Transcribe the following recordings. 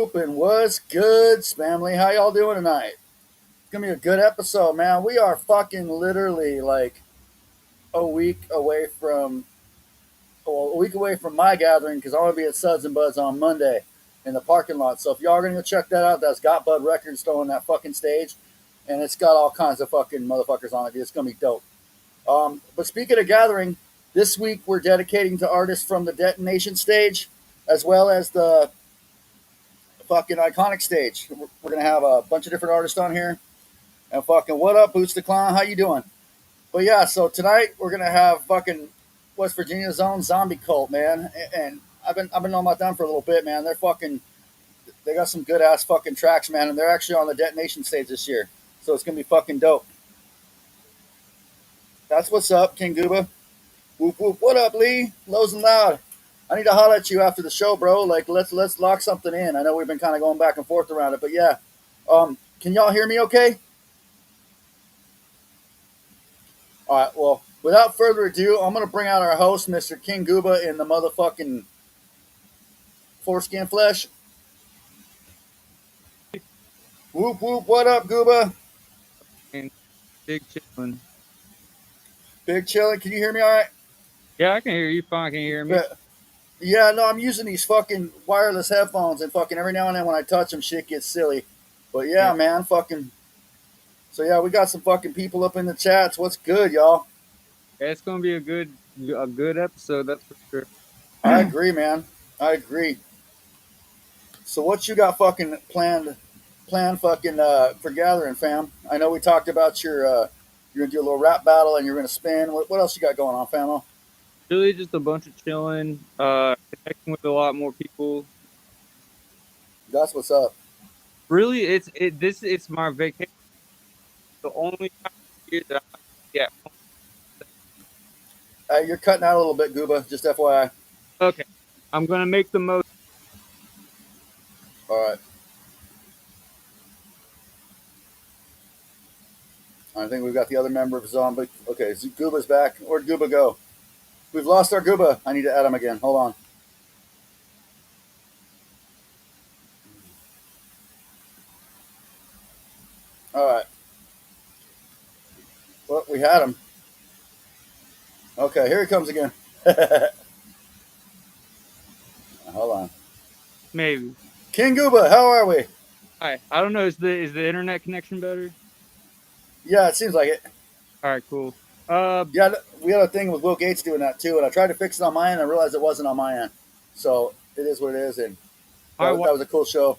Open. What's good, Spamily? How y'all doing tonight? It's gonna be a good episode, man. We are fucking literally like a week away from, well, a week away from my gathering because I'm gonna be at Suds and Buds on Monday in the parking lot. So if y'all are gonna go check that out, that's Got Bud Records throwing that fucking stage, and it's got all kinds of fucking motherfuckers on it. It's gonna be dope. But speaking of gathering, this week we're dedicating to artists from the Detonation stage, as well as the fucking iconic stage. We're gonna have a bunch of different artists on here. And fucking what up, Boots the Clown? How you doing? But yeah, so tonight we're gonna have fucking West Virginia's own Z0MB13CULT, man. And I've been knowing about them for a little bit, man. They got some good ass fucking tracks, man, and they're actually on the Detonation stage this year. So it's gonna be fucking dope. That's what's up, Kng Gooba. Whoop whoop. What up, Lee? Lows and loud. I need to holler at you after the show, bro. Like let's lock something in. I know we've been kind of going back and forth around it, but yeah. Can y'all hear me okay? All right, well, without further ado, I'm going to bring out our host, Mr. Kng Gooba, in the motherfucking foreskin flesh. Whoop, whoop, what up, Gooba? Big chillin'. Big chillin'. Can you hear me all right? Yeah, I can hear you fine. Can you hear me? Yeah, no, I'm using these fucking wireless headphones, and fucking every now and then when I touch them, shit gets silly. But yeah, man, fucking. So yeah, we got some fucking people up in the chats. What's good, y'all? Yeah, it's gonna be a good episode, that's for sure. I agree, man. I agree. So what you got fucking planned fucking for gathering, fam? I know we talked about you're gonna do a little rap battle and you're gonna spin. What else you got going on, famo? Really just a bunch of chilling, connecting with a lot more people. That's what's up. Really, it's my vacation. The only time of year that I get home. You're cutting out a little bit, Gooba. Just FYI. Okay. I'm gonna make the most. All right. I think we've got the other member of Zombie. Okay, Gooba's back. Where'd Gooba go? We've lost our Gooba. I need to add him again. Hold on. All right. Well, we had him. Okay, here he comes again. Hold on. Maybe. Kng Gooba, how are we? Hi. I don't know. Is the internet connection better? Yeah, it seems like it. All right, cool. Yeah, we had a thing with Will Gates doing that too, and I tried to fix it on my end. And I realized it wasn't on my end, so it is what it is. And that was a cool show.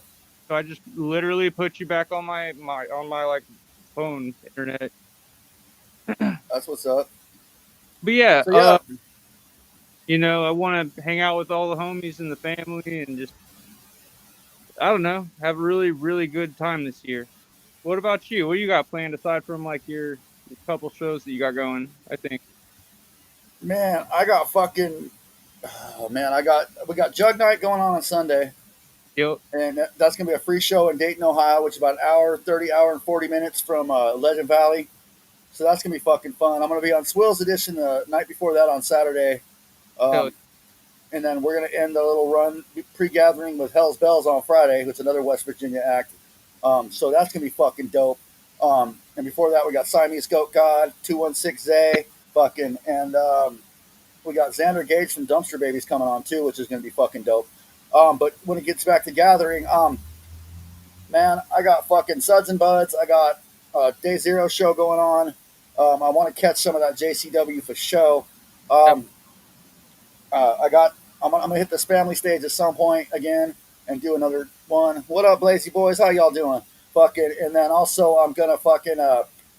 So I just literally put you back on my like phone internet. That's what's up. But yeah, so, yeah. I want to hang out with all the homies and the family and just, I don't know, have a really, really good time this year. What about you? What do you got planned aside from like your couple shows that you got going, I think? Man, I got fucking, we got Jugg night going on Sunday. Yep. And that's going to be a free show in Dayton, Ohio, which is about an hour and 40 minutes from Legend Valley. So that's going to be fucking fun. I'm going to be on Swill's Edition the night before that on Saturday. And then we're going to end the little run pre-gathering with Hell's Bells on Friday, which is another West Virginia act. So that's going to be fucking dope. And before that, we got Siamese Goat God, 216Z, fucking, and we got Xander Gage from Dumpster Babies coming on too, which is going to be fucking dope. But when it gets back to gathering, man, I got fucking Suds and Buds. I got Day Zero show going on. I want to catch some of that JCW for show. I'm gonna hit the Spamily stage at some point again and do another one. What up, Blazy Boys? How y'all doing? Fucking, and then also I'm gonna fucking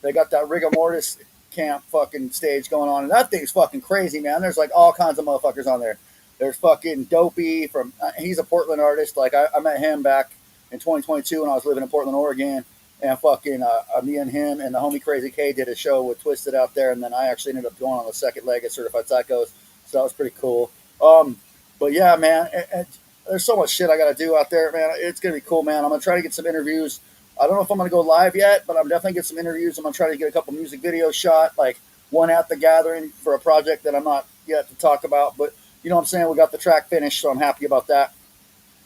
they got that Rigor Mortis camp fucking stage going on, and that thing's fucking crazy, man. There's like all kinds of motherfuckers on there. There's fucking Dopey from he's a Portland artist. Like I met him back in 2022 when I was living in Portland, Oregon, and fucking me and him and the homie Crazy K did a show with Twisted out there, and then I actually ended up going on the second leg at Certified Psychos, so that was pretty cool. But yeah, man, and there's so much shit I got to do out there, man. It's gonna be cool, man. I'm gonna try to get some interviews. I don't know if I'm gonna go live yet, but I'm definitely get some interviews. I'm gonna try to get a couple music videos shot, like one at the gathering for a project that I'm not yet to talk about, but you know what I'm saying? We got the track finished, so I'm happy about that.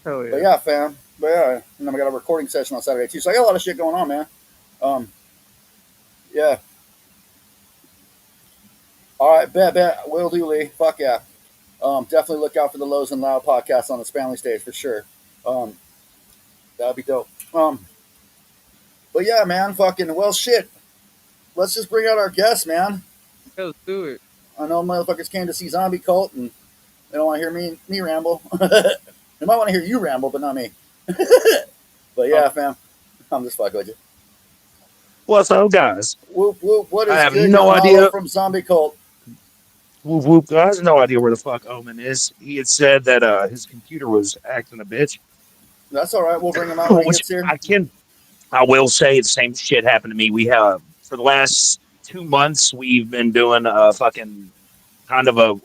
Hell yeah. But yeah, fam. But yeah, and then we got a recording session on Saturday too. So I got a lot of shit going on, man. Um, yeah. All right, bet. Will do, Lee. Fuck yeah. Definitely look out for the Lows and Loud podcast on the Spamily stage for sure. Um, that'd be dope. But yeah, man, fucking well, shit. Let's just bring out our guests, man. Yeah, let's do it. I know motherfuckers came to see Zombie Cult, and they don't want to hear me ramble. They might want to hear you ramble, but not me. But yeah, fam, I'm just fucking with you. What's up, guys? Whoop whoop. What is I have good? no idea. From Zombie Cult. Whoop whoop. I have no idea where the fuck Omen is. He had said that his computer was acting a bitch. That's all right. We'll bring him out when he Which gets here. I will say the same shit happened to me. We have for the last 2 months we've been doing a fucking kind of a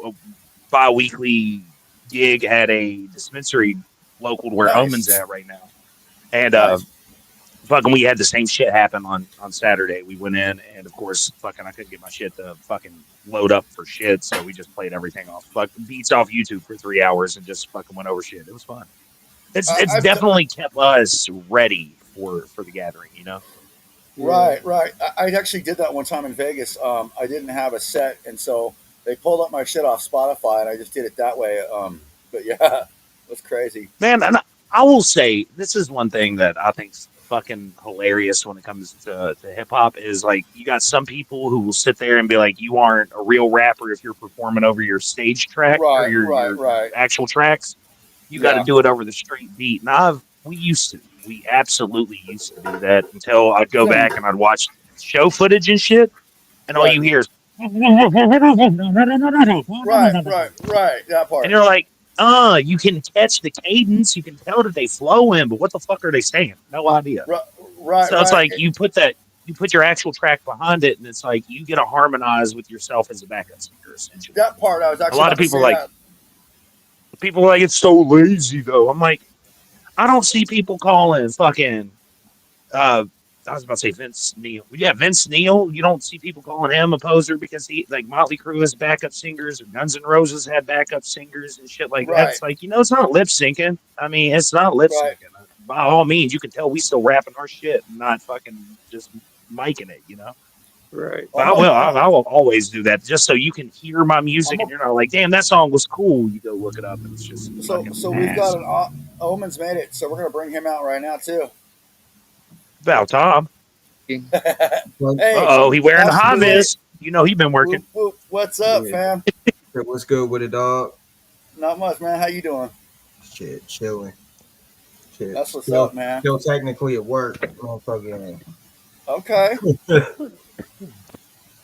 bi-weekly gig at a dispensary local to where Nice. Omen's at right now. And Nice. fucking we had the same shit happen on Saturday. We went in and of course fucking I couldn't get my shit to fucking load up for shit, so we just played everything off beats off YouTube for 3 hours and just fucking went over shit. It was fun. It's definitely kept us ready for the gathering, you know. Right. I actually did that one time in Vegas. I didn't have a set, and so they pulled up my shit off Spotify, and I just did it that way. But yeah, it was crazy. Man, and I will say this is one thing that I think's fucking hilarious when it comes to hip hop is like you got some people who will sit there and be like, you aren't a real rapper if you're performing over your stage track or your actual tracks. You got to do it over the straight beat. And we absolutely used to do that until I'd go back and I'd watch show footage and shit, and all you hear is right, that part. And you're like, you can catch the cadence, you can tell that they flow in, but what the fuck are they saying? No idea. Right. So it's like you put your actual track behind it, and it's like you get to harmonize with yourself as a backup singer. Essentially, that part I was actually a lot of people like. People are like, it's so lazy though. I'm like, I don't see people calling fucking. I was about to say Vince Neil. Yeah, Vince Neil. You don't see people calling him a poser because he like Motley Crue has backup singers, or Guns N' Roses had backup singers and shit like that. It's like, it's not lip syncing. I mean, it's not lip syncing. By all means, you can tell we still rapping our shit and not fucking just miking it, Right. But I will always do that just so you can hear my music and you're not like, damn, that song was cool. You go look it up and it's just so we've got an Omen's made it, so we're gonna bring him out right now too. About Tom. Hey, he wearing a high vis. He been working. What's up, fam? What's good with it, dog? Not much, man. How you doing? Shit, chilling. Shit. That's what's up, man. Still technically at work, motherfucking. Okay.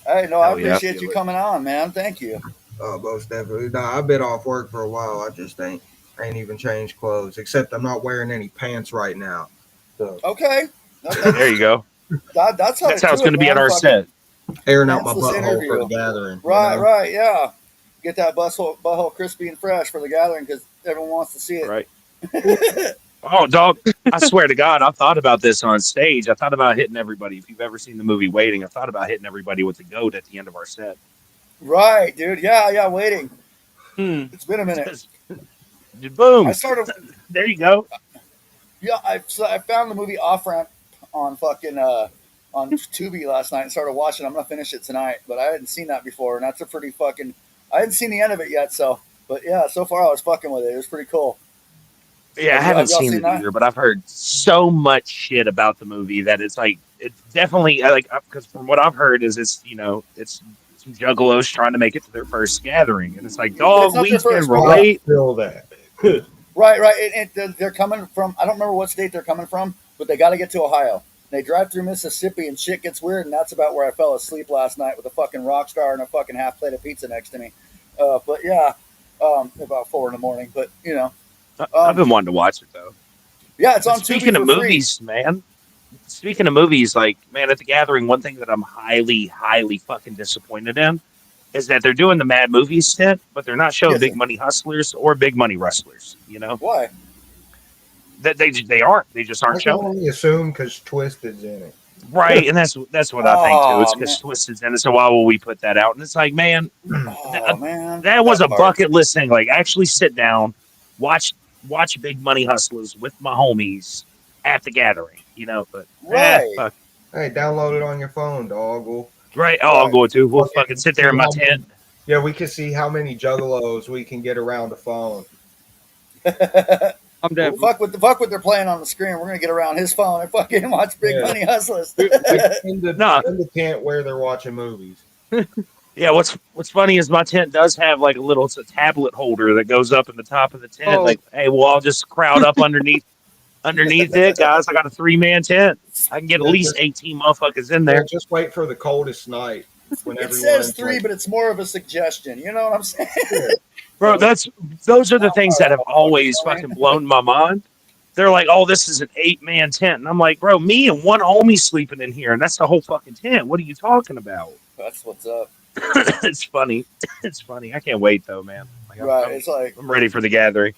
Hey, no, I appreciate you coming on, man. Thank you. Most definitely. No, I've been off work for a while. I just ain't even changed clothes, except I'm not wearing any pants right now. So. Okay. There you go. That's how it's going to be at our set. Airing out my butthole for the gathering. Right, yeah. Get that butthole crispy and fresh for the gathering because everyone wants to see it. Right. Oh, dog, I swear to God, I've thought about this on stage. I thought about hitting everybody. If you've ever seen the movie Waiting, I thought about hitting everybody with the goat at the end of our set. Right, dude. Yeah, Waiting. It's been a minute. Boom. There you go. Yeah, I found the movie Off Ramp on fucking on Tubi last night and started watching. I'm gonna finish it tonight, but I hadn't seen that before, and that's a pretty fucking. I hadn't seen the end of it yet, but yeah, so far I was fucking with it. It was pretty cool. Yeah, I haven't seen it either, but I've heard so much shit about the movie that it's like it's definitely like because from what I've heard is it's some juggalos trying to make it to their first gathering, and it's like dog, we can relate. Feel that. Right. And they're coming from. I don't remember what state they're coming from, but they got to get to Ohio. They drive through Mississippi and shit gets weird, and that's about where I fell asleep last night with a fucking rock star and a fucking half plate of pizza next to me. But yeah, about 4 a.m. But I've been wanting to watch it though. Yeah, it's on. Speaking of movies, man. Speaking of movies, like man, at the gathering, one thing that I'm highly, highly fucking disappointed in is that they're doing the Mad Movies stint, but they're not showing Big Money Hustlers or Big Money Wrestlers. Why? That they aren't. They just aren't showing. I can only assume because Twisted's in it. Right, and that's what I think too. It's because Twisted's in it. So why will we put that out? And it's like, man, man, that was a bucket list thing. Like, actually sit down, watch watch Big Money Hustlers with my homies at the gathering, you know. But Right. fuck. Hey, download it on your phone, dog. Right. Oh, I'm Right. going to. We'll fucking Fucking sit there see in my how many- tent. Yeah, we can see how many juggalos we can get around the phone. I'm Well, definitely. fuck what they're playing on the screen. We're gonna get around his phone and fucking watch Big Yeah. Money Hustlers. In the No. tent where they're watching movies. Yeah, what's funny is my tent does have like it's a tablet holder that goes up in the top of the tent. Oh. Like, hey, we'll all just crowd up underneath it, guys. I got a 3-man tent. I can get at Yeah, least just- 18 motherfuckers in Yeah, there. just wait for the coldest night when It everyone's says 3, like, but it's more of a suggestion. You know what I'm saying? Bro, those are the things that have always fucking blown my mind. They're like, oh, this is an 8-man tent. And I'm like, bro, me and one homie sleeping in here, and that's the whole fucking tent. What are you talking about? That's what's up. It's funny. It's funny. I can't wait though, man. Like, Right. It's like I'm ready for the gathering.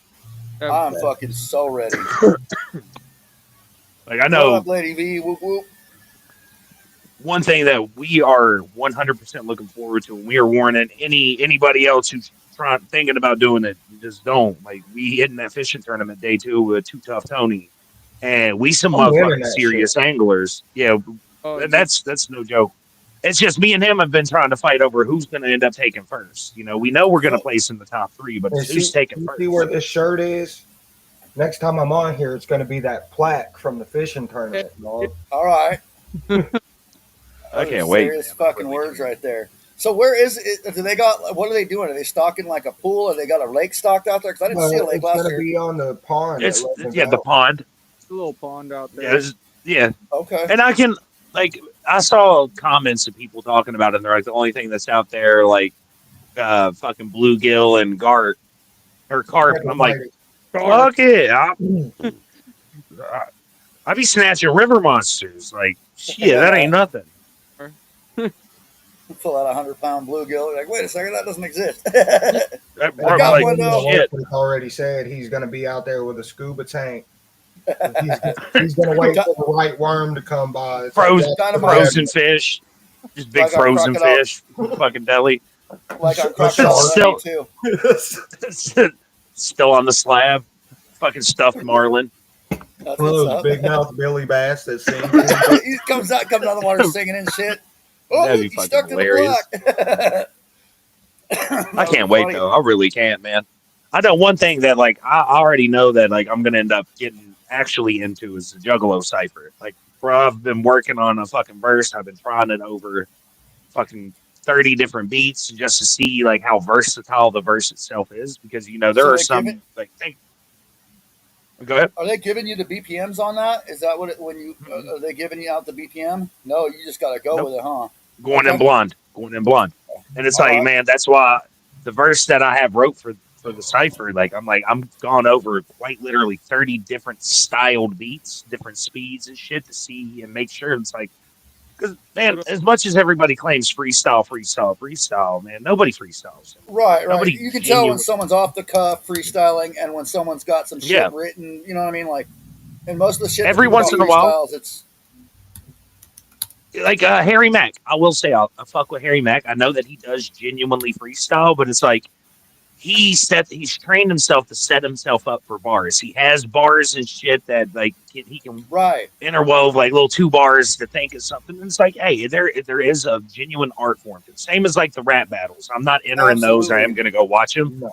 I'm fucking so ready. Like, I What know up, Lady V? Whoop whoop. one thing that we are 100% looking forward to, and we are warning anybody else who's thinking about doing it, just don't. Like, we hitting that fishing tournament day 2 with Too Tough Tony, and we some I'm winning motherfucking that serious anglers. Yeah, Oh, that's no joke. It's just me and him have been trying to fight over who's going to end up taking first. You know, we know we're going to place in the top 3, but and it's who's taking first. see where this shirt is? Next time I'm on here, it's going to be that plaque from the fishing tournament, dog. All right. I Those can't are wait. Serious Man. I fucking really words can't. right there. So where is it? Do they got? What are they doing? Are they stocking like a pool? Or they got a lake stocked out there? Because I didn't see a lake It's last going to year. be on the pond. It's at Legends the Out. pond. it's a little pond out Yeah, there. yeah. Okay. And I can I saw comments of people talking about it, and they're like, the only thing that's out there like fucking bluegill and carp. And I'm like, fuck it. I be snatching river monsters. Like, shit, that ain't nothing. Pull out a 100-pound bluegill. Like, wait a second, that doesn't exist. That, I bro, got like, one though. shit. He's already said he's going to be out there with a scuba tank. He's going to wait for the right worm to come by. It's Frozen, Dynamite. frozen fish. Just big Like on frozen Crocodile. fish. Fucking deli. Like on The Crocodile shark. Dundee too. Still on the slab. Fucking stuffed marlin. That's one of what's those up. big mouth Billy Bass that sings. He comes out of the water singing and shit. Oh, That'd be he fucking stuck to hilarious. the black. I can't wait though. I really can't, man. I know one thing that like I already know that like I'm gonna end up getting actually into is the Juggalo cipher. Like, bro, I've been working on a fucking verse. I've been trying it over fucking 30 different beats just to see like how versatile the verse itself is, because you know there So are they some give it- like go ahead. Are they giving you the BPMs on that? Is that what it, when you are they giving you out the BPM? No, you just got to go Nope. with it, huh? Going in blonde. And it's All like, right. man, that's why the verse that I have wrote for the cipher, like I'm gone over quite literally 30 different styled beats, different speeds and shit to see and make sure it's like, because man, as much as everybody claims freestyle, man, nobody freestyles. Right. Nobody You can tell when genuine- someone's off the cuff freestyling and when someone's got some shit Yeah. written. You know what I mean? Like, and most of the shit that Every people once do in a while. freestyles, it's like Harry Mack. I will say I fuck with Harry Mack. I know that he does genuinely freestyle, but it's like he's trained himself to set himself up for bars. He has bars and shit that like he can right. interwove like little 2 bars to think of something. And it's like, hey, there is a genuine art form. Same as like the rap battles. I'm not entering those. I am gonna go watch them. No.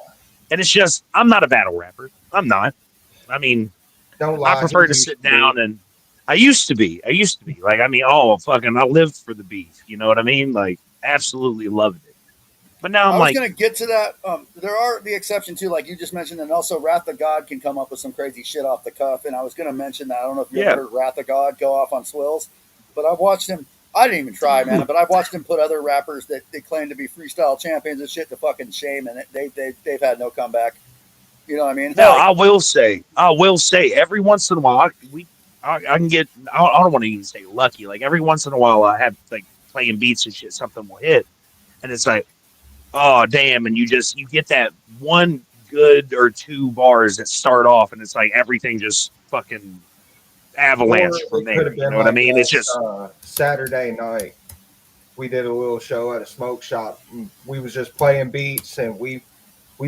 And it's just I'm not a battle rapper. I'm not. I mean, Don't lie. I prefer to sit down and I used to be. Like, I mean, oh, fucking, I lived for the beef. You know what I mean? Like, absolutely loved it. But now I I'm was like, going to get to that. There are the exception too, like you just mentioned, and also Wrath of God can come up with some crazy shit off the cuff. And I was going to mention that. I don't know if you ever heard Wrath of God go off on swills, but I've watched him. I didn't even try, man, but I've watched him put other rappers that they claim to be freestyle champions and shit to fucking shame, and they've had no comeback. You know what I mean? now I will say, every once in a while, I can get, I don't want to even say lucky. Like, every once in a while, I have like playing beats and shit, something will hit, and it's like, oh damn, and you get that one good or 2 bars that start off, and it's like everything just fucking avalanche from there. You know what I mean? It's just Saturday night. We did a little show at a smoke shop. We was just playing beats, and we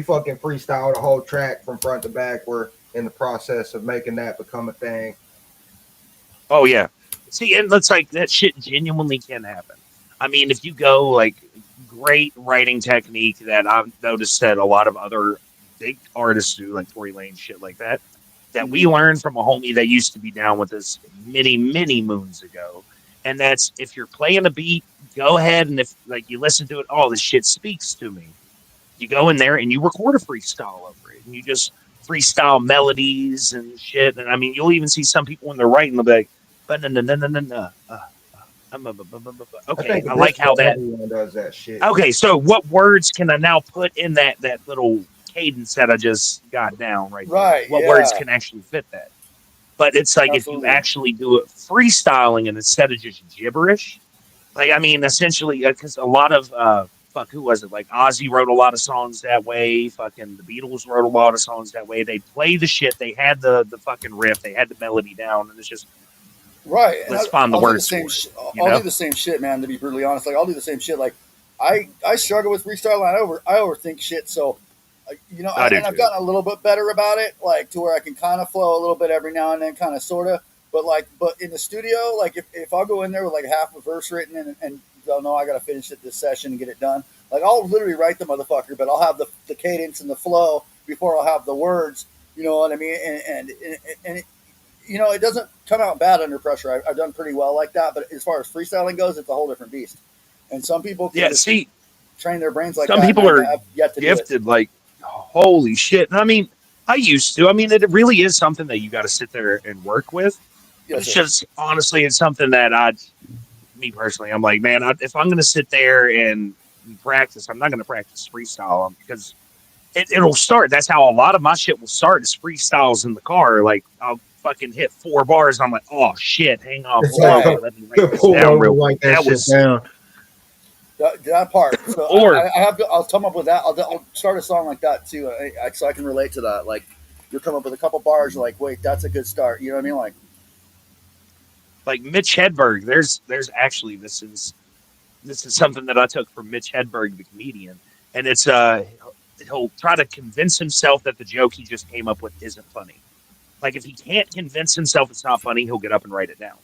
fucking freestyled a whole track from front to back. Where in the process of making that become a thing. Oh yeah. See, and it's like that shit genuinely can happen. I mean, if you go like great writing technique that I've noticed that a lot of other big artists do, like Tory Lane, shit like that, that we learned from a homie that used to be down with us many, many moons ago. And that's if you're playing a beat, go ahead and if like you listen to it, oh, this shit speaks to me. You go in there and you record a freestyle over it, and you just freestyle melodies and shit. And I mean, you'll even see some people when they're writing, they'll be like, but no, no, no, no, no, no. I Okay, think I at this like how point that. everyone does that shit. Okay, so what words can I now put in that little cadence that I just got down right there? Right, What words yeah. can actually fit that? But it's like if you Absolutely. actually do it freestyling and instead of just gibberish, like I mean, essentially, because a lot of fuck, who was it? Like Ozzy wrote a lot of songs that way. Fucking the Beatles wrote a lot of songs that way. They play the shit. They had the fucking riff. They had the melody down, and it's just Right, and let's find the I'll do the words same. for it. You I'll know? do the same shit, man. To be brutally honest, like I'll do the same shit. Like I struggle with freestyle. I overthink shit. So, I do and I've too. gotten a little bit better about it, like to where I can kind of flow a little bit every now and then, kind of sorta. But in the studio, like if I'll go in there with like half a verse written and they'll know I got to finish it this session and get it done. Like I'll literally write the motherfucker, but I'll have the cadence and the flow before I'll have the words. You know what I mean? And it doesn't come out bad under pressure. I've done pretty well like that. But as far as freestyling goes, it's a whole different beast. And some people can Yeah. just See, train their brains like some that, and people are I've yet to do it. gifted. Like, holy shit. And I mean, I used to. I mean, it really is something that you got to sit there and work with. But Yes, it's sir. just honestly, it's something that me personally, I'm like, man, if I'm going to sit there and practice, I'm not going to practice freestyle because it'll start. That's how a lot of my shit will start is freestyles in the car. Like I'll fucking hit 4 bars. I'm like, oh shit, hang on, It's pull like Right. over, let me write this pull down over, real write quick. that shit Was down. That part. So or I have to. I'll come up with that. I'll start a song like that too, so I can relate to that. Like you'll come up with a couple bars. You're like, wait, that's a good start. You know what I mean? Like, like Mitch Hedberg. There's actually this is something that I took from Mitch Hedberg, the comedian, and it's he'll try to convince himself that the joke he just came up with isn't funny. Like if he can't convince himself it's not funny, he'll get up and write it down.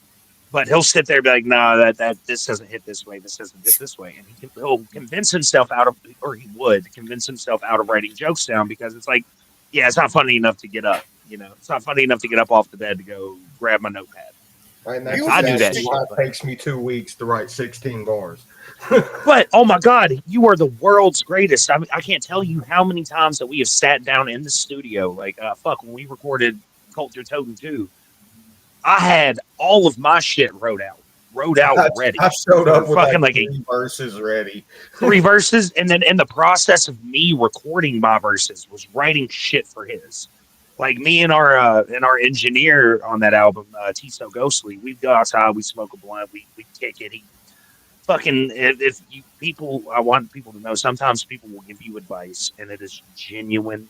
But he'll sit there and be like, "No, that this doesn't hit this way. This doesn't hit this way," and he'll convince himself out of, or he would convince himself out of writing jokes down because it's like, yeah, it's not funny enough to get up. You know, it's not funny enough to get up off the bed to go grab my notepad. And He that's was I do that exactly shit. why But, it takes me 2 weeks to write 16 bars. but oh my god, you are the world's greatest. I mean, I can't tell you how many times that we have sat down in the studio. Like, fuck, when we recorded Culture Totem 2, I had all of my shit wrote out ready. I showed up with Fucking like like 3 verses ready. 3 verses, and then in the process of me recording my verses was writing shit for his. Like me and our engineer on that album, Tiso Ghostly, we go outside, we smoke a blunt, we kick it. He fucking if you people, I want people to know sometimes people will give you advice, and it is genuine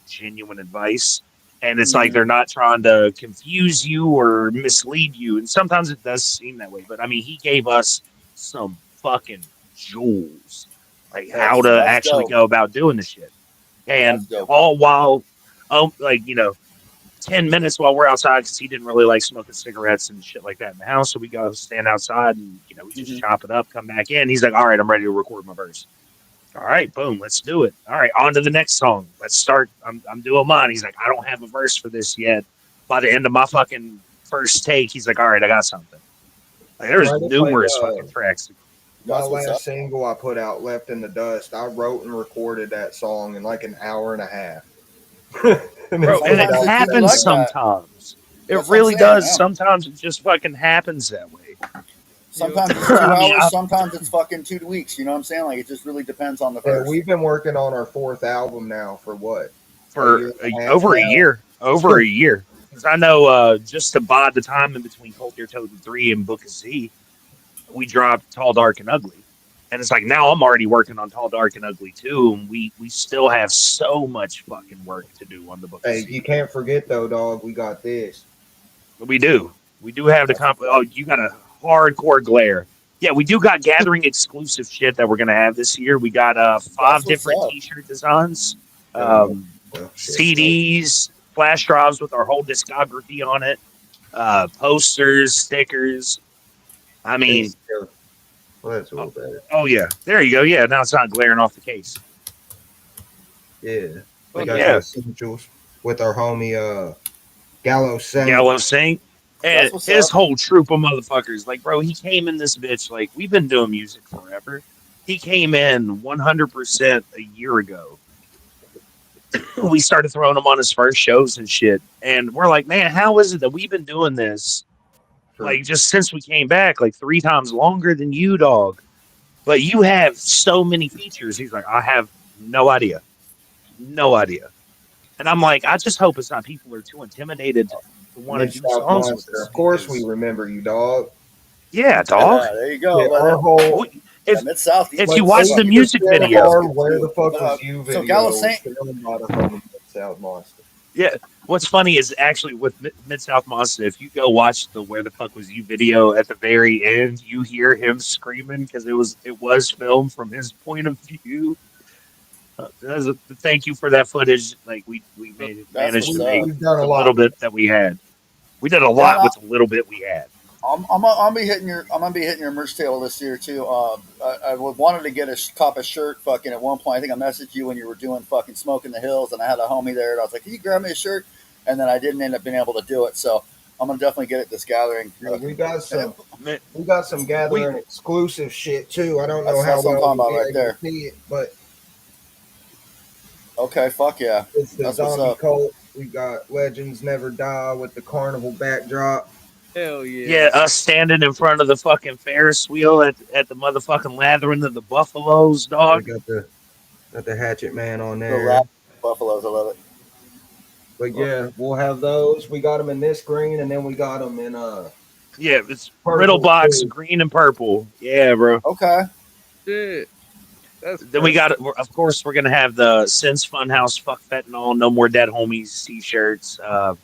advice. And it's like they're not trying to confuse you or mislead you. And sometimes it does seem that way. But I mean, he gave us some fucking jewels, like how to that's actually dope. go about doing the shit. That's And dope. all while, like, 10 minutes while we're outside because he didn't really like smoking cigarettes and shit like that in the house. So we go stand outside and, we just chop it up, come back in. He's like, all right, I'm ready to record my verse. All right, boom, let's do it. All right, on to the next song. Let's start. I'm doing mine. He's like, I don't have a verse for this yet. By the end of my fucking first take, he's like, all right, I got something. Like, there's Right, it's numerous like, fucking tracks. My That's what's up. last single I put out, Left in the Dust, I wrote and recorded that song in like an hour and a half. Bro, and it Sometimes it's happens like that. sometimes. It That's what I'm really saying, does. yeah. Sometimes it just fucking happens that way. Sometimes it's 2 I mean, hours. Sometimes it's fucking 2 weeks. You know what I'm saying? Like it just really depends on the Yeah, verse. we've been working on our 4th album now for what? for over a year. Because I know just to bide the time in between Culture Totem 3 and Book of Z, we dropped Tall, Dark, and Ugly. And it's like now I'm already working on Tall, Dark, and Ugly too, and we still have so much fucking work to do on the Book of Hey, Z. you can't forget though, dog. We got this. We do have the comp. Oh, you got a hardcore glare. Yeah, we do got gathering exclusive shit that we're gonna have this year. We got 5 different up. T-shirt designs, Oh, shit. CDs, flash drives with our whole discography on it, posters, stickers. I mean, well, that's a little better. oh yeah, there you go. Yeah, now it's not glaring off the case. Yeah, we Fuck got yeah. the essentials with our homie Gallo Saint. Gallo Saint. And That's what's his up. whole troop of motherfuckers. Like, bro, he came in this bitch. Like, we've been doing music forever. He came in 100% a year ago. We started throwing him on his first shows and shit. And we're like, man, how is it that we've been doing this, like, just since we came back, like 3 times longer than you, dog? But you have so many features. He's like, I have no idea. No idea. And I'm like, I just hope it's not people are too intimidated to want to do Mid-South songs with Monster. us. Of course, we because- remember you, dog. Yeah, dog. Yeah, there you go. Yeah, But, our whole If Mid South. if you watch the Fucking music Shit video, Hard, Where the Fuck But, Was You so video Gallo was Saint- filmed by the homie Mid-South Monster. yeah. What's funny is actually with Mid South Monster, if you go watch the "Where the Fuck Was You" video at the very end, you hear him screaming because it was filmed from his point of view. Thank you for that footage. Like we managed to make We've done a the lot. little bit that we had. We did a lot with the little bit we had. I'm gonna be hitting your merch table this year too. I wanted to get a cop a shirt. Fucking at one point, I think I messaged you when you were doing fucking Smoke in the Hills, and I had a homie there, and I was like, "Can you grab me a shirt?" And then I didn't end up being able to do it. So I'm gonna definitely get it this gathering. Yeah, we got some gathering exclusive shit too. I don't know That's how what I'm well talking about you'll right be able there. to see it, but Okay, fuck yeah. it's the That's what's Zombie up. Cult. We got Legends Never Die with the carnival backdrop. Hell yeah. Yeah, us standing in front of the fucking Ferris wheel at the motherfucking lathering of the buffaloes, We dog. got the Hatchet Man on The there. rap buffaloes, I love it. But yeah, we'll have those. We got them in this green, and then we got them in Yeah, it's Purple, riddle box, too. green and purple. Yeah, bro. Okay. Shit. That's Then we got, of course, we're gonna have the Since Funhouse, Fuck Fentanyl, No More Dead Homies t-shirts. Okay.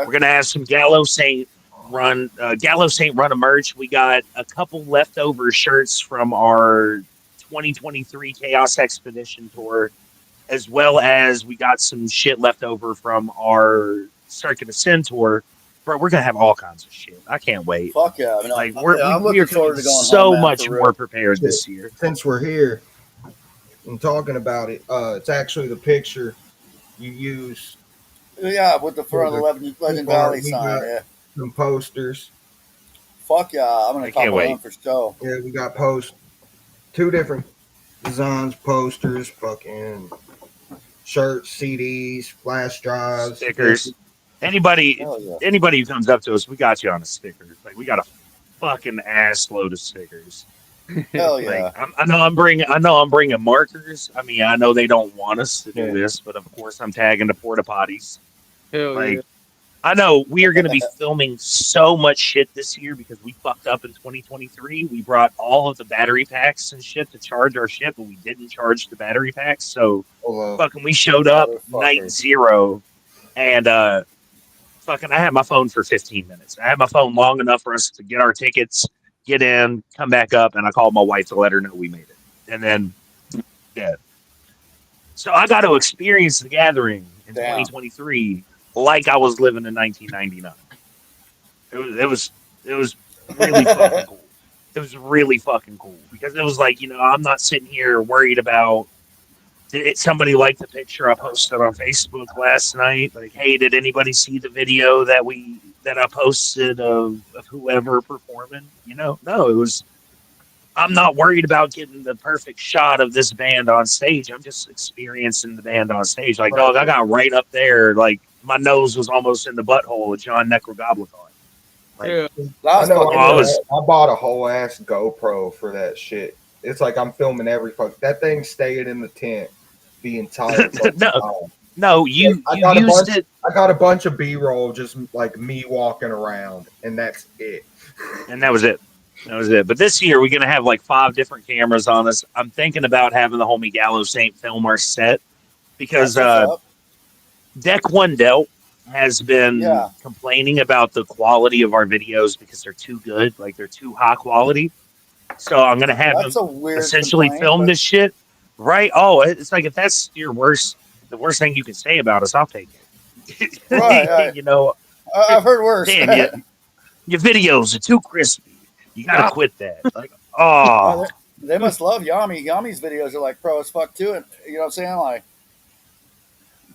We're gonna have some Gallo Saint run a merch. We got a couple leftover shirts from our 2023 Chaos Expedition tour, as well as we got some shit left over from our Circuit of Sin tour. Bro, we're gonna have all kinds of shit. I can't wait. Fuck yeah. I mean, Like I'm we looking are forward to going so home, man, much for more real. prepared this year. Since we're here and talking about it, it's actually the picture you use. Yeah, with the front of the Legend Valley We sign. got Yeah. some posters. Fuck yeah. I'm gonna I cop can't one wait. for show. Yeah, we got two different designs, posters, fucking shirts, CDs, flash drives, Stickers. Anybody Hell yeah. who comes up to us, we got you on a sticker. Like we got a fucking ass load of stickers. Hell yeah. Like I know I'm bringing markers. I mean, I know they don't want us to do this, but of course I'm tagging the porta potties. Hell Like yeah. I know we are going to be filming so much shit this year because we fucked up in 2023. We brought all of the battery packs and shit to charge our shit, but we didn't charge the battery packs. So fucking we showed up night 0 and fucking I had my phone for 15 minutes. I had my phone long enough for us to get our tickets, get in, come back up, and I called my wife to let her know we made it. And then yeah. So I got to experience the gathering in 2023 like I was living in 1999. It was really fucking cool. It was really fucking cool because it was like, you know, I'm not sitting here worried about did somebody like the picture I posted on Facebook last night? Like, hey, did anybody see the video that I posted of whoever performing? You know, no, it was. I'm not worried about getting the perfect shot of this band on stage. I'm just experiencing the band on stage. Like, dog, I got right up there. Like, my nose was almost in the butthole of John Necrogoblicon. Like, Yeah. I bought a whole ass GoPro for that shit. It's like I'm filming every fuck. That thing stayed in the tent the entire time. No, you used it. I got a bunch of B-roll, just like me walking around, and that's it. And that was it. That was it. But this year we're gonna have like 5 different cameras on us. I'm thinking about having the homie Gallo Saint film our set because Deck One Delt has been complaining about the quality of our videos because they're too good, like they're too high quality. So I'm gonna have him essentially film this shit, right? Oh, it's like if that's the worst thing you can say about us, I'll take it. Right. You know, I've heard worse. damn, your videos are too crispy. You gotta Ah, quit that. Like, oh, they must love Yami. Yami's videos are like pro as fuck too, and you know what I'm saying? Like,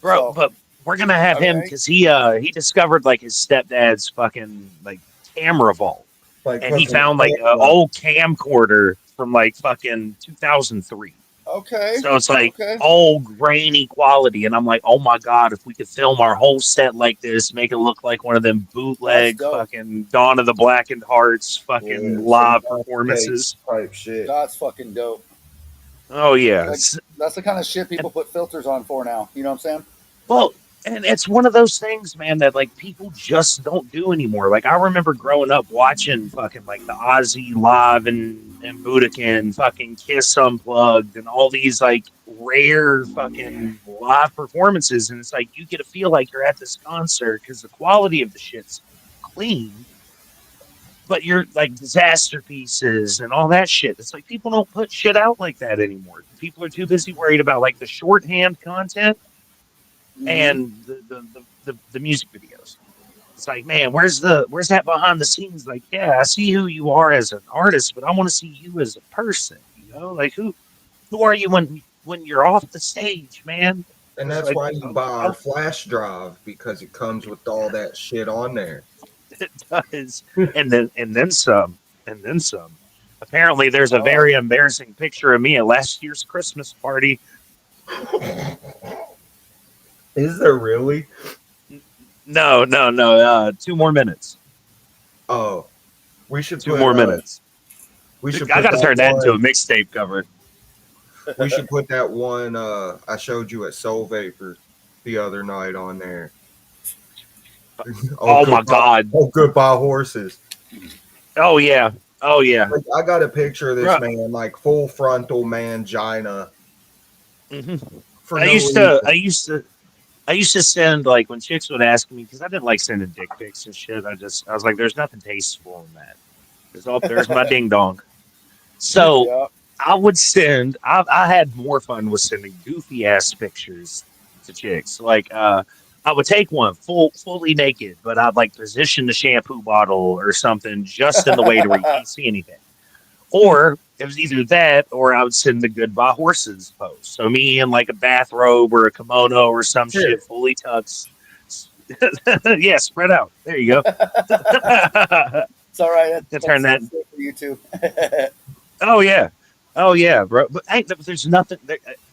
bro, so but we're gonna have I mean, him because he discovered like his stepdad's fucking like camera vault, Like and he fucking found like an old camcorder from like fucking 2003. okay, So it's like okay, all grainy quality, and I'm like, oh my god, if we could film our whole set like this, make it look like one of them that's bootleg dope. fucking Dawn of the Blackened Hearts fucking yeah, some live hot cake performances. type shit. That's fucking dope. Oh yeah, Like that's the kind of shit people put filters on for now. You know what I'm saying? well, and it's one of those things, man, that like people just don't do anymore. Like I remember growing up watching fucking like the Ozzy live and Budokan fucking Kiss Unplugged and all these like rare fucking live performances, and it's like you get to feel like you're at this concert because the quality of the shit's clean, but you're like disaster pieces and all that shit. It's like people don't put shit out like that anymore. People are too busy worried about like the shorthand content Mm-hmm. and the music videos. It's like, man, where's that behind the scenes? Like, yeah, I see who you are as an artist, but I want to see you as a person. You know, like who are you when you're off the stage, man? And It's that's like, why you buy our flash drive because it comes with all that shit on there. it does, and then some, and then some. Apparently, there's a Oh, very embarrassing picture of me at last year's Christmas party. Is there really? No, no, no. 2 more minutes. Oh, we should Two put more minutes. we should I put got to that turn that into a one. mixtape cover. We should put that one I showed you at Soul Vapor the other night on there. Oh my god. Oh, goodbye horses. Oh yeah. Oh yeah. Like, I got a picture of this Bruh. man, like full frontal mangina Mhm. for I no used reason. to. I used to. I used to send like when chicks would ask me because I didn't like sending dick pics and shit. I was like, there's nothing tasteful in that. There's my ding dong. So yeah. I would send. I had more fun with sending goofy ass pictures to chicks. Like I would take one fully naked, but I'd like position the shampoo bottle or something just in the way to where you can't see anything. Or it was either that, or I would send the goodbye horses post. So me in like a bathrobe or a kimono or some Here, shit, fully tucked. Yeah, spread out. There you go. It's all right. And turn that. That's for you too. Oh yeah, bro. But hey, there's nothing.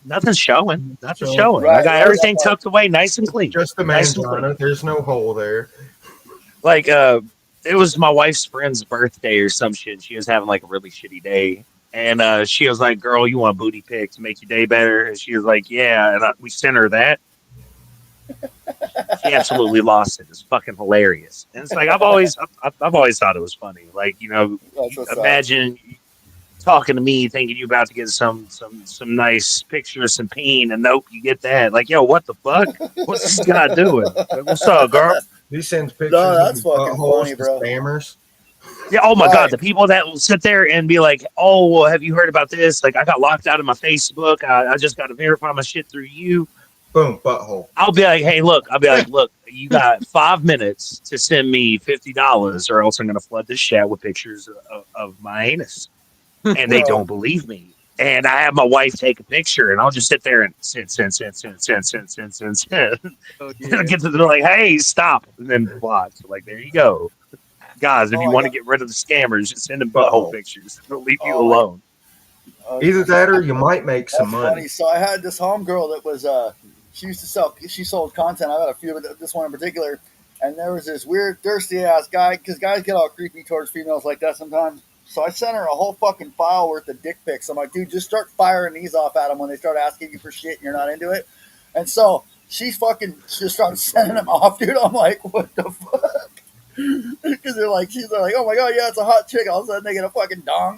Nothing's showing. Nothing's so showing. I Right, got right. everything That's tucked away, nice and clean. just the Nice and clean. mangina. There's no hole there. Like it was my wife's friend's birthday or some shit. She was having like a really shitty day. And she was like, "Girl, you want a booty pic to make your day better?" And she was like, "Yeah." And we sent her that. She absolutely lost it. It's fucking hilarious. And it's like I've always thought it was funny. Like what's up. imagine talking to me, thinking you about to get some nice picture of some peen, and nope, you get that. Like, yo, what the fuck? What's this guy doing? Like, what's up, girl? He sends pictures No, of that's his fucking buttholes funny, to bro. spammers. Yeah, oh my god, Right. the people that will sit there and be like, "Oh, well, have you heard about this? Like, I got locked out of my Facebook. I just got to verify my shit through you." Boom, butthole. I'll be like, "Hey, look," look, you got 5 minutes to send me $50, or else I'm gonna flood this chat with pictures of my anus." And they Bro. don't believe me. And I have my wife take a picture, and I'll just sit there and send. Oh, And yeah. I get to they're like, "Hey, stop!" And then block. So like, there you go, guys. If Oh you my want to God. get rid of the scammers, just send them butthole Uh-oh. pictures. They'll leave you Oh my- alone. Either that or you might make some That's money. funny. So I had this homegirl that was she sold content. I got a few, but this one in particular. And there was this weird thirsty ass guy, because guys get all creepy towards females like that sometimes. So I sent her a whole fucking file worth of dick pics. I'm like, dude, just start firing these off at them when they start asking you for shit and you're not into it. And so she just started sending them off, dude. I'm like, what the fuck? Because she's like, oh my god, yeah, it's a hot chick. All of a sudden they get a fucking dong.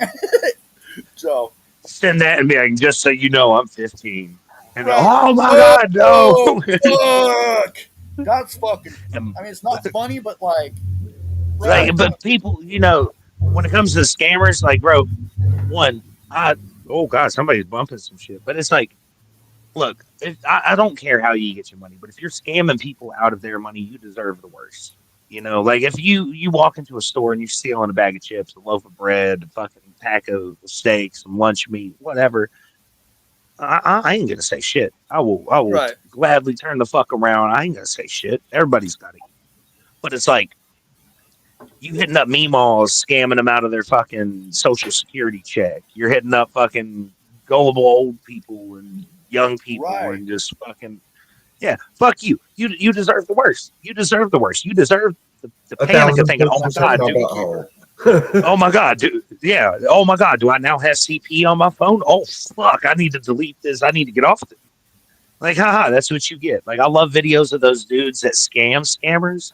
So Send that and be like, just so you know, I'm 15. And right. oh my god, no! Fuck. That's fucking. And, I mean, it's not funny, but like, like, right. but people, when it comes to scammers, like, bro, oh god, somebody's bumping some shit. But it's like, look, I don't care how you get your money, but if you're scamming people out of their money, you deserve the worst. You know, like if you walk into a store and you're stealing a bag of chips, a loaf of bread, a fucking pack of steaks, some lunch meat, whatever, I ain't gonna say shit. I will Right. gladly turn the fuck around. I ain't gonna say shit. Everybody's got to eat, but it's like you hitting up Meemaws, scamming them out of their fucking social security check. You're hitting up fucking gullible old people and young people Right. and just fucking yeah, fuck you. You deserve the worst. You deserve the worst. You deserve the panic of 1,000 thinking, oh my pictures of god, my dude, butthole. oh my god, dude, yeah, oh my god, do I now have CP on my phone? Oh fuck, I need to delete this. I need to get off it. Like, haha, that's what you get. Like, I love videos of those dudes that scam scammers.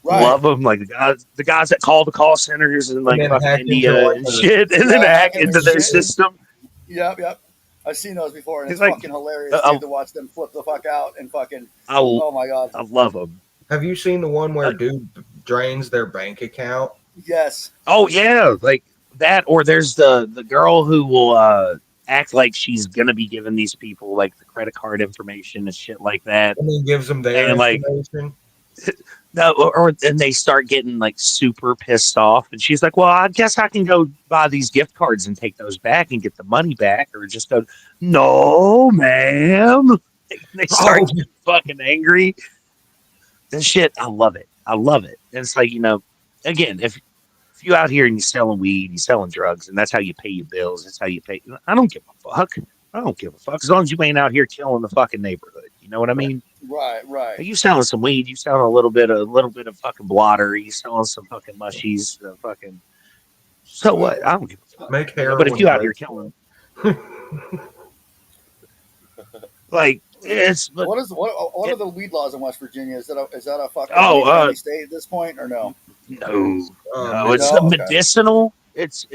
Right. Love them, like the guys that call the call centers in And like then fucking hack into India like and a shit, and then Yeah, hack hacking their into their shit. system. Yep, yep. I've seen those before, and It's it's like, fucking hilarious, dude, to watch them flip the fuck out and fucking. I Oh my god. love them. Have you seen the one where dude drains their bank account? Yes. Oh yeah, like that. Or there's the girl who will act like she's gonna be giving these people like the credit card information and shit like that, And then gives them their and like information. no, or and they start getting like super pissed off, and she's like, "Well, I guess I can go buy these gift cards and take those back and get the money back," or just go, "No, ma'am." They start Oh, getting fucking angry and shit. I love it. I love it. And it's like, again, if you out here and you're selling weed, you're selling drugs, and that's how you pay your bills, that's how you pay. I don't give a fuck. I don't give a fuck as long as you ain't out here killing the fucking neighborhood. You know what I mean? Right. Right. Like, you selling some weed, you selling a little bit of fucking blotter, you selling some fucking mushies, fucking. So what? I don't give a fuck. make But if heroin you out here great. killing, like it's but What are the weed laws in West Virginia? Is that a fucking oh state at this point or no? no, it's No? Okay. medicinal. It's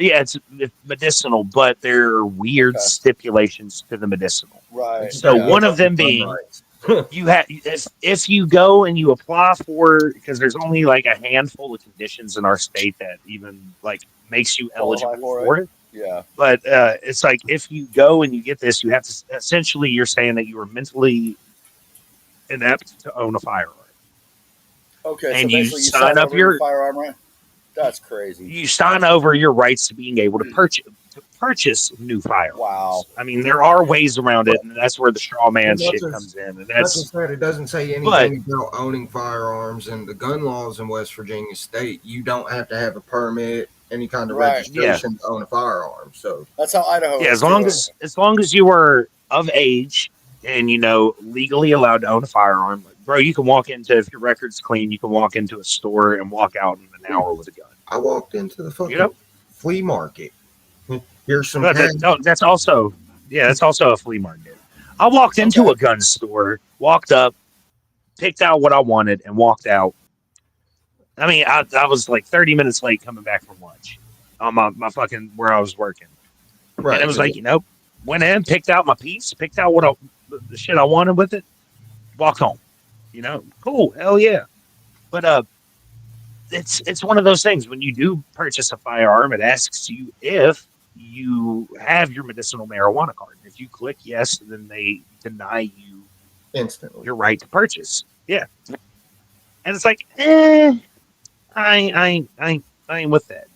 medicinal, but there are weird Okay. stipulations to the medicinal. Right. So Yeah. one of them being you have if you go and you apply for because there's only like a handful of conditions in our state that even like makes you Qualify eligible for for it. Yeah. But it's like if you go and you get this, you have to essentially you're saying that you are mentally inept to own a firearm. Okay. And So you basically, you sign up over your firearm, right? That's crazy. you sign over your rights to being able to purchase new firearms. Wow. I mean, there are ways around it, and that's where the straw man Well, shit comes in. And Like that's I said, it doesn't say but anything about owning firearms, and the gun laws in West Virginia state you don't have to have a permit, any kind of Right. yeah, registration to own a firearm. So That's how Idaho yeah. is too. As long as you are of age and legally allowed to own a firearm, bro, you can walk into if your record's clean, you can walk into a store and walk out in an hour with a gun. I walked into the fucking You know, flea market. Here's some but tags. that's also that's also a flea market. I walked into a gun store, walked up, picked out what I wanted, and walked out. I mean, I was like 30 minutes late coming back from lunch on my fucking where I was working. Right. And it was like, went in, picked out my piece, picked out the shit I wanted with it, walked home. Cool, hell yeah. But it's one of those things when you do purchase a firearm, it asks you if you have your medicinal marijuana card. If you click yes, then they deny you instantly your right to purchase. Yeah. And it's like, I ain't with that.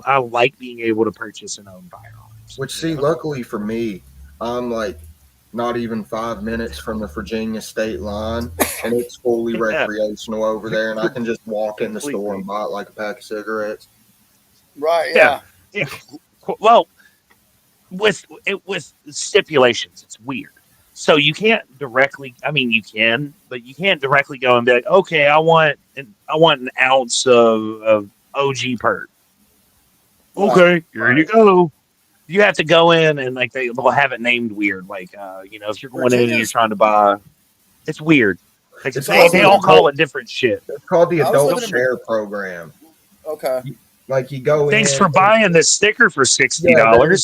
I like being able to purchase and own firearms. Which, see, luckily for me, I'm like not even 5 minutes from the Virginia state line, and it's fully recreational over there, and I can just walk in the store and buy it like a pack of cigarettes. Right. Yeah. Well, with stipulations, it's weird. So you can't directly. I mean, you can, but you can't directly go and be like, okay, I want an ounce of OG perk. Okay, here you go. You have to go in and like they'll have it named weird. Like if you're going in and you're trying to buy, it's weird. Like they all call it different shit. It's called the Adult Share Program. Okay. Like you go in. Thanks for buying this sticker for $60.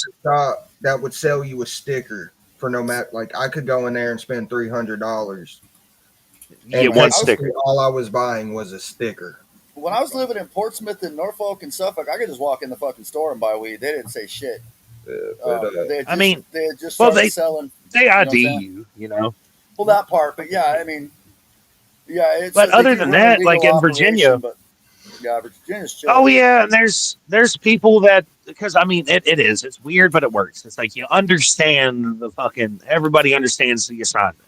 That would sell you a sticker for no matter. Like I could go in there and spend $300. Get one sticker. All I was buying was a sticker. When I was living in Portsmouth and Norfolk and Suffolk, I could just walk in the fucking store and buy weed. They didn't say shit. But I mean, they had just well, started selling. they You know what I'm ID saying? you. Well, that part, but yeah, I mean, yeah, it But says they other do than run a that, legal like in Virginia, operation, but yeah, Virginia's oh chill. yeah, and there's people that because I mean it's weird, but it works. It's like you understand the fucking everybody understands the assignment.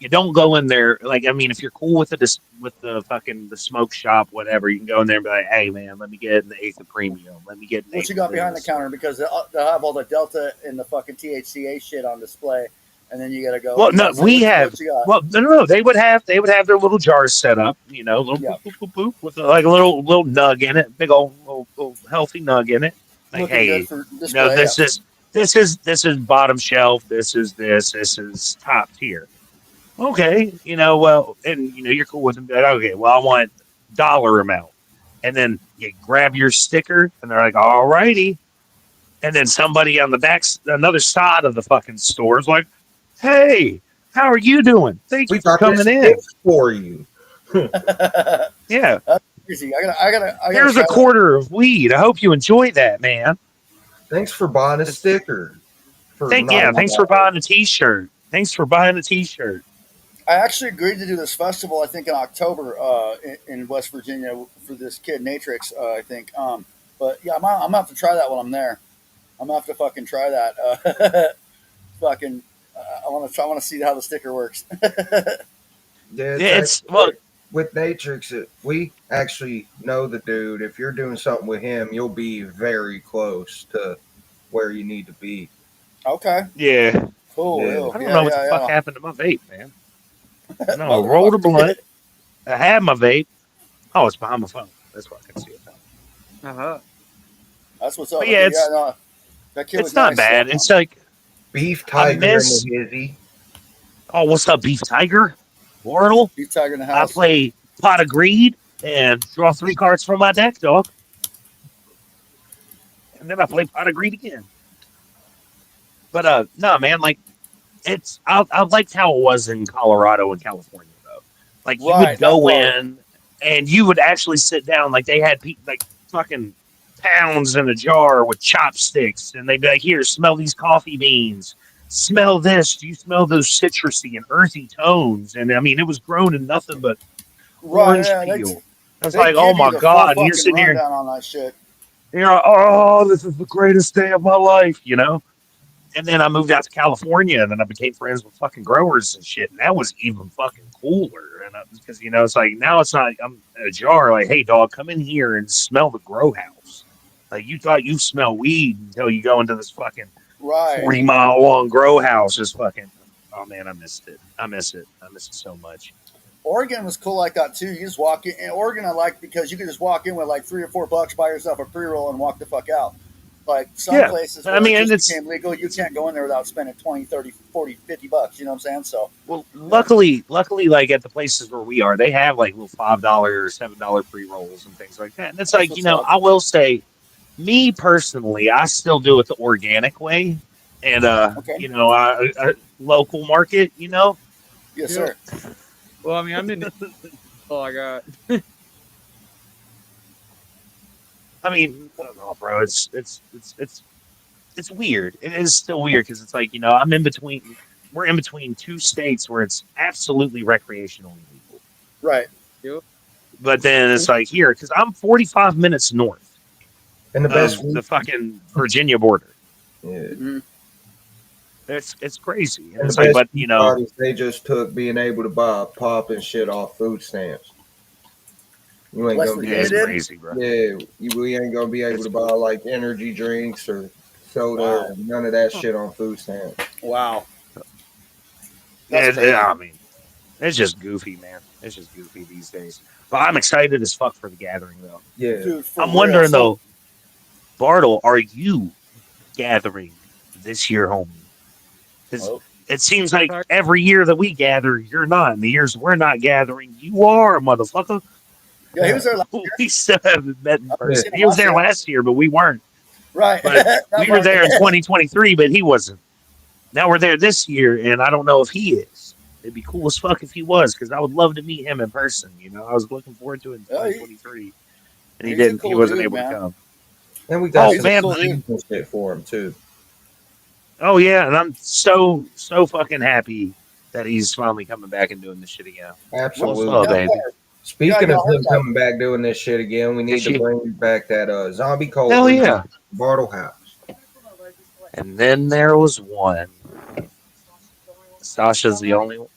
You don't go in there like I mean if you're cool with the fucking the smoke shop whatever you can go in there and be like hey man let me get an eighth of premium let me get an What you eighth of got behind the this counter because they'll have all the Delta and the fucking THCA shit on display, and then you gotta go. well You no gotta say we have what you got. well no they would have their little jars set up little Yeah, boop, boop, boop, boop, with like a little nug in it big old little healthy nug in it like looking good hey for display. Yeah, this is bottom shelf this is top tier okay well and you're cool with them like, okay well I want dollar amount and then you grab your sticker and they're like all righty and then somebody on the back another side of the fucking store is like hey how are you doing thank we you for got this coming in gift for you. that's yeah crazy. I gotta here's a try that. quarter of weed I hope you enjoy that man Thanks for buying a it's, sticker for thanks for $90. buying a t-shirt thanks for buying a t-shirt I actually agreed to do this festival. I think in October in West Virginia for this kid Natrix. I think. But yeah, I'm gonna have to try that when I'm there. I'm gonna have to fucking try that. Fucking, I want to see how the sticker works. Yeah, it's it's well actually with Natrix. We actually know the dude. If you're doing something with him, you'll be very close to where you need to be. Okay, yeah cool. Yeah. Ew. I don't Yeah, know what the fuck yeah, happened to my vape, man. yeah. No, I rolled a Motherfucker. blunt. I had my vape. Oh, it's behind my phone. That's why I can see it now. Uh-huh. That's what's up. But yeah, Okay, yeah, no, that kid was it's not nice. bad. It's like Beef I Tiger in miss. the hizzy. Oh, what's up, Beef Tiger? Wardle. Beef Tiger in the I house. play Pot of Greed and draw 3 cards from my deck, dog. And then I play Pot of Greed again. But no, man, like I liked how it was in Colorado and California though. Like you would Right, that go part. in and you would actually sit down. Like they had like fucking pounds in a jar with chopsticks, and they'd be like, "Here, smell these coffee beans. Smell this. Do you smell those citrusy and earthy tones?" And I mean, it was grown in nothing but Right, orange yeah, peel. I was they like, "Oh give you my the full god!" And you're fucking sitting here, rundown on that shit. you're like, "Oh, this is the greatest day of my life." And then I moved out to California, and then I became friends with fucking growers and shit, and that was even fucking cooler. And because it's like now it's not I'm in a jar. Like, hey, dog, come in here and smell the grow house. Like you thought you smell weed until you go into this fucking Right. 40-mile long grow house. Just fucking. Oh man, I missed it. I miss it. I miss it so much. Oregon was cool like that too. You just walk in. And Oregon I liked because you could just walk in with like $3 or $4, buy yourself a pre-roll, and walk the fuck out. Like some Yeah, places I where it mean, and just it's became legal, you can't go in there without spending 20, 30, 40, $50. You know what I'm saying? So, well, you know, luckily, like at the places where we are, they have like little $5 or $7 pre rolls and things like that. And it's that's like what's up. I will say me personally, I still do it the organic way, and Okay. local market. Yes, Yep. sir. Well, I mean, I'm in it. All I got. I mean, I don't know, bro. It's weird. It is still weird because it's like I'm in between. We're in between two states where it's absolutely recreationally legal, Right. Yep. but then it's like here because I'm 45 minutes north And the best of weed. the fucking Virginia border. Yeah. Mm-hmm. It's crazy, and And the it's like, best but weed parties they just took being able to buy pop and shit off food stamps. You ain't West gonna be yeah, Virginia it's able. did. crazy, bro. Yeah, we ain't gonna be able It's to buy like energy drinks or soda Wow. or none of that Huh. shit on food stamps. Wow. That's yeah, crazy. I mean, it's just goofy, man. It's just goofy these days. But I'm excited as fuck for the gathering, though. Yeah. Dude, for I'm real. wondering So, though, Bartle, are you gathering this year, homie? Because oh, it seems like every year that we gather, you're not. And the years we're not gathering, you are, motherfucker. yeah, he was there last We still haven't met in year. I Yeah. person. seen him He was last there year. last year, but we weren't. Right. But That we were part. there in 2023, but he wasn't. Now we're there this year, and I don't know if he is. It'd be cool as fuck if he was, because I would love to meet him in person. I was looking forward to it in Yeah, 2023, and he he's a didn't. He cool wasn't dude, able to man. come. And we got Oh He's a some man, cool dude. seasonal shit for him too. Oh yeah, and I'm so fucking happy that he's finally coming back and doing this shit again. What's Absolutely. up, Yeah, baby? yeah, Speaking of y'all heard him that. coming back doing this shit again, we need Yes, to you. bring back that zombie cult Hell remix, yeah. Bartle House. And then there was one. Sasha's the only one.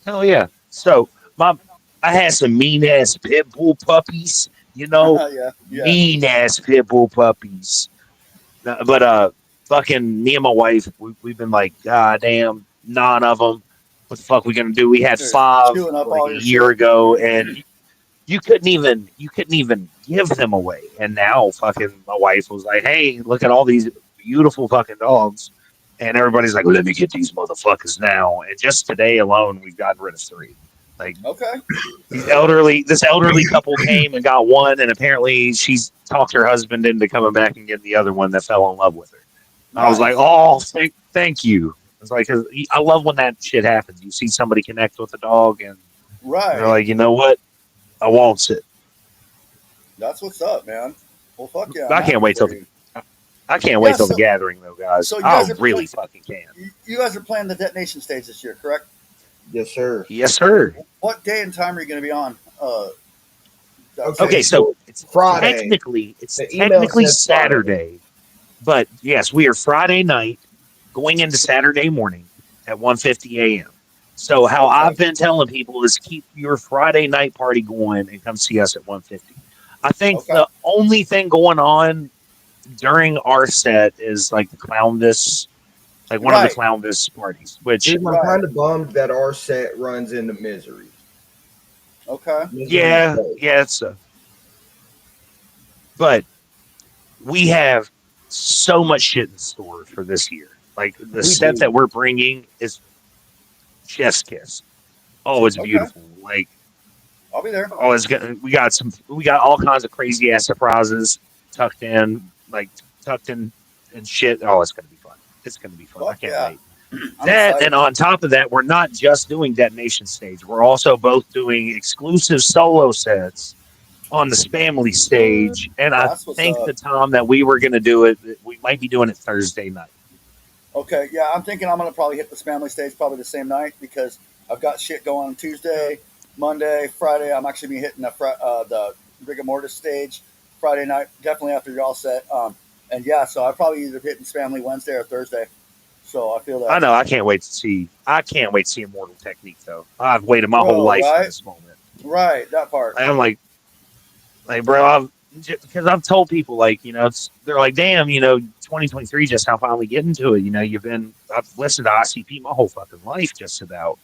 Hell yeah. So I had some mean ass pit bull puppies. You know, Yeah. mean ass pit bull puppies. But fucking me and my wife, we've been like, God damn, none of them. What the fuck we gonna do? We had They're 5 chewing up like all a your year shit. ago, and you couldn't even give them away. And now fucking my wife was like, hey, look at all these beautiful fucking dogs. And everybody's like, let me get these motherfuckers now. And just today alone, we've gotten rid of 3. Like Okay. this elderly couple came and got one, and apparently she's talked her husband into coming back and getting the other one that fell in love with her. I was like, Nice. oh, thank you. It's like, 'cause I love when that shit happens. You see somebody connect with a dog, and they're Right. like, you know what? I won't it. That's what's up, man. Well, fuck yeah. I'm I can't happy wait for till you. I can't Yeah. wait till the gathering, though, guys. So you I guys are really fucking can. you guys are playing the detonation stage this year, correct? Yes, sir. Yes, sir. What day and time are you going to be on? Okay, so it's Friday. it's The email technically says Friday. Saturday, but yes, we are Friday night going into Saturday morning at 1:50 a.m. So how Okay. I've been telling people is keep your Friday night party going and come see us at 1:50. I think Okay. the only thing going on during our set is like the Clownvis, like one of the Right. Clownvis parties, which Dude, I'm Right. kind of bummed that our set runs into Misery. Okay. yeah, it's but we have so much shit in store for this year. Like the We set do. that we're bringing is chef's kiss. Oh, it's Okay. beautiful. Like, I'll be there. oh, we got all kinds of crazy ass surprises tucked in, like tucked in and shit. Oh, it's gonna be fun. It's gonna be fun. I Fuck can't yeah. wait. I'm That excited. and on top of that, we're not just doing detonation stage. We're also both doing exclusive solo sets on the Spamily stage. And I That's what's think up. the time that we were gonna do it, we might be doing it Thursday night. Okay. Yeah, I'm thinking I'm going to probably hit the Spamily stage probably the same night because I've got shit going on Tuesday, Monday, Friday. I'm actually be hitting the rigor mortis stage Friday night, definitely after y'all set. And yeah, so I probably either hitting Spamily Wednesday or Thursday. So I feel that. I know. I can't wait to see. I can't wait to see Immortal Technique though. I've waited my whole Bro, life for right? this moment. Right, that part. I'm like, bro, because I've told people like, they're like, damn, 2023 just how finally get into it. I've listened to ICP my whole fucking life just about,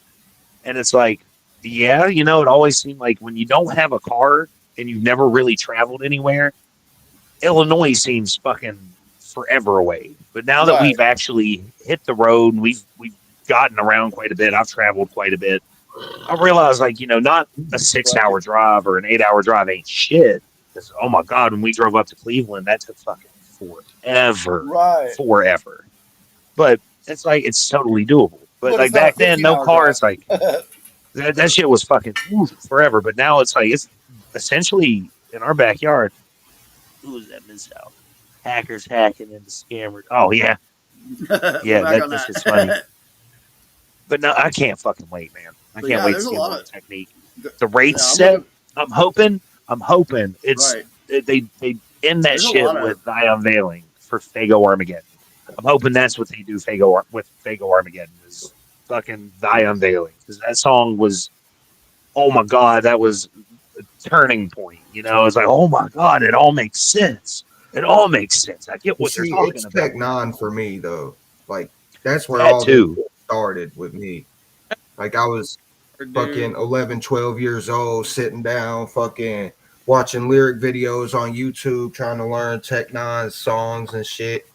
and it's like, yeah, it always seemed like when you don't have a car and you've never really traveled anywhere, Illinois seems fucking forever away. But now that Right. we've actually hit the road and we've gotten around quite a bit, I've traveled quite a bit. I realized, like, not a 6-hour drive or an 8-hour drive ain't shit. Because, oh my God, when we drove up to Cleveland, that took fucking forever. Right. Forever. But it's like, it's totally doable. But, But like, it's not a back then, no 15-hour cars, drive. like, that shit was fucking forever. But now it's like, it's essentially in our backyard. Who is that Ms. South? Hackers hacking into scammers. Oh, yeah. Yeah, We're back on that's that. just funny. But no, I can't fucking wait, man. I But can't yeah, wait to there's a see lot Immortal of Technique. The race yeah, I'm set, looking, I'm hoping it's right. they end that There's a shit lot of with Thy Unveiling for Fago Armageddon. I'm hoping that's what they do with Fago Armageddon is fucking Thy Unveiling, because that song was, oh my God, that was a turning point. It's like, oh my God, it all makes sense. It all makes sense. I get what they're See, talking it's about. Tech 9 for me, though. Like, that's where That all this too. started with me. Like, I was Dude. fucking 11, 12 years old, sitting down, fucking watching lyric videos on YouTube, trying to learn Tech 9's songs and shit.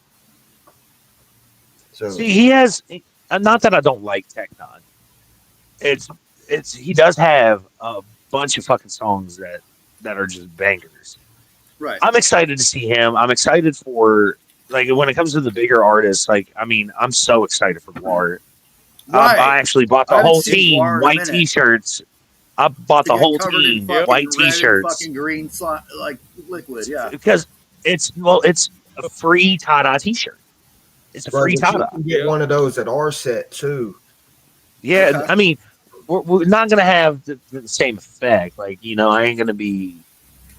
So, See, he has, not that I don't like Tecton. He does have a bunch of fucking songs that are just bangers. right. I'm excited to see him. I'm excited for, like, when it comes to the bigger artists. Like, I mean, I'm so excited for Guar. Right. I actually bought I the haven't whole seen team Guar in a white minute. T-shirts. I bought To the get whole covered in team fucking white red and T-shirts fucking green like liquid, yeah. because It's a free tie-dye t-shirt. It's a Bro, free but you tie-dye. can get one of those at our set too. Yeah, Okay. I mean, we're not gonna have the same effect. Like, I ain't gonna be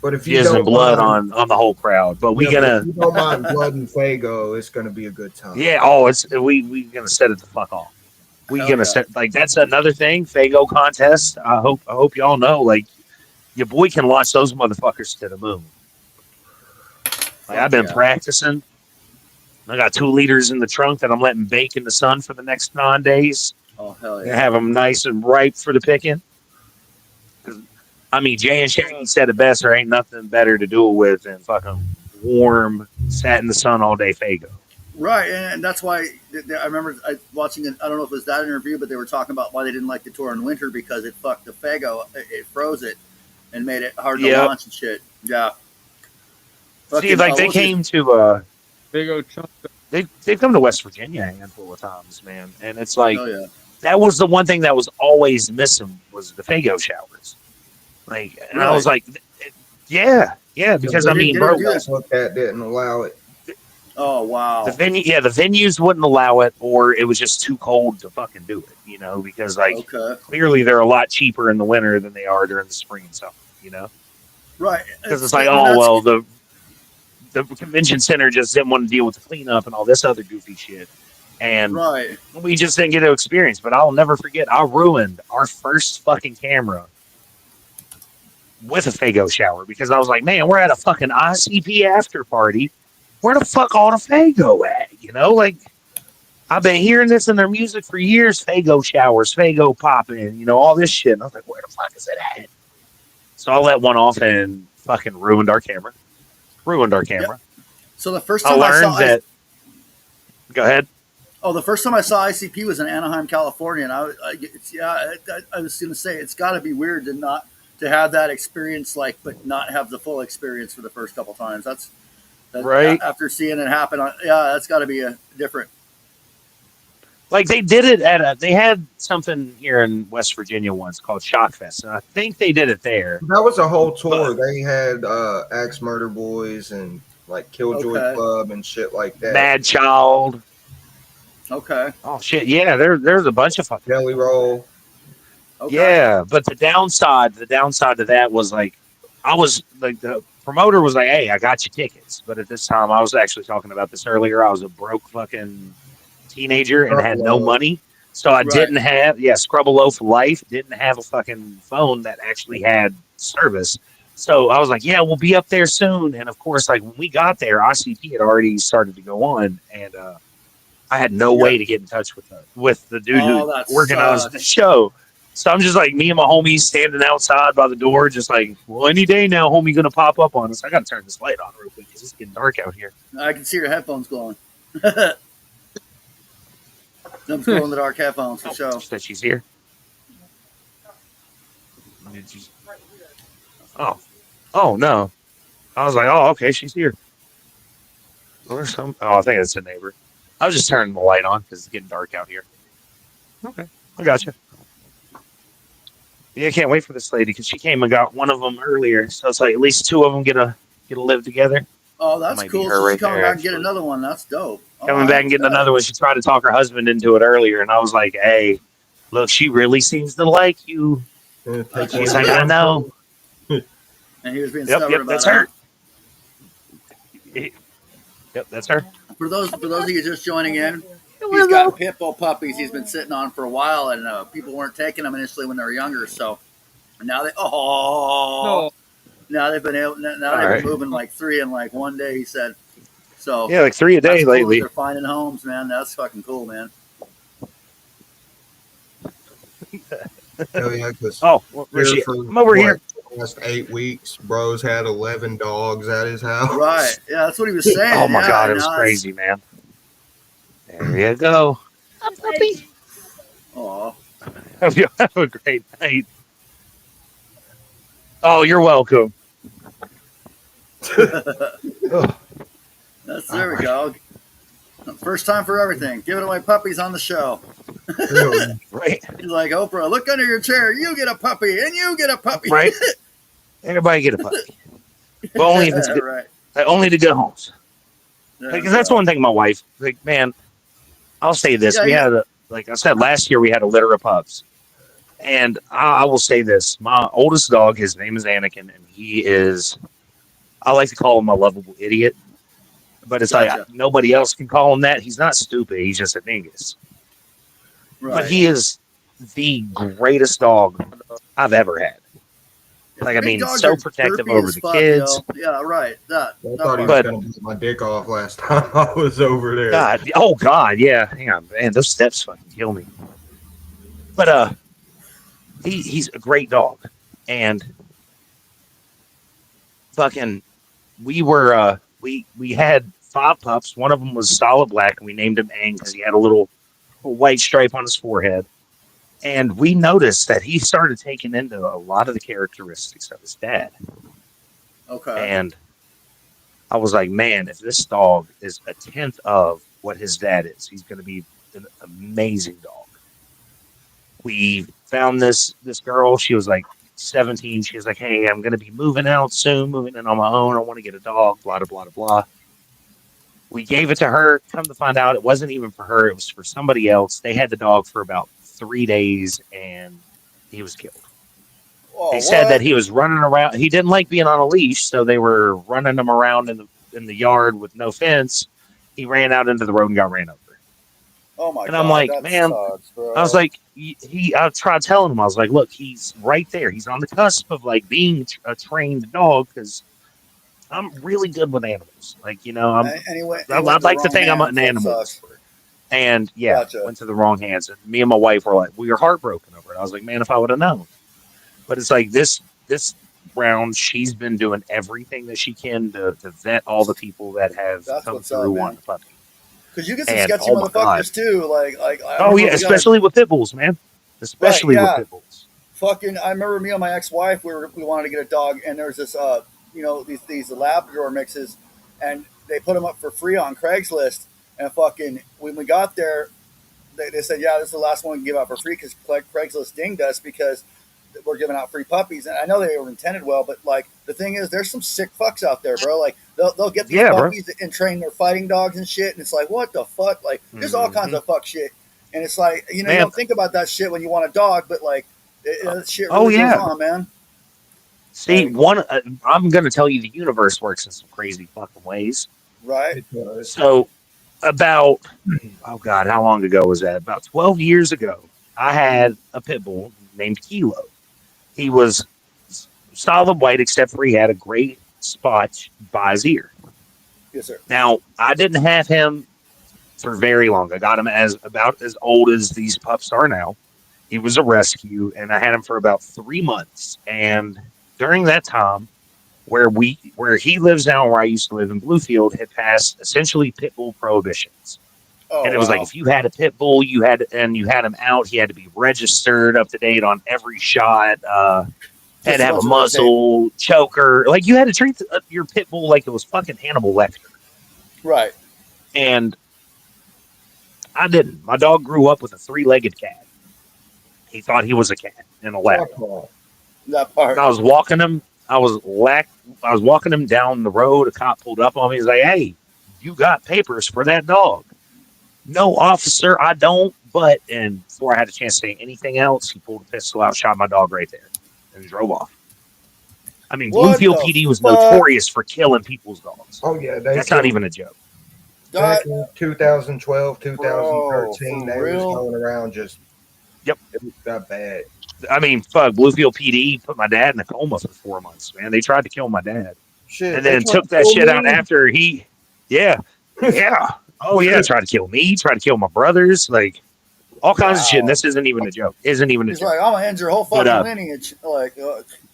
But if you jizzing don't blood mind, on the whole crowd. But we yeah, but if gonna, you don't mind blood and Fago, it's gonna be a good time. yeah. Oh, we gonna set it the fuck off. We Hell gonna yeah. set like that's another thing. Fago contest. I hope y'all know. Like, your boy can launch those motherfuckers to the moon. Like, I've Fuck been yeah. practicing. I got 2 liters in the trunk that I'm letting bake in the sun for the next 9 days. Oh hell And yeah. have them nice and ripe for the picking. I mean, Jay and Shaggy said it best. There ain't nothing better to do it with than fucking warm, sat in the sun all day Fago. Right, and that's why I remember watching it. I don't know if it was that interview, but they were talking about why they didn't like the tour in winter because it fucked the Fago. It froze it and made it hard to Yep. launch and shit. Yeah. See, Fucking, like what they was came to Big old chunk. they've come to West Virginia a handful of times, man, and it's like hell yeah. that was the one thing that was always missing was the Fago showers. Like, and I was Really? like, yeah, because I They mean, didn't bro, do that. Looked at didn't allow it. Oh wow. the venues wouldn't allow it, or it was just too cold to fucking do it, because like Okay. clearly they're a lot cheaper in the winter than they are during the spring and summer, Right. because it's like, I mean, oh that's- well, the convention center just didn't want to deal with the cleanup and all this other goofy shit, and Right. we just didn't get to experience. But I'll never forget, I ruined our first fucking camera with a Fago shower because I was like, man, we're at a fucking ICP after party. Where the fuck all the Fago at? Like, I've been hearing this in their music for years. Fago showers, Fago popping, all this shit. And I was like, where the fuck is it at? So I let one off and fucking ruined our camera. So the first I time I learned saw that. Go ahead. the first time I saw ICP was in Anaheim, California, and I was going to say it's got to be weird to have that experience, like, but not have the full experience for the first couple times. That's Right. after seeing it happen. That's got to be a different. Like, they did it they had something here in West Virginia once called Shockfest, and I think they did it there. That was a whole tour. They had Axe Murder Boys and like Killjoy Okay. Club and shit like that. Mad Child. Okay. Oh shit, yeah, there's a bunch of fucking Jelly Roll. Okay. Yeah, but the downside to that was like, I was like, the promoter was like, hey, I got you tickets, but at this time I was actually talking about this earlier. I was a broke fucking teenager and had no money, so I didn't have Scrub-a-Low for life. Didn't have a fucking phone that actually had service. So I was like, yeah, we'll be up there soon. And of course, like when we got there, ICP had already started to go on, and I had no way to get in touch with the dude who organized the show. So I'm just like, me and my homies standing outside by the door, just like, well, any day now, homie gonna pop up on us. I gotta turn this light on real quick because it's getting dark out here. I can see your headphones glowing. Them glow in the dark headphones for sure. Said she's here. Oh no. I was like, oh, okay, she's here. Or some. Oh, I think it's a neighbor. I was just turning the light on because it's getting dark out here. Okay, I got you. Yeah, I can't wait for this lady because she came and got one of them earlier, so it's like at least 2 of them get to live together. Oh, that's Might be cool. her So right she's coming there, back and get another one. That's dope. Coming back and getting another one. She tried to talk her husband into it earlier, and I was like, hey, look, she really seems to like you. She's like, I know. And he was being stubborn about that's it. her. Yep, that's her. For those of you just joining in, he's got pit bull puppies he's been sitting on for a while, and people weren't taking them initially when they were younger. So now now they've been able. Now they've been moving like 3 in like one day. He said. So yeah, like 3 a day lately. They're finding homes, man. That's fucking cool, man. Hell yeah, because where's she? I'm over here. Last 8 weeks, bro's had 11 dogs at his house. Right. Yeah, that's what he was saying. Oh my god, it was crazy, man. There you go. A puppy. Aw. Have a great night. Oh, you're welcome. There we go. First time for everything. Giving away puppies on the show. Really? Right. He's like, Oprah, look under your chair. You get a puppy, and you get a puppy. Right. Everybody get a puppy. But only if it's good. Right. Like, only the good homes. Yeah, Because that's one thing my wife, like, man, I'll say this. Yeah, We had, like I said, last year we had a litter of pups. And I will say this. My oldest dog, his name is Anakin, and he is, I like to call him a lovable idiot. But it's like Gotcha. nobody else can call him that. He's not stupid. He's just a dingus. But Right. he is the greatest dog I've ever had. Like, I Big mean, dogs so are protective derpy over as the fuck, kids. Yeah, right. That. I that thought he part. was going to beat my dick off last time I was over there. God, oh God, yeah, hang on, man, those steps fucking kill me. But he's a great dog, and fucking, we had 5 pups. One of them was solid black, and we named him Aang because he had a little white stripe on his forehead. And we noticed that he started taking into a lot of the characteristics of his dad. Okay. And I was like, man, if this dog is a tenth of what his dad is, he's going to be an amazing dog. We found this girl. She was like 17. She was like, hey, I'm going to be moving out soon, moving in on my own. I want to get a dog, blah, blah, blah, blah. We gave it to her. Come to find out, it wasn't even for her. It was for somebody else. They had the dog for about 3 days, and he was killed. Oh, They said that what? he was running around. He didn't like being on a leash, so they were running him around in the yard with no fence. He ran out into the road and got ran over. Oh my And God. I'm like, that man, sucks, bro. I was like, I tried telling him, I was like, look, he's right there. He's on the cusp of like being a trained dog because I'm really good with animals. Like, you know, I'd like to think I'm an animal expert. And yeah, Gotcha. went to the wrong hands. And me and my wife were like, we were heartbroken over it. I was like, man, if I would have known. But it's like this round, she's been doing everything that she can to vet all the people that have come through on the puppy. Because you get some And, sketchy oh my motherfuckers too. Like Oh yeah, especially with pit bulls, man. Especially with pit bulls. Fucking, I remember me and my ex-wife, we wanted to get a dog, and there was this, these Labrador mixes, and they put them up for free on Craigslist. And fucking, when we got there, they said, yeah, this is the last one we can give out for free because Craigslist dinged us because we're giving out free puppies. And I know they were intended well, but like the thing is, there's some sick fucks out there, bro. Like they'll get these puppies and train their fighting dogs and shit, and it's like, what the fuck? Like there's all kinds of fuck shit, and it's like, you don't think about that shit when you want a dog, but like shit really goes on, man. See, I'm gonna tell you, the universe works in some crazy fucking ways, right? So about oh god, how long ago was that? About 12 years ago, I had a pit bull named Kilo. He was solid white, except for he had a gray spot by his ear. Yes, sir. Now, I didn't have him for very long. I got him about as old as these pups are now. He was a rescue, and I had him for about 3 months. And during that time, where he lives now, where I used to live in Bluefield, had passed essentially pit bull prohibitions. And it was like, if you had a pit bull, you had him out, he had to be registered, up to date on every shot. Had to have a muzzle, choker. Like, you had to treat your pit bull like it was fucking Hannibal Lecter. Right. And I didn't. My dog grew up with a 3-legged cat. He thought he was a cat in a lab. That part. And I was walking him. I was walking him down the road. A cop pulled up on me. He's like, "Hey, you got papers for that dog?" "No, officer, I don't." But, and before I had a chance to say anything else, he pulled a pistol out, shot my dog right there, and drove off. I mean, Bluefield PD was notorious for killing people's dogs. Oh yeah, that's not even a joke. Back in 2012, 2013, they was going around just. Yep, it was that bad. I mean, fuck, Bluefield PD put my dad in a coma for 4 months, man. They tried to kill my dad. Shit, and then took that shit out after he, yeah. Oh, yeah, tried to kill me, tried to kill my brothers, like, all kinds of shit, and this isn't even a joke. He's like, I'm going to end your whole fucking lineage. Like,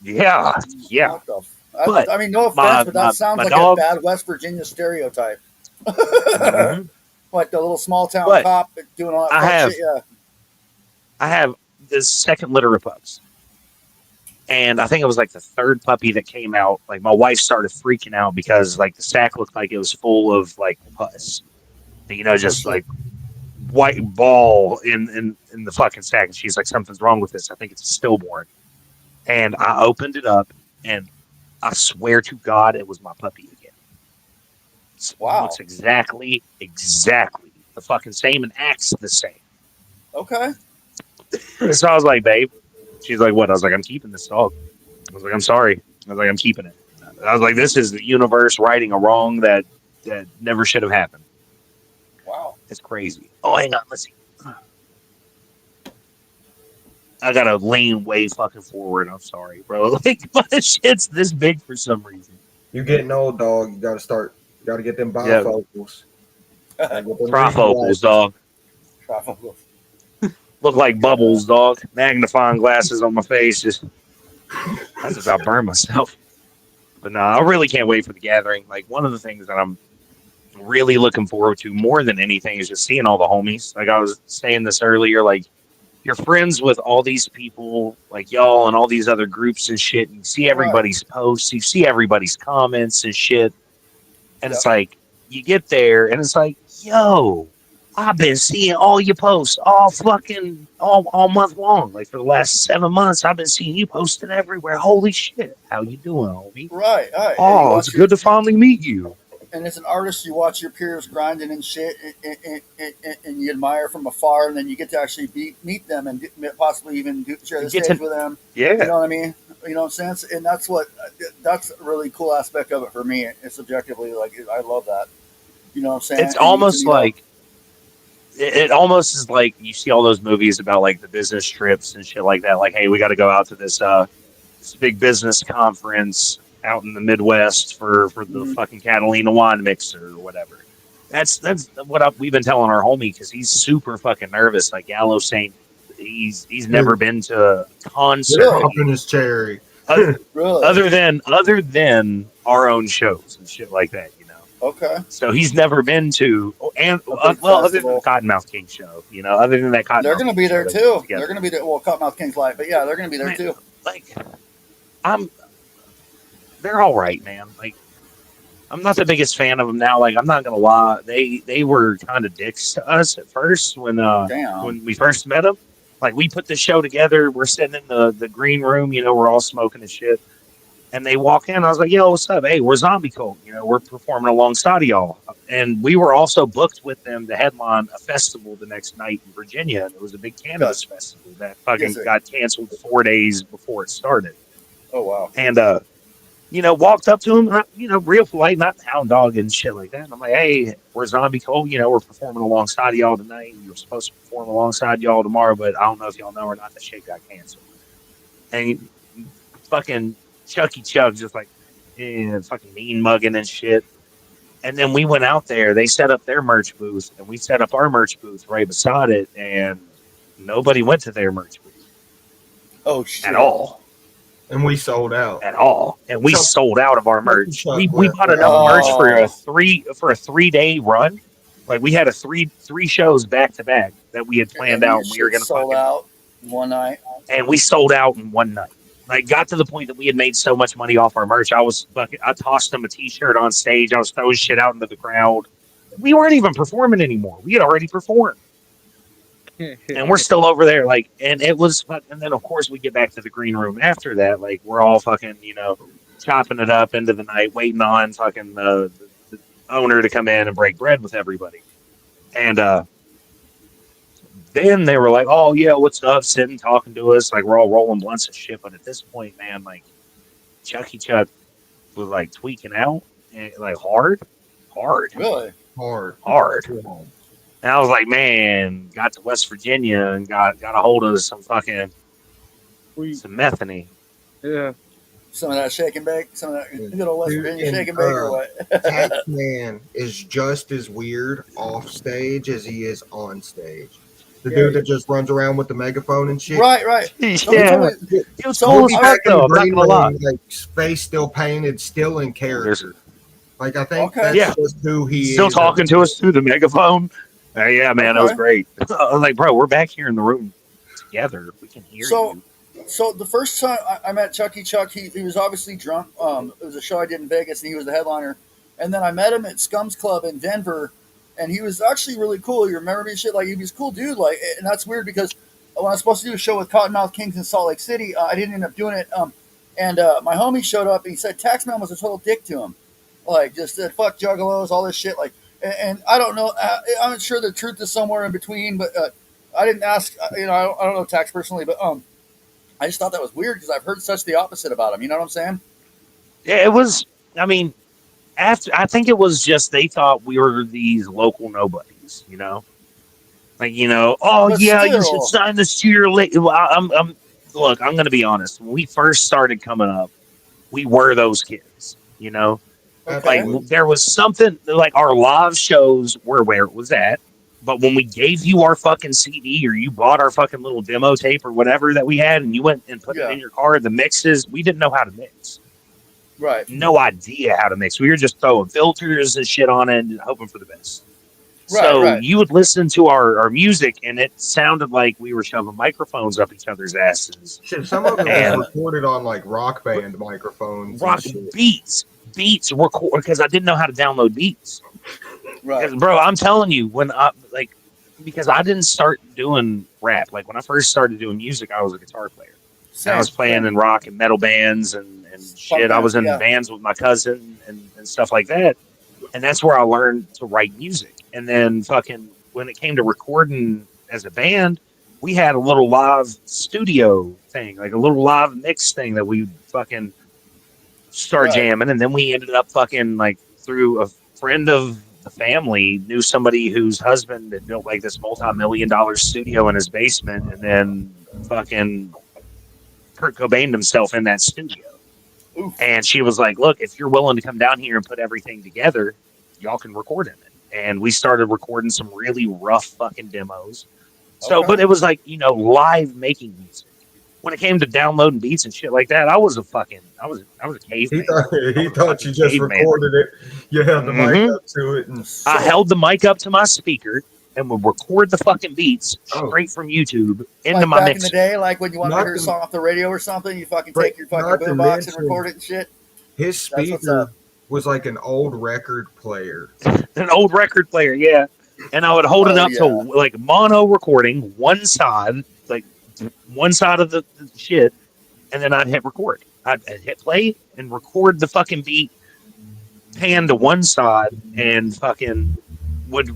yeah. But, I mean, no offense, but that sounds like a bad West Virginia stereotype. Mm-hmm. Like the little small town cop doing all that shit, yeah. I have this second litter of pups. And I think it was like the third puppy that came out. Like, my wife started freaking out because, like, the sack looked like it was full of, like, pus. You know, just, like, white ball in the fucking sack. And she's like, something's wrong with this. I think it's a stillborn. And I opened it up, and I swear to God it was my puppy again. Wow. Looks exactly the fucking same and acts the same. Okay. So I was like, babe. She's like, what? I was like, I'm keeping this dog. I was like, I'm sorry. I was like, I'm keeping it. I was like, this is the universe righting a wrong that never should have happened. Wow. It's crazy. Oh, hang on. Let's see. I gotta lean way fucking forward. I'm sorry, bro. Like my shit's this big for some reason. You're getting old, dog. You got to get them Yeah, bifocals. Gotta get them reading trifocals, glasses. dog. Trifocals. Look like bubbles, dog. Magnifying glasses on my face. Just I was about to burn myself. But no, I really can't wait for the gathering. Like one of the things that I'm really looking forward to more than anything is just seeing all the homies. Like I was saying this earlier, like you're friends with all these people, like y'all and all these other groups and shit. And you see everybody's posts, you see everybody's comments and shit. And it's like you get there and it's like, yo, I've been seeing all your posts all month long. Like for the last 7 months, I've been seeing you posting everywhere. Holy shit. How you doing, homie? Right. Oh, it's good to finally meet you. And as an artist, you watch your peers grinding and shit, and you admire from afar, and then you get to actually meet them and possibly even share the stage with them. Yeah. You know what I mean? You know what I'm saying? And that's a really cool aspect of it for me. It's subjectively, like, I love that. You know what I'm saying? It's almost like, it almost is like you see all those movies about like the business trips and shit like that. Like, hey, we got to go out to this big business conference out in the Midwest for the fucking Catalina wine mixer or whatever. That's what we've been telling our homie because he's super fucking nervous. Like Gallo saying he's never been to a concert. Popping his cherry. Really? Other than our own shows and shit like that, you know. Okay. So he's never been to other than the Cottonmouth King show, you know. Other than that, they're going to be there too. They're going to be there. Well, Cottonmouth King's live, but yeah, they're going to be there too. Like, they're all right, man. Like, I'm not the biggest fan of them now. Like, I'm not gonna lie, they were kind of dicks to us at first when we first met them. Like, we put the show together. We're sitting in the green room, you know, we're all smoking and shit. And they walk in. I was like, "Yo, what's up? Hey, we're Zombie Cult. You know, we're performing alongside of y'all." And we were also booked with them to headline a festival the next night in Virginia. And it was a big cannabis festival that fucking got canceled 4 days before it started. Oh wow! And you know, walked up to him, you know, real polite, not hound dog and shit like that. And I'm like, "Hey, we're Zombie Cult. You know, we're performing alongside of y'all tonight. You were supposed to perform alongside y'all tomorrow, but I don't know if y'all know or not. The shit got canceled." And fucking Chucky Chug just like, fucking mean mugging and shit. And then we went out there. They set up their merch booth, and we set up our merch booth right beside it, and nobody went to their merch booth. Oh shit! At all. And we sold out. At all. And we sold out of our merch. We bought enough merch for a 3-day run. Like we had three shows back to back that we had planned out, and we were gonna sold out one night. And we sold out in one night. Like got to the point that we had made so much money off our merch. I tossed them a t-shirt on stage. I was throwing shit out into the crowd. We weren't even performing anymore. We had already performed. And we're still over there, like, and it was, and then of course we get back to the green room after that, like, we're all fucking, you know, chopping it up into the night, waiting on fucking the owner to come in and break bread with everybody. And then they were like, "Oh yeah, what's up?" Sitting talking to us, like we're all rolling blunts and shit. But at this point, man, like Chucky Chuck was like tweaking out, and, like hard, really hard. And I was like, man, got to West Virginia and got a hold of some fucking some methany. Yeah. Some of that shake and bake, some of that good old West Virginia shake and bake, or what? Taxman is just as weird off stage as he is on stage. The dude that just runs around with the megaphone and shit. Right. Yeah. He was cool as fuck though. I'm not gonna lie. Like face still painted, still in character. Like I think that's just who he is. Still talking to us through the megaphone. Yeah, man, that was great. I was like, bro, we're back here in the room together. We can hear you. So the first time I met Chucky Chuck, he was obviously drunk. It was a show I did in Vegas, and he was the headliner. And then I met him at Scum's Club in Denver, and he was actually really cool. You remember me? Shit, like he was a cool dude. Like, and that's weird because when I was supposed to do a show with Cottonmouth Kings in Salt Lake City, I didn't end up doing it. And my homie showed up, and he said Taxman was a total dick to him. like just fuck juggalos, all this shit. Like, and I don't know. I'm sure the truth is somewhere in between, but I didn't ask. I don't know Tax personally, but I just thought that was weird because I've heard such the opposite about him. You know what I'm saying? Yeah, it was. I mean, after I think it was just they thought we were these local nobodies. Like oh But yeah, you should still, sign this to your I'm look. I'm gonna be honest. When we first started coming up, we were those kids. Like okay, Absolutely. there was something like our live shows were where it was at. But when we gave you our fucking CD or you bought our fucking little demo tape or whatever that we had and you went and put it yeah, in your car, the mixes, we didn't know how to mix. right, No idea how to mix. We were just throwing filters and shit on it and hoping for the best. right, So right. you would listen to our music and it sounded like we were shoving microphones up each other's asses. Shit, some of it was And recorded on like rock band microphones and rock shit. beats record because I didn't know how to download beats. Right. Bro, I'm telling you, because I didn't start doing rap. Like when I first started doing music, I was a guitar player. And I Same, was playing same. in rock and metal bands and Punk shit. I was bands, in yeah. bands with my cousin and stuff like that. And that's where I learned to write music. And then fucking when it came to recording as a band, we had a little live studio thing, like a little live mix thing that we fucking start Right. jamming. And then we ended up fucking like through a friend of the family knew somebody whose husband had built like this multi-million-dollar studio in his basement and then fucking Kurt Cobained himself in that studio. Oof. And she was like, look, if you're willing to come down here and put everything together, y'all can record in it. And we started recording some really rough fucking demos. So, Okay. but it was like, live making music. When it came to downloading beats and shit like that, I was a caveman. He thought you just caveman. recorded it. You held the mic Mhm. up to it, and So, I held the mic up to my speaker and would record the fucking beats straight from YouTube into like my back in the mixer. day, like when you want to hear a Nothing- song off the radio or something, you fucking But take your fucking not to boombox and mention- record it and shit. his That's what's speaker up. was like an old record player. An old record player, yeah. And I would hold it Oh, up to like mono recording one side of the shit, and then I'd hit record. I'd hit play and record the fucking beat, pan to one side, and fucking would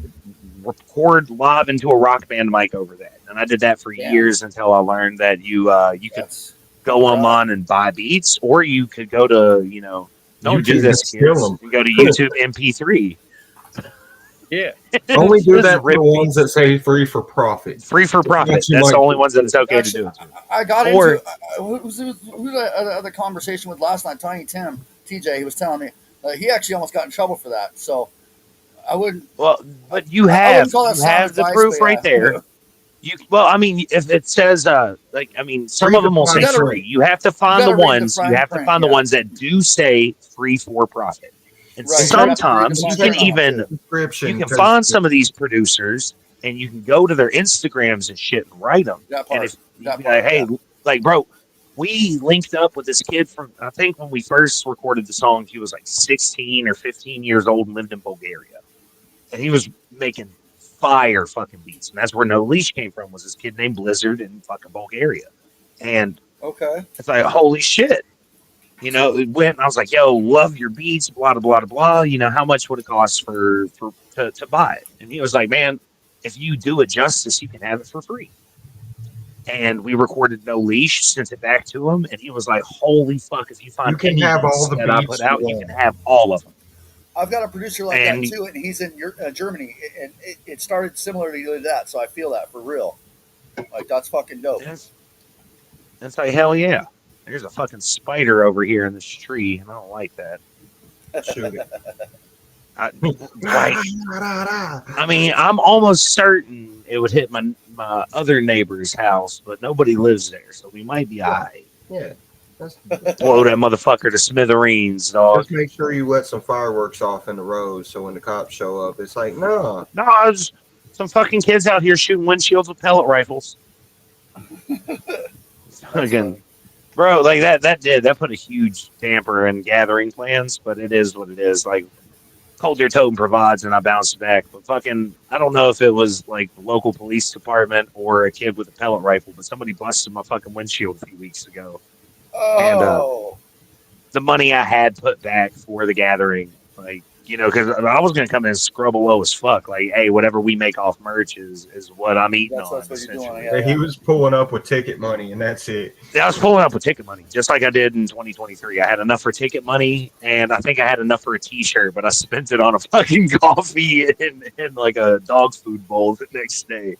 record live into a rock band mic over that. And I did that for Damn. years until I learned that you could That's go right. online and buy beats, or you could go to don't do YouTube this, and steal kids. them. You go to YouTube MP3. Yeah. Only do Just that for rip the ones that say free for profit. free for profit. That's you That's the might only do. ones that it's okay Actually, to do it to. I got Or- into who I had the conversation with last night. Tiny Tim, TJ, he was telling me he actually almost got in trouble for that. So I wouldn't. Well, but you I have wouldn't call that sound the advice, proof but right there. I mean, if it says some Free of them will to say fine free. print. You have to find You the gotta read the ones. fine You have to print, find the yeah. ones that do say free for profit. And Right, you have to read the sometimes you fine can print on it, even too. Description. you can 'cause find some of these producers and you can go to their Instagrams and shit and write them. That And part. if you That be like, part, hey, like, bro, we linked up with this kid from, I think when we first recorded the song, he was like 16 or 15 years old and lived in Bulgaria. And he was making fire fucking beats. And that's where No Leash came from, was this kid named Blizzard in fucking Bulgaria. And Okay. it's like, holy shit. It went, I was like, yo, love your beats, blah, blah, blah, blah. How much would it cost to buy it? And he was like, man, if you do it justice, you can have it for free. And we recorded No Leash, sent it back to him, and he was like, holy fuck, if you find You can any have all beats the that I beats put out, you you want. can have all of them. I've got a producer like And- that too, and he's in Germany, and it started similarly to that. So I feel that for real. Like that's fucking dope. It's like, hell yeah. There's a fucking spider over here in this tree, and I don't like that. Shoot it. Like, I mean, I'm almost certain it would hit my other neighbor's house, but nobody lives there, so we might be alright. Yeah. That's, Blow that motherfucker to smithereens, dog. just make sure you let some fireworks off in the road so when the cops show up, it's like, no. No, there's some fucking kids out here shooting windshields with pellet rifles. Again, bro, like that put a huge damper in gathering plans, but it is what it is. Like, Cold Deer Totem provides, and I bounced back. But fucking, I don't know if it was like the local police department or a kid with a pellet rifle, but somebody busted my fucking windshield a few weeks ago. Oh, The money I had put back for the gathering Like, you know, because I was gonna come in and scrub a low as fuck. Like, hey, whatever we make off merch is what I'm eating on. That's what you're doing. Essentially. Yeah. He was pulling up with ticket money, and that's it. I was pulling up with ticket money, just like I did in 2023. I had enough for ticket money, and I think I had enough for a T-shirt, but I spent it on a fucking coffee and like a dog food bowl the next day.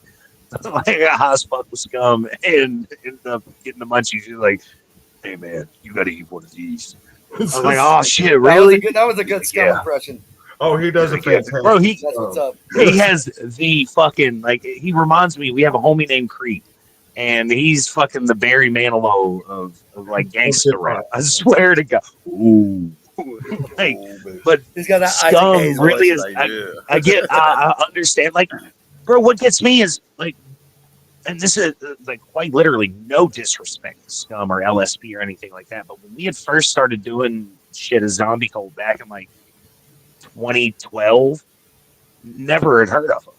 Like I got high as fuck with scum, and ended up getting the munchies. She's like, "Hey man, you gotta eat one of these." I was like, "Oh shit, really?" That was a good scum impression. Oh, he does a fantastic. Bro, That's what's up. he has the fucking, like, he reminds me, we have a homie named Creep, and he's fucking the Barry Manilow of like gangster rap. I swear to God. Ooh. Like, but He's got that scum Isaac Hayes really voice, is. like, yeah. I understand. Like, bro, what gets me is like, and this is like quite literally no disrespect to Scum or LSP or anything like that, but when we had first started doing shit as Zombie Cult back in like 2012, never had heard of them.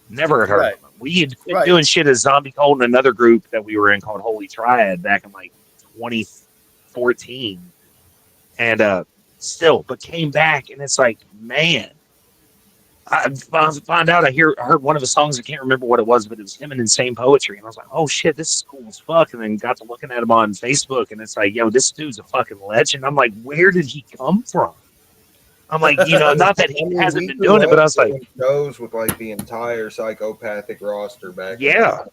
Never had heard of them. We had been doing shit as Zombie Cult and another group that we were in called Holy Triad back in like 2014. And still, but came back, and it's like, man, I found out, I heard one of the songs, I can't remember what it was, but it was him and Insane Poetry, and I was like, oh shit, this is cool as fuck. And then got to looking at him on Facebook, and it's like, yo, this dude's a fucking legend. I'm like, where did he come from? I'm like, you know, not that he hasn't been doing it, but I was like, shows with like the entire Psychopathic roster back. Yeah.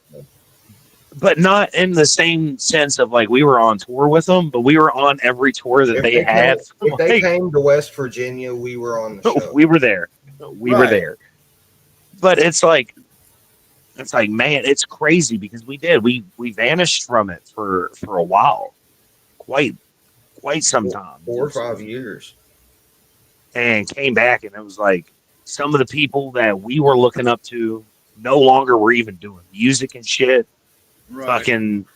But not in the same sense of like we were on tour with them, but we were on every tour that they had. If they came to West Virginia, we were on the show. We were there. We were there. But it's like, man, it's crazy because we vanished from it for a while, quite some time, 4 or 5 years, and came back, and it was like some of the people that we were looking up to no longer were even doing music and shit. Fucking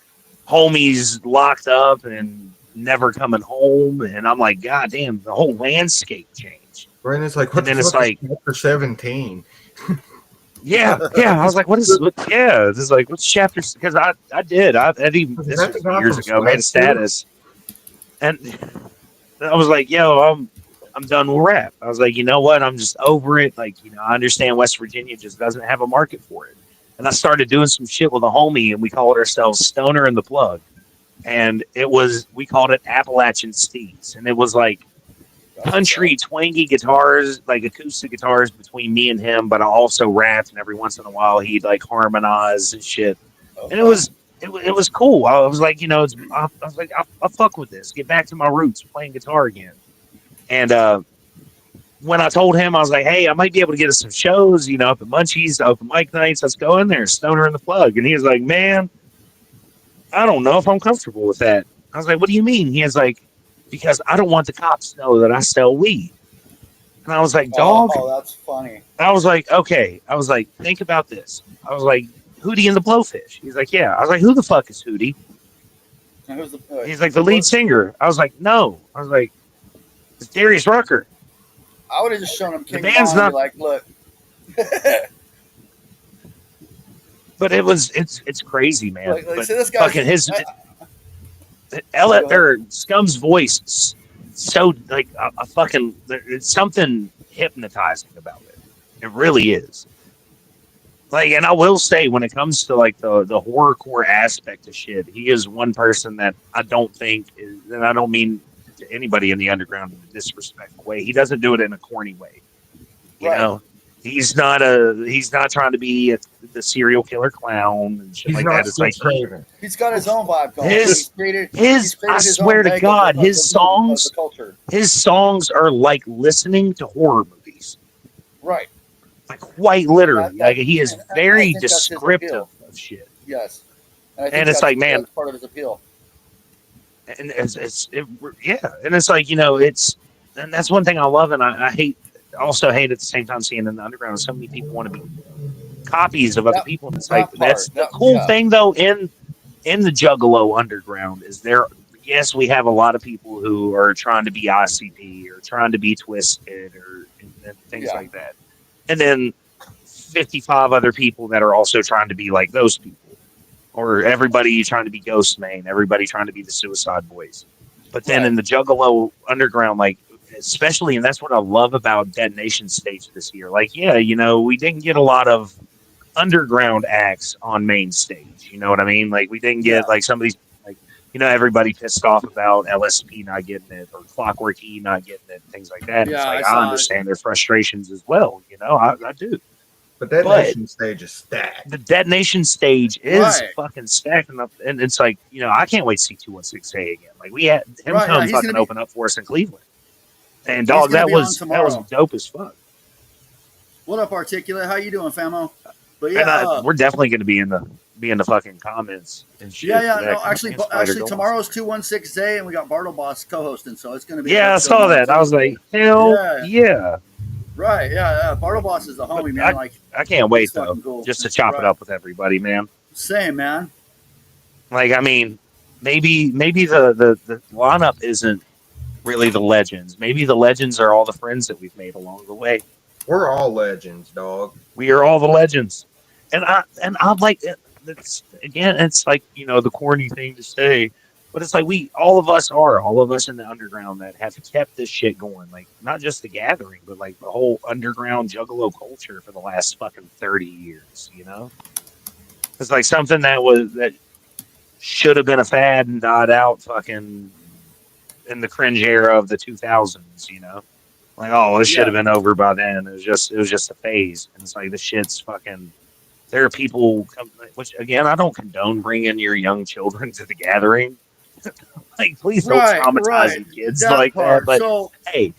homies locked up and never coming home, and I'm like, God damn, the whole landscape changed. Brandon's like, what? And then it's like chapter 17. Yeah. I was like, what is? This is like, what's chapter? Because I even this was years ago made a status, and I was like, yo, I'm done with rap. I was like, you know what? I'm just over it. Like, you know, I understand West Virginia just doesn't have a market for it. And I started doing some shit with a homie, and we called ourselves Stoner and the Plug. And we called it Appalachian Steez. And it was like country twangy guitars, like acoustic guitars between me and him, but I also rapped, and every once in a while he'd like harmonize and shit. And it was cool. I was like, you know, I was like, I'll fuck with this. Get back to my roots, playing guitar again. And when I told him, I was like, hey, I might be able to get us some shows, you know, up at Munchies, open mic nights. Let's go in there, Stoner and the Plug. And he was like, man, I don't know if I'm comfortable with that. I was like, what do you mean? He was like, because I don't want the cops to know that I sell weed. And I was like, dog. Oh, that's funny. I was like, okay. I was like, think about this. I was like, Hootie and the Blowfish. He's like, yeah. I was like, who the fuck is Hootie? He's like, the lead singer. I was like, no. I was like, it's Darius Rucker. I would have just shown him King band's not not like, look. But it's crazy, man. Like, but so this guy fucking Scum's voice, so like a fucking, it's something hypnotizing about it. It really is. Like, and I will say, when it comes to like the horrorcore aspect of shit, he is one person that I don't think is, and I don't mean to anybody in the underground in a disrespectful way. He doesn't do it in a corny way. You know, he's not trying to be the serial killer clown and shit like that. It's like he's got his own vibe going. I swear to God, his songs are like listening to horror movies. Right. Like quite literally. Like he is very descriptive of shit. Yes. And it's like, man, that's part of his appeal. And it's like, you know, and that's one thing I love, and I hate at the same time seeing in the underground so many people want to be copies of other people. And it's like, that's the cool thing though in the Juggalo underground is yes, we have a lot of people who are trying to be ICP or trying to be Twisted or and things like that. And then 55 other people that are also trying to be like those people. Or everybody trying to be Ghost Main, everybody trying to be the Suicide Boys. But then in the Juggalo underground, like especially, and that's what I love about Detonation Stage this year. Like, yeah, you know, we didn't get a lot of underground acts on main stage. You know what I mean? Like, we didn't Yeah. get like some of these, like, you know, everybody pissed off about LSP not getting it or Clockwork E not getting it, things like that. It's Yeah, like I I saw it. understand their frustrations as well. You know, I do. But that But nation stage is stacked. the Detonation Stage is Right. fucking stacking up, and it's like, you know, I can't wait to see 216 again. Like, we had him Right, yeah, come he's fucking gonna be- open up for us in Cleveland, and He's dog, gonna that be on was tomorrow. dope as fuck. What up, Articulate? How you doing, famo? But And yeah, we're definitely going to be in the fucking comments and shit. yeah. for that No, actually, Chance Fighter actually, going. tomorrow's 216 day, and we got Bartle Boss co-hosting, so it's gonna be. Yeah, a I good show saw tomorrow, that. I too. was like, hell Yeah. yeah. Right, yeah. Bartle Boss is the But homie, man. Like, I can't wait he's though, fucking cool. just to chop it Right. up with everybody, man. Same, man. Like, I mean, maybe the lineup isn't really the legends. Maybe the legends are all the friends that we've made along the way. We're all legends, dog. We are all the legends, and I'd like it's again. It's like, you know, the corny thing to say, but it's like all of us in the underground that have kept this shit going. Like, not just the gathering, but like the whole underground juggalo culture for the last fucking 30 years. You know, it's like something that should have been a fad and died out fucking in the cringe era of the 2000s. You know. Like, oh, this should have been over by then. It was just a phase. And it's like, this shit's fucking. There are people, which again, I don't condone bringing your young children to the gathering. Like, please don't traumatize your kids like that. But so, hey,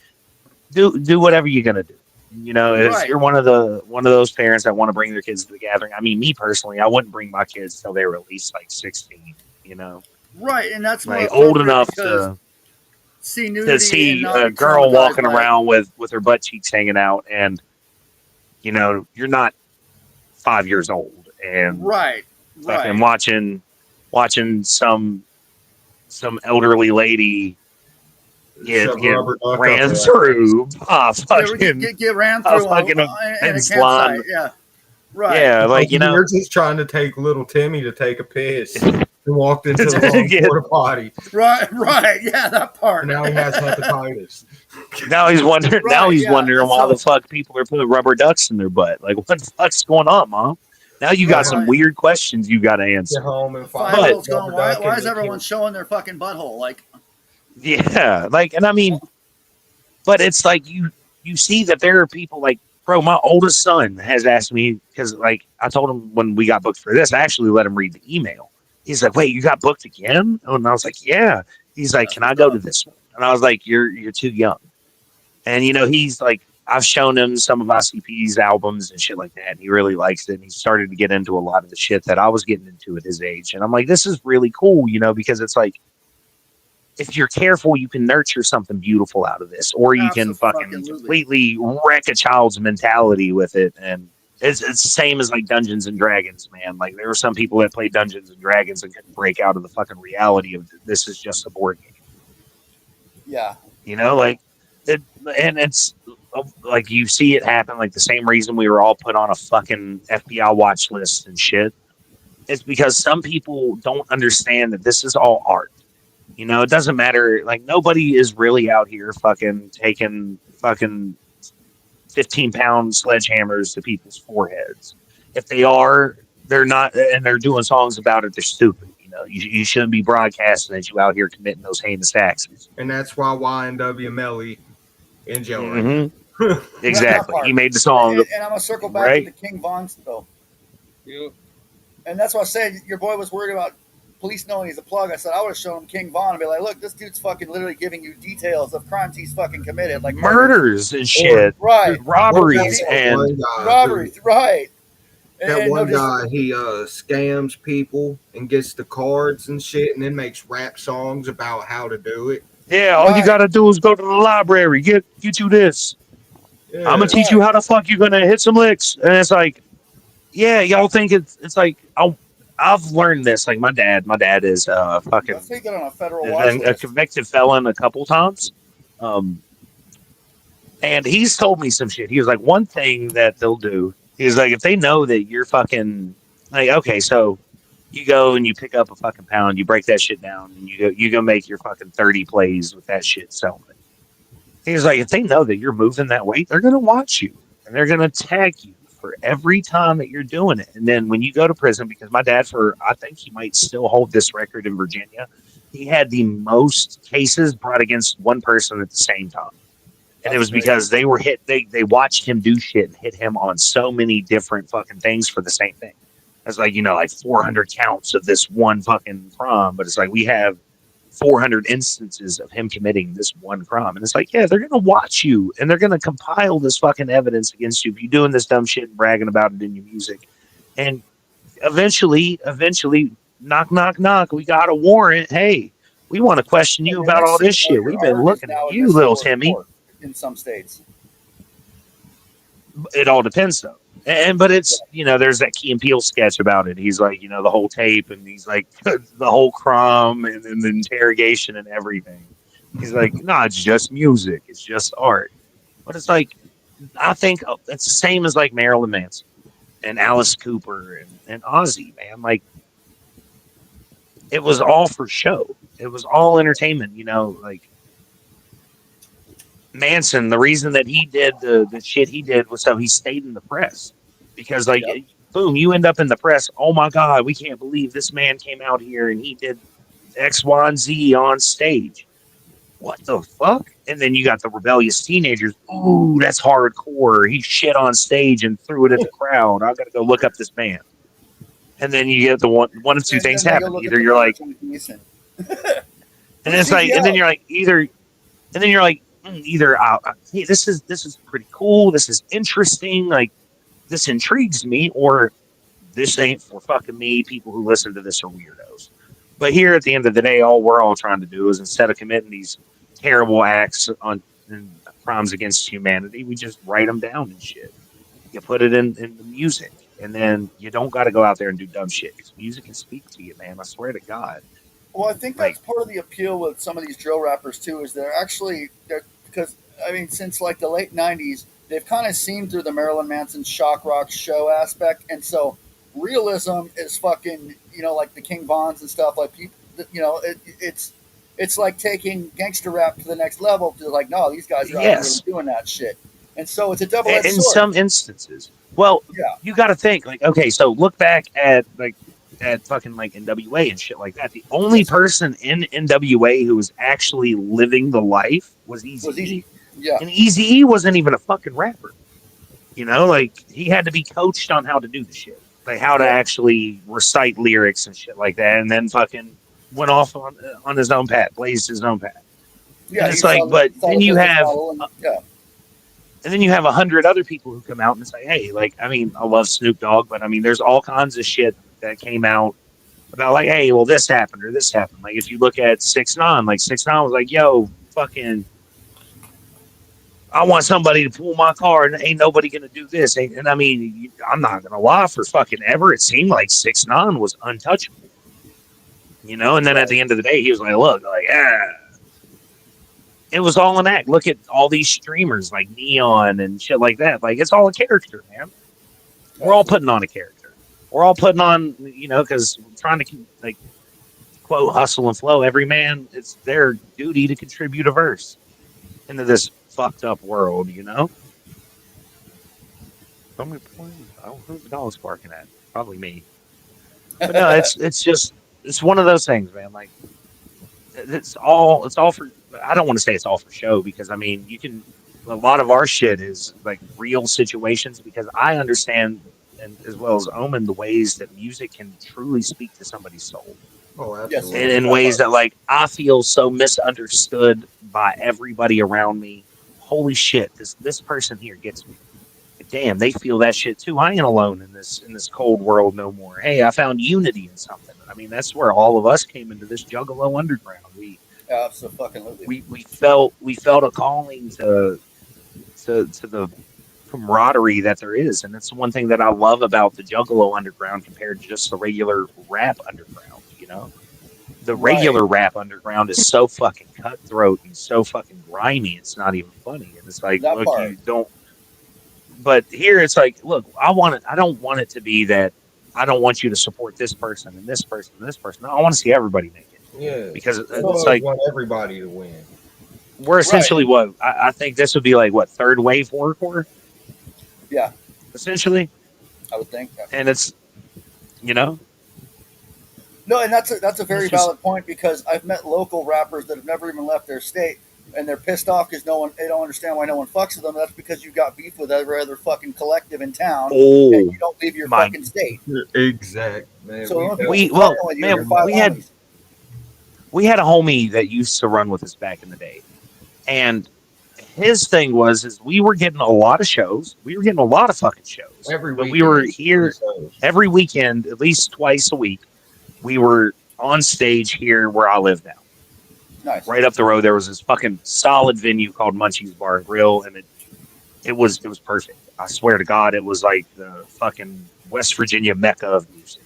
do whatever you're gonna do. You know, if you're one of those parents that want to bring their kids to the gathering. I mean, me personally, I wouldn't bring my kids till they were at least like 16. You know, right, and that's like old enough to see a girl walking around with her butt cheeks hanging out, and you know, you're not 5 years old, and fucking watching some elderly lady get ran through get ran through in a campsite. Yeah, right. Yeah, like, you know, you're just trying to take little Timmy to take a piss. And walked into the wrong porta potty. Right, yeah, that part. And now he has hepatitis. Now he's wondering. Wondering why the fuck people are putting rubber ducks in their butt. Like, what the fuck's going on, Mom? Now you got some weird questions you got to answer. Get home and why is everyone showing their fucking butthole? Like, yeah, like, and I mean, but it's like you see that there are people like, bro, my oldest son has asked me, because like I told him when we got booked for this, I actually let him read the email. He's like, wait, you got booked again? And I was like, yeah. He's like, can I go to this one? And I was like, you're too young. And, you know, he's like, I've shown him some of ICP's albums and shit like that. And he really likes it. And he started to get into a lot of the shit that I was getting into at his age. And I'm like, this is really cool, you know, because it's like, if you're careful, you can nurture something beautiful out of this, or you can fucking completely wreck a child's mentality with it. And it's the same as like Dungeons and Dragons, man. Like, there were some people that played Dungeons and Dragons and couldn't break out of the fucking reality of this is just a board game. Yeah. You know, like, it's like you see it happen. Like, the same reason we were all put on a fucking FBI watch list and shit. It's because some people don't understand that this is all art. You know, it doesn't matter. Like, nobody is really out here fucking taking fucking 15-pound sledgehammers to people's foreheads. If they are, they're not, and they're doing songs about it, they're stupid. You know, you shouldn't be broadcasting that you out here committing those heinous acts. And that's why YNWMLE in jail. Mm-hmm. Exactly. He made the song. And I'm going to circle back to the King Vons, though. Yeah. And that's why I said your boy was worried about police knowing he's a plug. I said I would have shown him King Von and be like, look, this dude's fucking literally giving you details of crimes he's fucking committed, like murders and shit, robberies and robberies, right? That one guy, he scams people and gets the cards and shit, and then makes rap songs about how to do it. Yeah, all you gotta do is go to the library, get you this. Yeah, I'm gonna teach you how the fuck you're gonna hit some licks, and it's like, yeah, y'all think it's like I've learned this. Like, my dad is fucking on a federal watch a convicted felon a couple times, and he's told me some shit. He was like, one thing that they'll do is like, if they know that you're fucking like, okay, so you go and you pick up a fucking pound, you break that shit down, and you go make your fucking 30 plays with that shit selling it. He's like, if they know that you're moving that weight, they're going to watch you and they're going to tag you for every time that you're doing it. And then when you go to prison, because my dad, I think he might still hold this record in Virginia, he had the most cases brought against one person at the same time. And it That's was crazy. because they were they watched him do shit and hit him on so many different fucking things for the same thing. It's like, like 400 counts of this one fucking crime, but it's like we have 400 instances of him committing this one crime. And it's like, yeah, they're going to watch you and they're going to compile this fucking evidence against you if you're doing this dumb shit and bragging about it in your music. And eventually, knock, knock, knock, we got a warrant. Hey, we want to question you And about next all thing this you know, shit. your We've been art is looking at now you, little admissible in Timmy. court in some states. It all depends, though. But it's, there's that Key and Peele sketch about it. He's like, the whole tape, and he's like, the whole crumb, and then the interrogation and everything. He's like, no, it's just music. It's just art. But it's like, I think it's the same as like Marilyn Manson and Alice Cooper and Ozzy, man. Like, it was all for show. It was all entertainment, like Manson, the reason that he did the shit he did was so he stayed in the press. Because like Yep. boom, you end up in the press. Oh my God, we can't believe this man came out here and he did X, Y, and Z on stage. What the fuck? And then you got the rebellious teenagers. Ooh, that's hardcore. He shit on stage and threw it at the crowd. I gotta go look up this band. And then you get the one of two And things then they go happen. look at Either the you're like, Martin Mason. and it's like, and then ZBL. you're like, either hey, this is pretty cool. This is interesting. Like, this intrigues me, or this ain't for fucking me. People who listen to this are weirdos. But here at the end of the day, all we're all trying to do is, instead of committing these terrible acts and crimes against humanity, we just write them down and shit. You put it in the music, and then you don't got to go out there and do dumb shit, because music can speak to you, man. I swear to God. Well, I think Like, that's part of the appeal with some of these drill rappers too. Is they're because I mean since like the late '90s, they've kind of seen through the Marilyn Manson shock rock show aspect, and so realism is fucking like the King Vons and stuff like people. It's like taking gangster rap to the next level. To like, no, these guys are out here really yes, doing that shit, and so it's a double edged in sword. some instances. Well, Yeah, you got to think, like, okay, so look back at fucking like NWA and shit like that. The only yes, person in NWA who was actually living the life was was easy. Eazy-E. Yeah, And Eazy-E wasn't even a fucking rapper. Like, he had to be coached on how to do the shit, like how to yep, actually recite lyrics and shit like that, and then fucking went off on his own path, blazed his own path. And yeah. it's like, but Saw the business model, and yeah, then you have 100 other people who come out and say, hey, like, I mean, I love Snoop Dogg, but I mean, there's all kinds of shit that came out about, like, hey, well, this happened or this happened. Like, if you look at 6ix9ine, like 6ix9ine was like, yo, fucking, I want somebody to pull my car, and ain't nobody gonna do this. And I mean, I'm not gonna lie, for fucking ever, it seemed like 6ix9ine was untouchable. And then at right. the end of the day, he was like, look, like, it was all an act. Look at all these streamers like Neon and shit like that. Like, it's all a character, man. We're all putting on a character. We're all putting on, because we're trying to keep, like, quote, hustle and flow. Every man, it's their duty to contribute a verse into this fucked up world. Somebody playing. Oh, who's the dog's barking at? Probably me. But no, it's one of those things, man. Like, it's all for, I don't want to say it's all for show, because I mean, a lot of our shit is like real situations, because I understand, and as well as Omen, the ways that music can truly speak to somebody's soul, Oh, Yes, and absolutely. in that ways part. that, like, I feel so misunderstood by everybody around me. Holy shit, this person here gets me. Damn, they feel that shit too. I ain't alone in this cold world no more. Hey, I found unity in something. I mean, that's where all of us came into this Juggalo underground. Absolutely. We felt a calling to the camaraderie that there is, and it's one thing that I love about the Juggalo underground compared to just the regular rap underground. The Right. regular rap underground is so fucking cutthroat and so fucking grimy. It's not even funny, and it's like, That look, part. you don't. But here it's like, look, I want it. I don't want it to be that. I don't want you to support this person and this person and this person. No, I want to see everybody make it, Yeah. because We it's So like, want everybody to win. we're essentially what I think this would be like what third wave horrorcore. Yeah, essentially, I would think. and it's you know No, and that's a very it's just valid point because I've met local rappers that have never even left their state, and they're pissed off because they don't understand why no one fucks with them. That's because you got beef with every other fucking collective in town, and you don't leave your my fucking state. Exact, man. So the only people we fucking well with you are man your five homies. we had a homie that used to run with us back in the day, and his thing was is we were getting a lot of shows. We were getting a lot of fucking shows. Every But weekend. we were here every weekend, at least twice a week. We were on stage here where I live now. Nice. Right up the road, there was this fucking solid venue called Munchie's Bar and Grill, and it was perfect. I swear to God, it was like the fucking West Virginia mecca of music.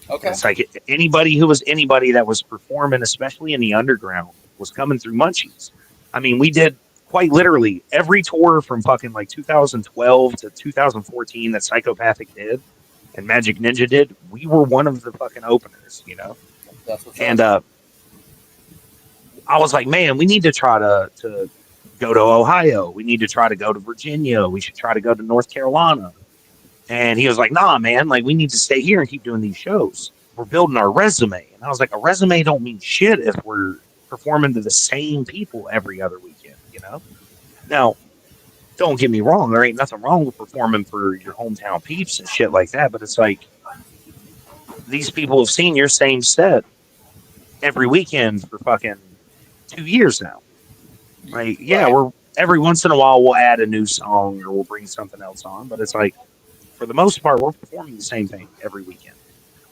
Okay. And it's like anybody who was anybody that was performing, especially in the underground, was coming through Munchie's. I mean, we did quite literally every tour from fucking like 2012 to 2014 that Psychopathic did and Magic Ninja did. We were one of the fucking openers, you know? That's what's and I was like, man, we need to try to go to Ohio. We need to try to go to Virginia. We should try to go to North Carolina. And he was like, nah, man, like we need to stay here and keep doing these shows. We're building our resume. And I was like, a resume don't mean shit if we're performing to the same people every other weekend, you know? Now, don't get me wrong. There ain't nothing wrong with performing for your hometown peeps and shit like that. But it's like, these people have seen your same set every weekend for fucking 2 years now. Like, yeah, we're every once in a while we'll add a new song or we'll bring something else on. But it's like, for the most part, we're performing the same thing every weekend.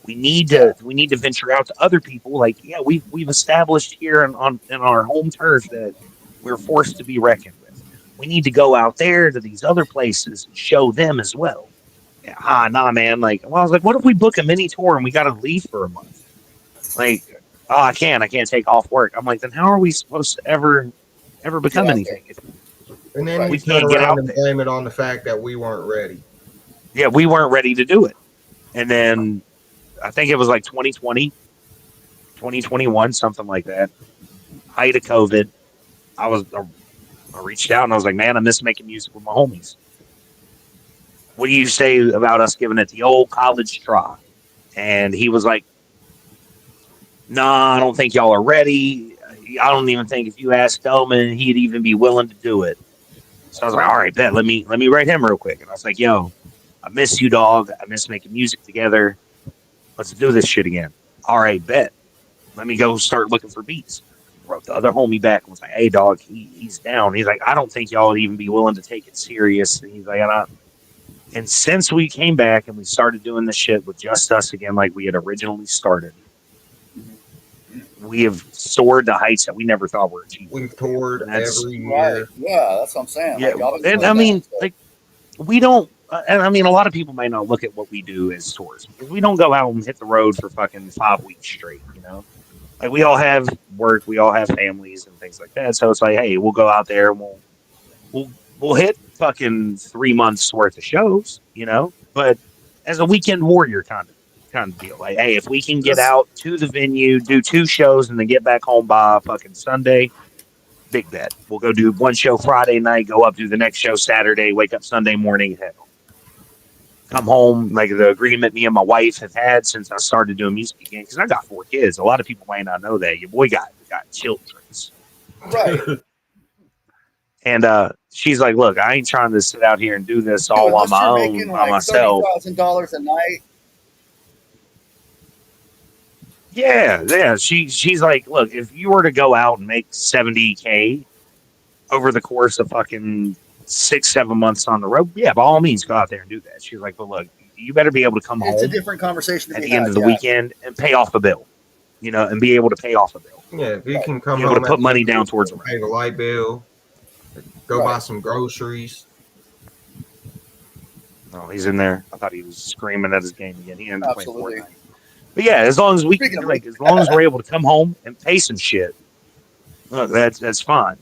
We need to venture out to other people. Like, yeah, we've established here in our home turf that we're forced to be reckoned with. We need to go out there to these other places and show them as well. Yeah, nah, man. Like, well, I was like, what if we book a mini tour and we got to leave for a month? Like, oh, I can't take off work. I'm like, then how are we supposed to ever become anything? And then we you turn can't get around out and there. blame it on the fact that we weren't ready. Yeah, we weren't ready to do it. And then I think it was like 2020, 2021, something like that. Height of COVID. I reached out and I was like, man, I miss making music with my homies. What do you say about us giving it the old college try? And he was like, nah, I don't think y'all are ready. I don't even think if you asked Delman, he'd even be willing to do it. So I was like, all right, bet. Let me write him real quick. And I was like, yo, I miss you, dog. I miss making music together. Let's do this shit again. All right, bet. Let me go start looking for beats. Wrote the other homie back and was like, hey, dog, he's down. He's like, I don't think y'all would even be willing to take it serious. And he's like, and since we came back and we started doing this shit with just us again, like we had originally started, we have soared to heights that we never thought were achievable. We've toured every year. Yeah, that's what I'm saying. Yeah, like, and I mean, like, we don't, and I mean, a lot of people may not look at what we do as tours because we don't go out and hit the road for fucking 5 weeks straight, you know? Like, we all have work, we all have families and things like that. So it's like, hey, we'll go out there and we'll hit fucking 3 months worth of shows, you know? But as a weekend warrior kind of deal. Like, hey, if we can get out to the venue, do 2 shows, and then get back home by fucking Sunday, big bet. We'll go do 1 show Friday night, go up, do the next show Saturday, wake up Sunday morning, head home. Come home, like the agreement me and my wife have had since I started doing music again, because I got 4 kids. A lot of people might not know that. Your boy got children. Right. And she's like, look, I ain't trying to sit out here and do this all on my own, by myself. $30,000 a night. Yeah. She's like, look, if you were to go out and make $70K over the course of fucking 6-7 months on the road, yeah, by all means, go out there and do that. She's like, but look, you better be able to come home. It's a different conversation at the end of the weekend and pay off a bill, you know, and be able to pay off a bill. Yeah, if you can come be able home to put money down towards the pay the light bill, go buy some groceries. Oh, he's in there. I thought he was screaming at his game again. He ended up playing Absolutely. Fortnite. But yeah, as long as we can, like, as long as we're able to come home and pay some shit, look, that's fine.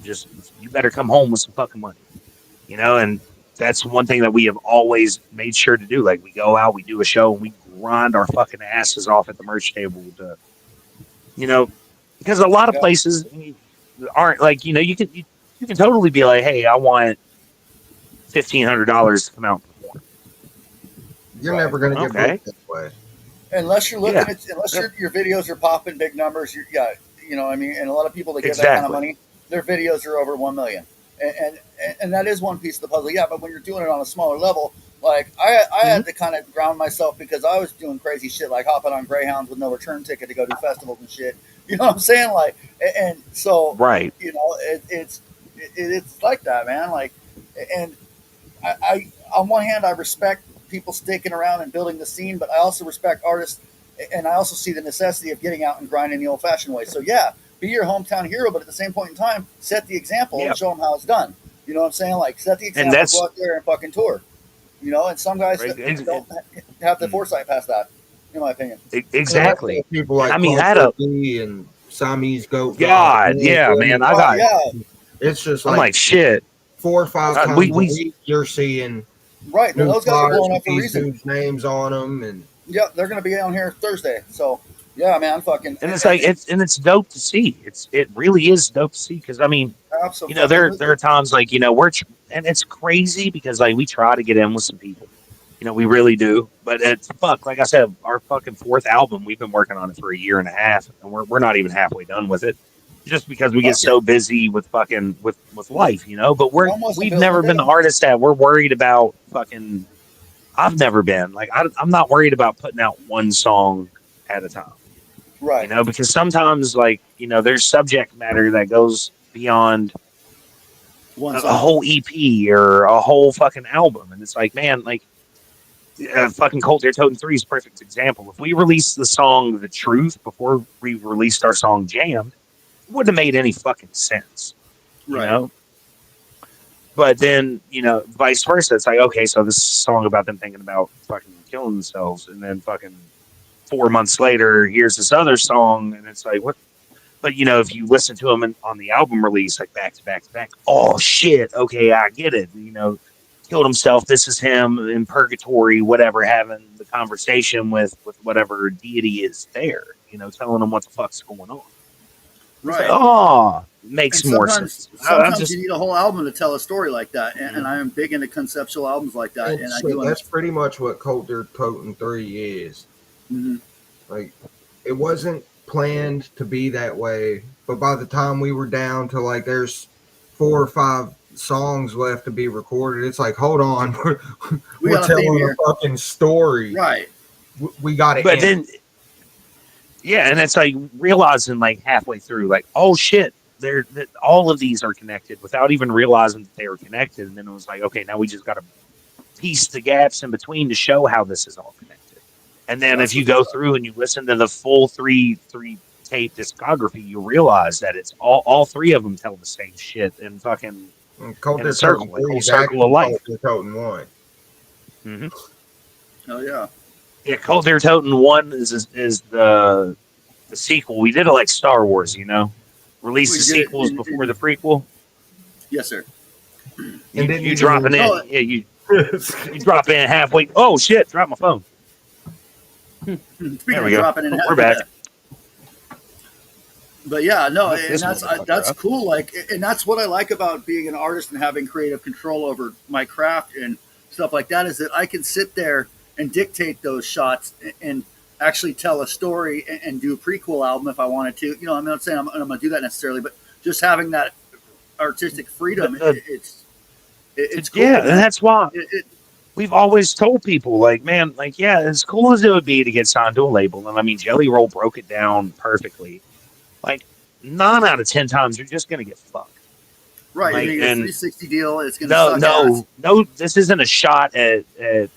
Just you better come home with some fucking money, you know. And that's one thing that we have always made sure to do. Like, we go out, we do a show, and we grind our fucking asses off at the merch table to, you know, because a lot of places, aren't like, you know, you can totally be like, hey, I want $1,500 to come out and perform. You're never going to get Okay. booked that way. Unless you're looking Yeah. at, unless your videos are popping big numbers, you know, I mean, and a lot of people that get that kind of Exactly. money, their videos are over 1 million, and that is one piece of the puzzle. Yeah, but when you're doing it on a smaller level, like I had to kind of ground myself because I was doing crazy shit like hopping on Greyhounds with no return ticket to go do festivals and shit. You know what I'm saying? Like, and so Right. you know, it's like that, man. Like, and I on one hand I respect people sticking around and building the scene, but I also respect artists, and I also see the necessity of getting out and grinding the old-fashioned way. So yeah, be your hometown hero, but at the same point in time, set the example Yeah. and show them how it's done. You know what I'm saying? Like, set the And example, go out there and fucking tour. You know, and some guys right, don't have the foresight past that, in my opinion. exactly. People like And I mean, I had a and Siamese Goat God, yeah, man. I got. Yeah, It's just I'm like like shit. 4 or 5 times We a week you're seeing right. new Those guys are flyers blowing up with for a these reason. dudes' names on them, and Yeah, they're going to be on here Thursday. So yeah, man, fucking. And it's like it's dope to see. It really is dope to see because I mean, you know, there absolutely. are times like, you know, and it's crazy because like we try to get in with some people, you know, we really do, but it's like I said, our fucking fourth album, we've been working on it for a year and a half, and we're not even halfway done with it, just because we get Fuck it. so busy with fucking with life, you know. But Rome wasn't we've built in a never been the day. artists that we're worried about fucking. I've never been like I'm not worried about putting out one song at a time. You Right. know, because sometimes, like, you know, there's subject matter that goes beyond One a song. whole EP or a whole fucking album. And it's like, man, like, fucking Cold Air Totem 3 is a perfect example. If we released the song The Truth before we released our song Jammed, it wouldn't have made any fucking sense, you Right. know? But then, you know, vice versa. It's like, okay, so this is a song about them thinking about fucking killing themselves. And then fucking 4 months later, here's this other song. And it's like, what? But, you know, if you listen to them on the album release, like back to back to back, oh shit, okay, I get it. You know, killed himself. This is him in purgatory, whatever, having the conversation with whatever deity is there. You know, telling him what the fuck's going on. Right. Like, oh, makes and more sometimes, sense. Sometimes you need a whole album to tell a story like that, and I am big into conceptual albums like that. And I do. That's pretty much what Cold Air Totem 3 is. Mm-hmm. Like, it wasn't planned to be that way, but by the time we were down to like there's 4 or 5 songs left to be recorded, it's like, hold on, we're telling a fucking story, right? We got it. But then, yeah, and it's like realizing like halfway through, like, oh shit, all of these are connected without even realizing that they were connected. And then it was like, okay, now we just got to piece the gaps in between to show how this is all connected. And then if you go through and you listen to the full three tape discography, you realize that it's all 3 of them tell the same shit and fucking in a circle, like whole circle of life. Totem 1. Mm-hmm. Oh yeah. Yeah, Cold Air Totem 1 is the sequel. We did it like Star Wars, you know? Release the sequels before the prequel. Yes, sir. You drop it in. Yeah, you drop in halfway. Oh shit! Drop my phone. There we go. Dropping in We're back. But yeah, no, and that's cool. Like, and that's what I like about being an artist and having creative control over my craft and stuff like that. Is that I can sit there and dictate those shots and actually tell a story and do a prequel album if I wanted to. You know, I'm not saying I'm going to do that necessarily, but just having that artistic freedom, it's cool. Yeah, and that's why we've always told people, like, man, like, yeah, as cool as it would be to get signed to a label, and I mean, Jelly Roll broke it down perfectly. Like, 9 out of 10 times, you're just gonna get fucked. Right, like, you're gonna get a 360 deal. It's gonna no. This isn't a shot at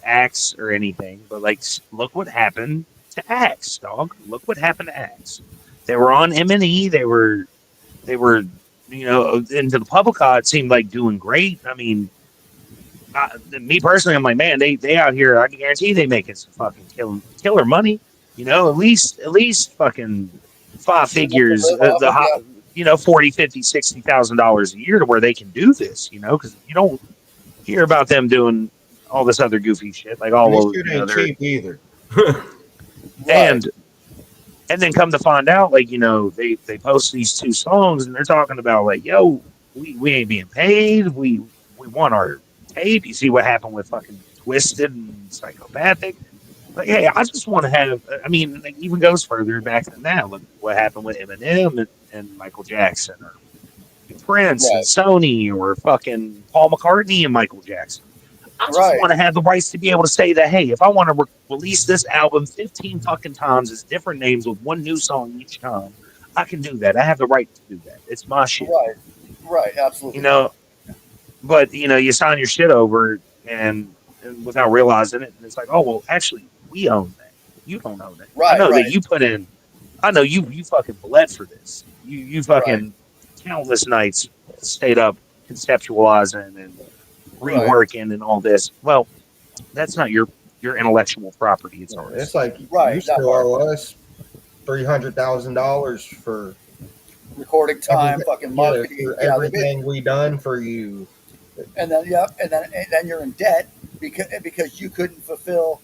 Axe or anything, but like, look what happened to Axe, dog. Look what happened to Axe. They were on M&E. They were, you know, into the public eye, it seemed like doing great. I mean, me personally, I'm like, man, they out here. I can guarantee they making some fucking killer money. You know, at least fucking 5 figures. You know, $40,000, $50,000, $60,000 a year to where they can do this. You know, because you don't hear about them doing all this other goofy shit like all over. This shit ain't cheap either. And And then come to find out, like, they post these 2 songs and they're talking about like, yo, we ain't being paid. We want our tape. You see what happened with fucking Twisted and Psychopathic. Like, hey, I just want to have. I mean, it even goes further back than that. Look what happened with Eminem and Michael Jackson, or Prince and Right. Sony, or fucking Paul McCartney and Michael Jackson. I just Right. want to have the rights to be able to say that, hey, if I want to release this album 15 fucking times, it's different names with one new song each time, I can do that. I have the right to do that. It's my shit. Right. Right. Absolutely. But you sign your shit over and without realizing it, and it's like, oh well, actually, we own that. You don't own it. I Right. know that Right. you put in. I know you fucking bled for this. You Right. fucking countless nights stayed up conceptualizing and Right. reworking and all this. Well, that's not your intellectual property. It's ours. It's like Right, you that still part. owe us $300,000 for Recording time, everything- fucking yeah, marketing, for everything we done for you. and then and then you're in debt because you couldn't fulfill,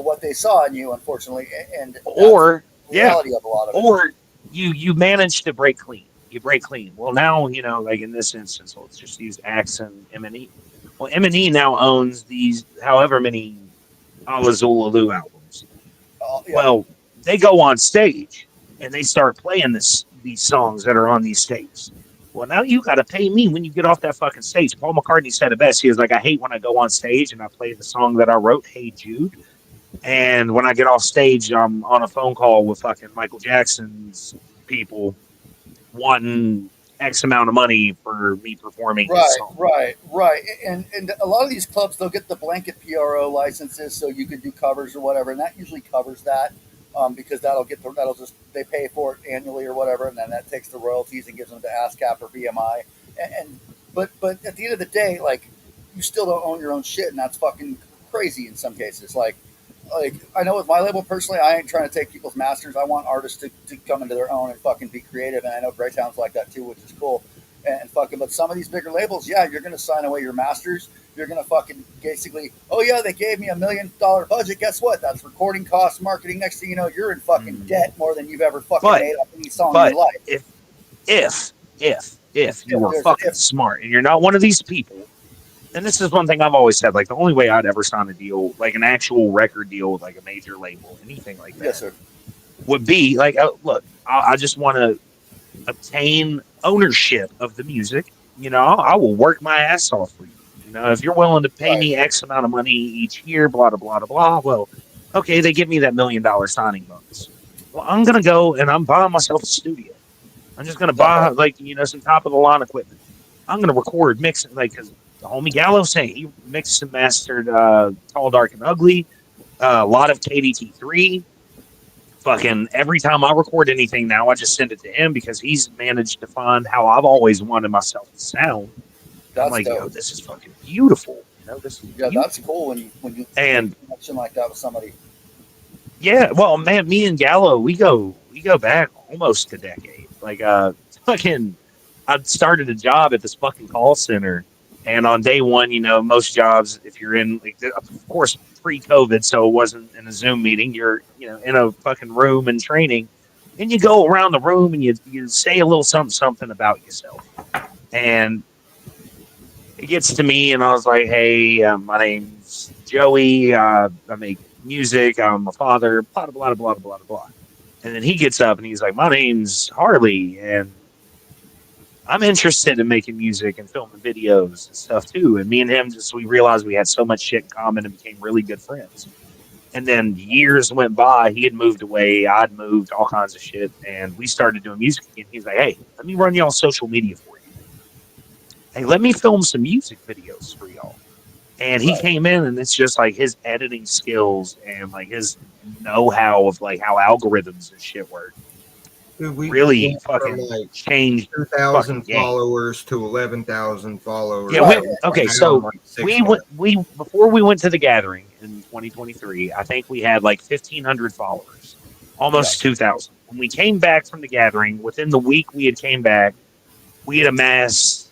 what they saw in you, unfortunately, and that's Or the reality of a lot of it. or you manage to break clean. You break clean. Well, now like in this instance, let's just use Axe and M&E. Well, M&E now owns these however many Alazulalu albums. Yeah. Well, they go on stage and they start playing these songs that are on these stages. Well, now you got to pay me when you get off that fucking stage. Paul McCartney said it best. He was like, I hate when I go on stage and I play the song that I wrote, Hey Jude. And when I get off stage, I'm on a phone call with fucking Michael Jackson's people wanting X amount of money for me performing his Right, song. right. And a lot of these clubs, they'll get the blanket PRO licenses so you can do covers or whatever, and that usually covers that, because they pay for it annually or whatever, and then that takes the royalties and gives them to ASCAP or BMI. But at the end of the day, like, you still don't own your own shit, and that's fucking crazy in some cases. Like I know with my label personally, I ain't trying to take people's masters. I want artists to come into their own and fucking be creative, and I know Greytown's like that too, which is cool. And fucking, but some of these bigger labels, yeah, you're gonna sign away your masters. You're gonna fucking basically, oh yeah, they gave me $1 million budget. Guess what? That's recording costs, marketing. Next thing you know, you're in fucking debt more than you've ever fucking made off any song in your life. If you were fucking smart and you're not one of these people, and this is one thing I've always said, like the only way I'd ever sign a deal, like an actual record deal with like a major label, anything like that, yes, sir, would be like, look, I just want to obtain ownership of the music. I will work my ass off for you. If you're willing to pay me X amount of money each year, blah, blah, blah, blah, well, okay, they give me that $1 million signing bonus. Well, I'm going to go and I'm buying myself a studio. I'm just going to buy some top of the line equipment. I'm going to record, mix, because the homie Gallo saying he mixed and mastered Tall, Dark, and Ugly, a lot of KDT3. Fucking every time I record anything now, I just send it to him because he's managed to find how I've always wanted myself to sound. That's I'm like, dope. yo, this is fucking beautiful. This is beautiful. That's cool when you and connection like that with somebody. Yeah, well, man, me and Gallo, we go back almost a decade. Like, fucking, I started a job at this fucking call center, and on day one, most jobs, if you're in, like, of course, pre-COVID, so it wasn't in a Zoom meeting. You're, in a fucking room and training, and you go around the room and you say a little something about yourself, and it gets to me, and I was like, hey, my name's Joey. I make music. I'm a father. Blah blah blah blah blah blah. And then he gets up and he's like, my name's Harley, and I'm interested in making music and filming videos and stuff too. And me and him we realized we had so much shit in common and became really good friends. And then years went by. He had moved away. I'd moved, all kinds of shit. And we started doing music again. He's like, hey, let me run y'all social media for you. Hey, let me film some music videos for y'all. And he came in, and it's just like his editing skills and like his know-how of like how algorithms and shit work. Dude, we really fucking changed 2,000 followers to 11,000 followers. Yeah. So we before we went to the gathering in 2023, I think we had like 1,500 followers, almost 2,000. When we came back from the gathering, within the week we came back, we had amassed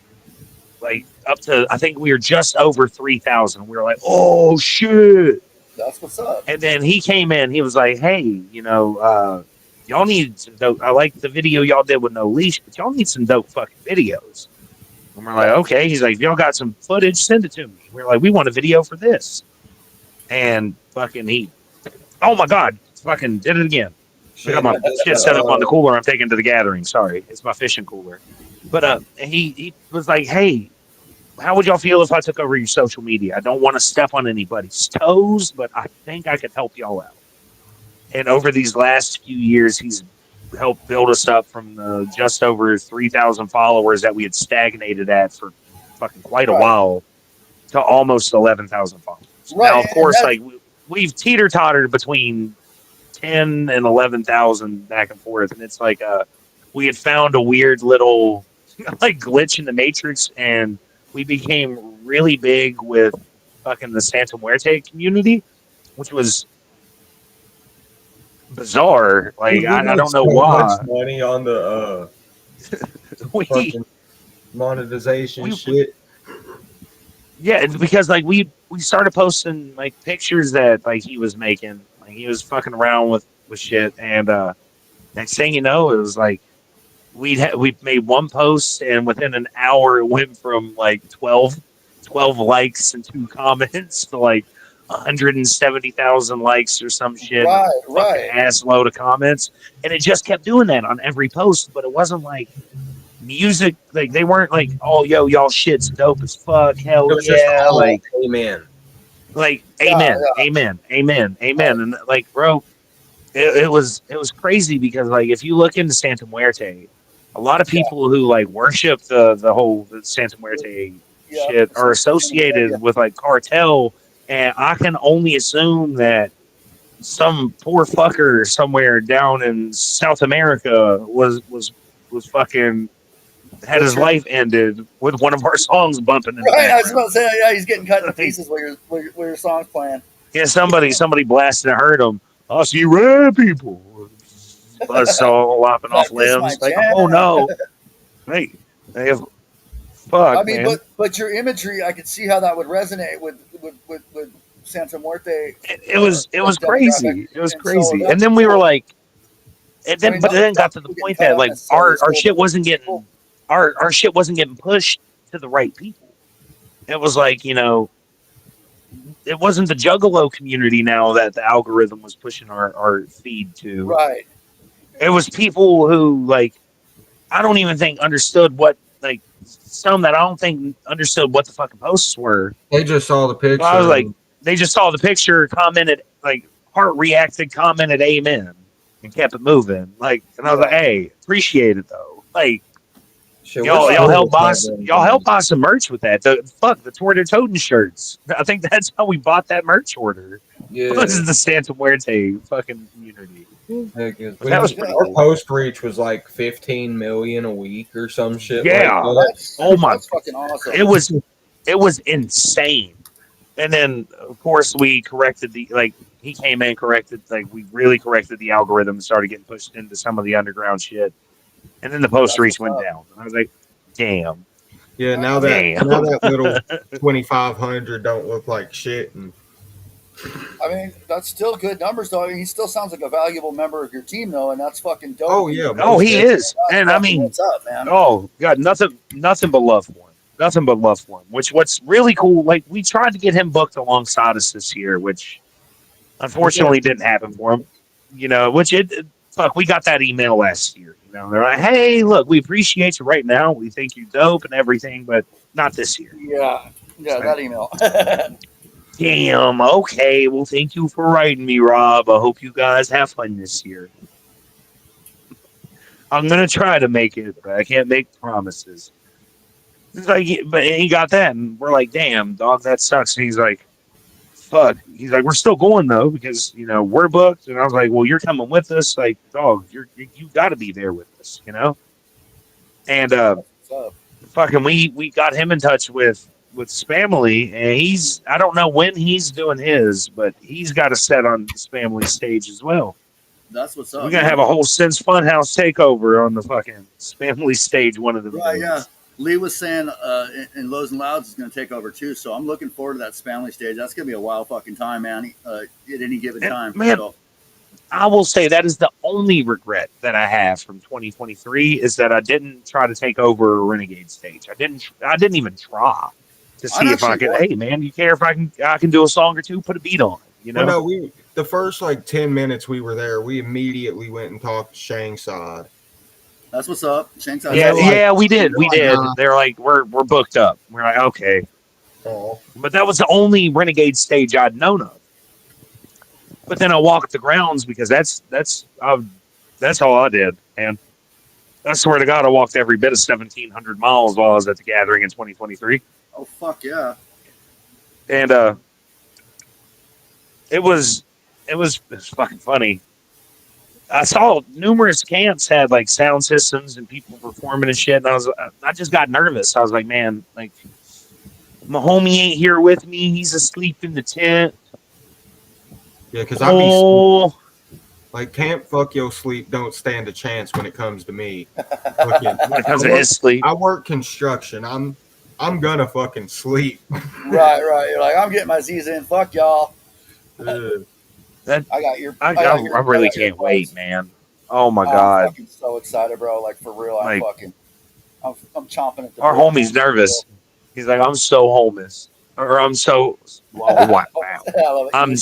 like up to, I think we were just over 3,000. We were like, oh shit, that's what's up. And then he came in. He was like, hey, y'all need some dope. I like the video y'all did with No Leash, but y'all need some dope fucking videos. And we're like, okay. He's like, if y'all got some footage, send it to me. We're like, we want a video for this. And fucking oh my God, fucking did it again. I got my shit set up on the cooler I'm taking to the gathering. Sorry, it's my fishing cooler. But he was like, hey, how would y'all feel if I took over your social media? I don't want to step on anybody's toes, but I think I could help y'all out. And over these last few years, he's helped build us up from the just over 3,000 followers that we had stagnated at for fucking quite a while to almost 11,000 followers. Right. Now, of course, like we've teeter tottered between 10 and 11,000 back and forth, and it's like we had found a weird little like glitch in the matrix, and we became really big with fucking the Santa Muerte community, which was bizarre. Like I don't know why. Much money on the fucking monetization shit. Yeah, it's because like we started posting like pictures that like he was making. Like he was fucking around with shit, and next thing you know, it was like we made one post, and within an hour, it went from like 12 likes and 2 comments to like 170,000 likes or some shit. Right. Ass load of comments, and it just kept doing that on every post. But it wasn't like music. Like they weren't like, oh yo, y'all shit's dope as fuck. Hell yeah! Like amen. Like amen, amen, amen, amen, and like bro. It was crazy because like if you look into Santa Muerte, a lot of people who like worship the whole Santa Muerte shit are associated with like cartel, and I can only assume that some poor fucker somewhere down in South America was fucking had his life ended with one of our songs bumping in the background. I was about to say, yeah, he's getting cut to pieces where your song's playing. Yeah, somebody blasted and hurt him. I see red people. Buzzsaw lopping off limbs. Like, oh no. Hey, fuck. I mean, man. but your imagery, I could see how that would resonate with Santa Muerte. It was crazy. It was crazy. And then we were like, and then but then got to the point that like our shit wasn't getting our shit wasn't getting pushed to the right people. It was like, you know, it wasn't the Juggalo community now that the algorithm was pushing our feed to. Right. It was people who like I don't even think understood what like some that I don't think understood what the fucking posts were. They just saw the picture. I was like, they just saw the picture, commented like heart reacted, commented amen, and kept it moving. Like, and I was like, hey, appreciate it though. Like, y'all help buy some merch with that. The Torted Totem shirts. I think that's how we bought that merch order. Yeah, this is the Santa Muerte fucking community. That was pretty cool. Our post reach was like 15 million a week or some shit. Yeah. Like that. That's fucking awesome. It was insane. And then of course we corrected he came in, corrected, like we really corrected the algorithm and started getting pushed into some of the underground shit. And then the post reach went down. And I was like, damn. Yeah, now that little 2,500 don't look like shit. And I mean, that's still good numbers, though. I mean, he still sounds like a valuable member of your team, though, and that's fucking dope. Oh yeah. Oh, he is. And I mean, what's up, man? Oh God, nothing but love for him. Nothing but love for him. What's really cool, like we tried to get him booked alongside us this year, which unfortunately didn't happen for him. You know, we got that email last year. You know, they're like, hey, look, we appreciate you right now. We think you're dope and everything, but not this year. Yeah, that email. Damn. Okay. Well, thank you for writing me, Rob. I hope you guys have fun this year. I'm gonna try to make it, but I can't make promises. It's like, but he got that, and we're like, damn, dog, that sucks. And he's like, fuck. He's like, we're still going though because you know we're booked. And I was like, well, you're coming with us, like, dog, you got to be there with us, you know. And fucking, we got him in touch with Spamily, and I don't know when he's doing his, but he's got a set on the Spamily stage as well. That's what's up. We're gonna have a whole Sense Funhouse takeover on the fucking Spamily stage one of the days. Yeah. Lee was saying in Lows and Louds is going to take over too, so I'm looking forward to that Spamily stage. That's going to be a wild fucking time, man. At any given time. Man, so. I will say that is the only regret that I have from 2023 is that I didn't try to take over a Renegade stage. I didn't even try to I'm see if I actually could. going. Hey man, you care if I can do a song or two, put a beat on it, you Well, know? no, the first like 10 minutes we were there, we immediately went and talked to Shang side. That's what's up. Shank's And Yeah, they're like, yeah, we they're did, we like, did. nah. They're like, we're booked up. We're like, okay, Oh, but that was the only Renegade stage I'd known of. But then I walked the grounds because that's all I did, and I swear to God, I walked every bit of 1,700 miles while I was at the gathering in 2023, Oh fuck yeah. and it was it was fucking funny. I saw numerous camps had like sound systems and people performing and shit, and I just got nervous. I was like, man, like my homie ain't here with me. He's asleep in the tent. yeah, because I'd be Oh, like, can't fuck your sleep don't stand a chance when it comes to me. Fucking, when it comes to his sleep, I work construction. I'm gonna fucking sleep. Right. You're like, I'm getting my Z's in. Fuck y'all. that I I really got can't wait, earbuds. man. Oh my I'm god, fucking so excited, bro. Like for real, like I'm chomping at the our bit, man. homie's nervous. He's like, I'm so homeless, or I'm so wow, wow. I love it. I'm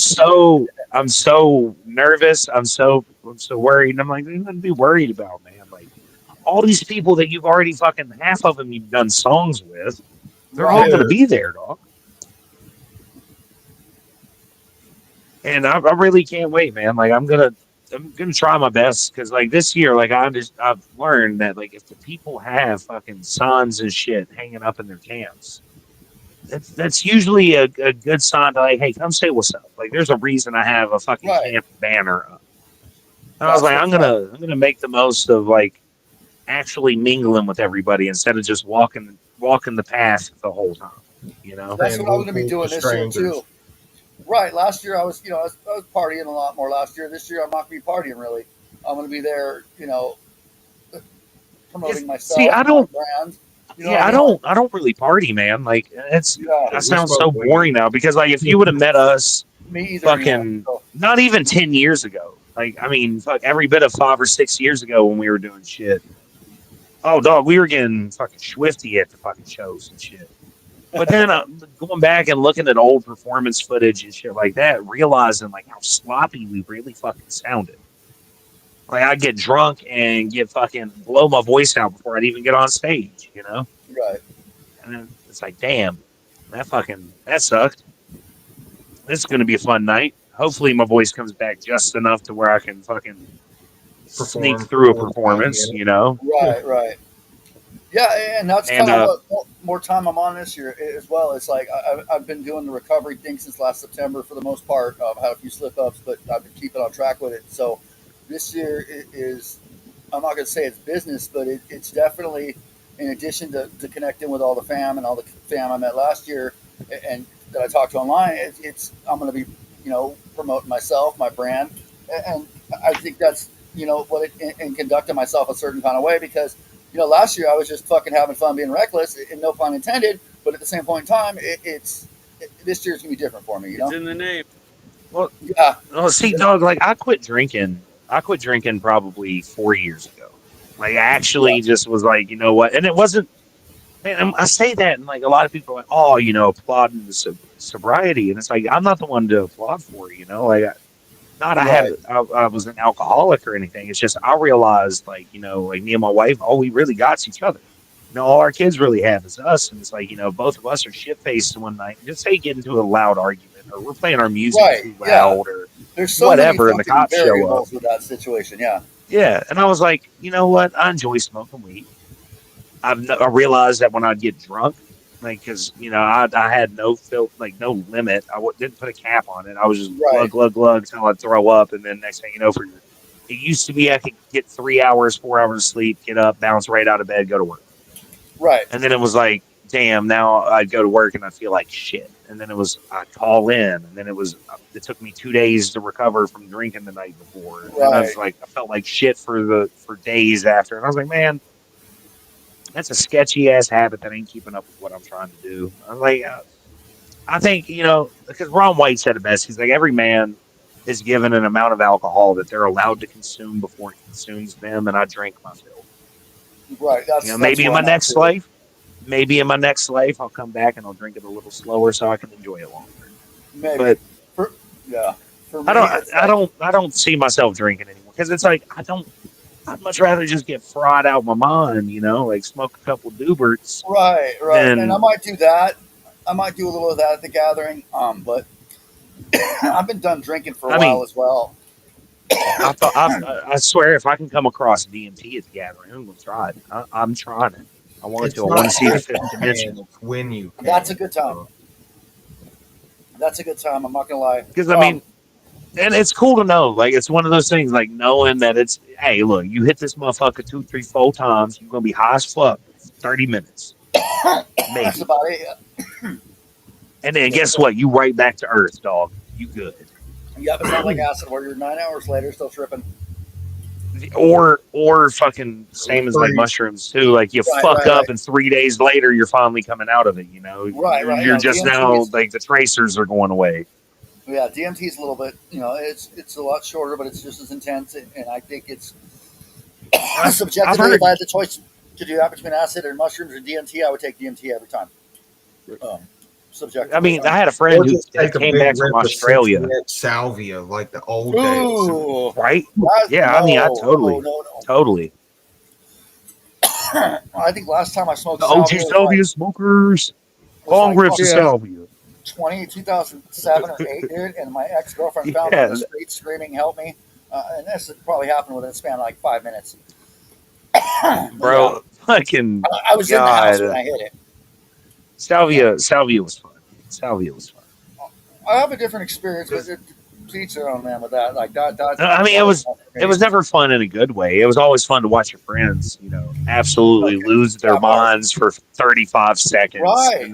so nervous. I'm so worried. And I'm like, there's nothing to be worried about, man. Like all these people that you've already fucking half of them you've done songs with, they're all Right. gonna be there, dog. And I really can't wait, man. Like I'm gonna try my best because like this year, like I've learned that like if the people have fucking sons and shit hanging up in their camps, that's usually a good sign to like, hey, come say what's up. Like there's a reason I have a fucking Right. camp banner up. And I was That's like, what's up. I'm gonna make the most of like actually mingling with everybody instead of just walking the path the whole time. You know? That's Saying what I'm whoop going to be whoop to doing this year strangers. too. Right. Last year I was, I was partying a lot more last year. This year I'm not going to be partying really. I'm going to be there, promoting See, myself, I my don't. brand. You know what Yeah, I mean? Like, I don't really party, man. Like it's yeah. that We sounds so smoke weed. boring now because like if you would have met us Me either. Yeah. fucking So, not even 10 years ago. Like I mean, fuck every bit of 5 or 6 years ago when we were doing shit. Oh dog, we were getting fucking swifty at the fucking shows and shit. But then going back and looking at old performance footage and shit like that, realizing like how sloppy we really fucking sounded. Like I'd get drunk and get fucking blow my voice out before I'd even get on stage, you know? right. And then it's like, damn, that sucked. This is gonna be a fun night. Hopefully my voice comes back just enough to where I can fucking sneak Perform for through a 45 performance, minutes. you know? Right. Yeah, and that's And kind of what more time I'm on this year as well. It's like I've been doing the recovery thing since last September for the most part. I've had a few slip ups, but I've been keeping on track with it. So this year is, I'm not going to say it's business, but it's definitely, in addition to connecting with all the fam and all the fam I met last year and that I talked to online, I'm going to be, promoting myself, my brand. And I think that's, and conducting myself a certain kind of way because last year I was just fucking having fun being reckless, and no pun intended. But at the same point in time, this year's gonna be different for me. It's in the name. well, Yeah, well, see, dog, like I quit drinking. I quit drinking probably 4 years ago. Like I yeah, actually just was like, you know what? And it wasn't. Man, I say that, and like a lot of people are like, oh, applauding the sobriety, and it's like I'm not the one to applaud for, like not right, I was an alcoholic or anything. It's just I realized like like me and my wife, all we really got's each other. All our kids really have is us, and it's like both of us are shit faced one night. Just say get into a loud argument, or we're playing our music right. too Yeah, loud, or there's so many whatever, and the fucking cops show up. variables with that situation. Yeah, Yeah, and I was like, you know what? I enjoy smoking weed. I realized that when I'd get drunk, like, because I had like no limit. Didn't put a cap on it. I was just glug right, glug glug until I'd throw up, and then next thing you know, it used to be I could get 3 hours, 4 hours of sleep, get up, bounce right out of bed, go to work, right, and then it was like, damn, now I'd go to work and I feel like shit, and then it was I'd call in, and then it took me 2 days to recover from drinking the night before, and then I right, was like I felt like shit for days after, and I was like, man, that's a sketchy ass habit that ain't keeping up with what I'm trying to do. I'm like, I think because Ron White said it best. He's like, every man is given an amount of alcohol that they're allowed to consume before it consumes them, and I drink my fill. Right. That's Maybe in where my I'm at next too. life, I'll come back and I'll drink it a little slower so I can enjoy it longer. Maybe. But Yeah. For me, it's I don't see myself drinking anymore because it's like I'd much rather just get fried out my mind, like smoke a couple dooberts right. And I than might do that. I might do a little of that at the gathering. But I've been done drinking for a I while mean, as well. I swear if I can come across DMT at the gathering, I'm gonna try it. I'm trying it. I want It's to. I not want to see the if fifth you dimension. can, it's when you can. That's a good time. That's a good time. I'm not gonna lie. Because I mean, and it's cool to know. Like it's one of those things. Like knowing that it's hey, look, you hit this motherfucker 2, 3, 4 times, you're gonna be high as fuck for 30 minutes, that's maybe. about it. And then guess what? You right back to earth, dog. You good. Yeah, it's not like acid where you're 9 hours later still tripping. Or fucking same as like Free. mushrooms too. Like you Right, fuck right, up right. and 3 days later you're finally coming out of it. Right. You're just DMT now is like the tracers are going away. DMT is a little bit. It's a lot shorter, but it's just as intense. And I think it's I've subjectively, heard. if I had the choice to do that between acid and mushrooms or DMT, I would take DMT every time. I Subjectively. mean, I had a friend Or who just take a came big back from rip of Australia, 68 salvia like the old days. Ooh, right? that, Yeah, no, I mean, I no. totally. I think last time I smoked The OG salvia salvia smokers, long rips of fucking Yeah. salvia. 2007 or 8, dude, and my ex girlfriend found me on Yeah, the street screaming, "Help me!" And this probably happened within a span of like 5 minutes. Yeah, bro, fucking I was in the house when god, I hit it. salvia was fun. Salvia was fun. I have a different experience, but to each their own, man. With that, like that, I mean, that was not for it me. was never fun in a good way. It was always fun to watch your friends, absolutely Okay, lose their tap hard. minds for 35 seconds, Right,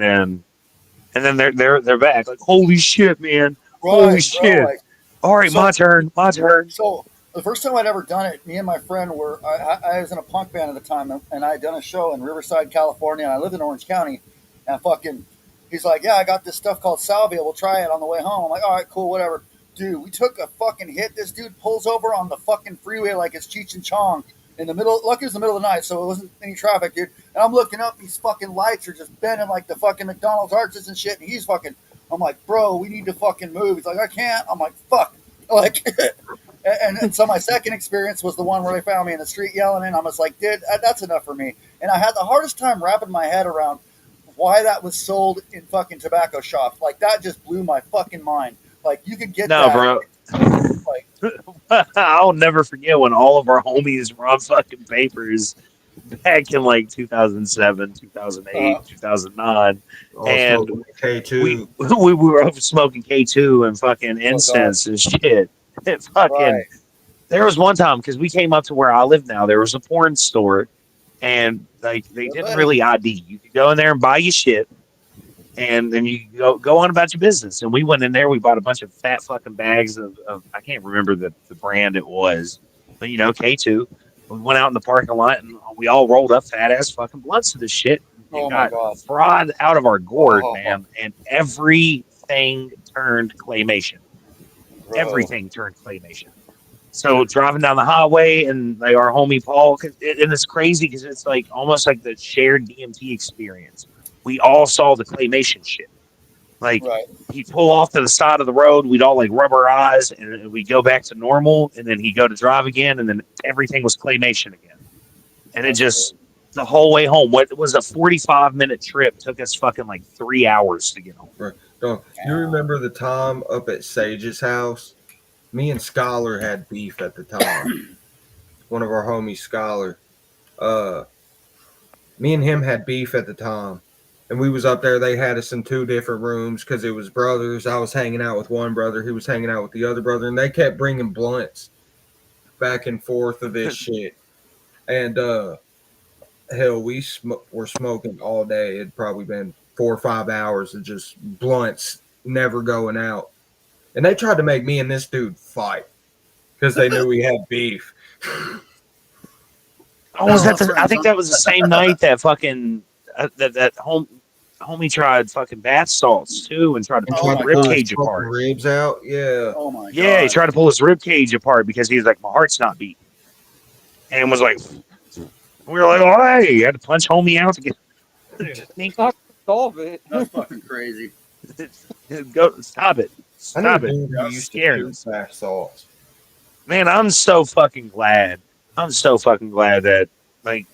and then they're back. Like, holy shit, man! Holy bro. shit! Like All right, so. my turn. My turn. So the first time I'd ever done it, me and my friend were. I was in a punk band at the time, and I had done a show in Riverside, California, and I lived in Orange County. And fucking, he's like, "Yeah, I got this stuff called salvia. We'll try it on the way home." I'm like, "All right, cool, whatever." Dude, we took a fucking hit. This dude pulls over on the fucking freeway like it's Cheech and Chong in the middle. Lucky it was the middle of the night, so it wasn't any traffic, dude. And I'm looking up, these fucking lights are just bending like the fucking McDonald's arches and shit. And he's fucking, I'm like, "Bro, we need to fucking move." He's like, "I can't." I'm like, "Fuck." Like, and so my second experience was the one where they found me in the street yelling, and I was like, "Dude, that's enough for me." And I had the hardest time wrapping my head around why that was sold in fucking tobacco shops. Like that just blew my fucking mind. Like you could get No, that. bro. Like, I'll never forget when all of our homies were on fucking papers back in like 2007, 2008, 2009. And Also, K2. we were smoking K2 and fucking God. incense and shit. It fucking right, There was one time because we came up to where I live now. There was a porn store, and like they didn't really ID. You could go in there and buy your shit, and then you go on about your business. And we went in there. We bought a bunch of fat fucking bags of I can't remember the brand it was, but K2. We went out in the parking lot and we all rolled up fat ass fucking blunts of this shit and Oh my got God. fried out of our gourd, Oh. man. And everything turned claymation. bro. Everything turned claymation. So driving down the highway and like our homie Paul, and it's crazy because it's like almost like the shared DMT experience. We all saw the claymation shit. Like Right. he'd pull off to the side of the road, we'd all like rub our eyes, and we'd go back to normal, and then he'd go to drive again, and then everything was claymation again. And it just the whole way home. What was a 45-minute trip took us fucking like 3 hours to get home. Don't you remember the time up at Sage's house? Me and Scholar had beef at the time. One of our homies, Scholar. Me and him had beef at the time. And we was up there. They had us in 2 different rooms because it was brothers. I was hanging out with one brother. He was hanging out with the other brother. And they kept bringing blunts back and forth of this shit. And hell, we were smoking all day. It'd probably been 4 or 5 hours of just blunts never going out. And they tried to make me and this dude fight because they knew we had beef. Oh, was that? I think that was the same night that fucking that home homie tried fucking bath salts too, and tried to And pull Oh his tried to my rib pull his god. cage fucking apart. ribs out. Yeah. Oh my Yeah, he god. tried to pull his rib cage apart because he's like, my heart's not beating, and was like, we were like, oh hey, you had to punch homie out to get. It's not gonna solve it. That's fucking crazy. Go stop it, I knew a stop it. dude who You're used to scaring shoot us, bath salts. man. I'm so fucking glad. I'm so fucking glad that like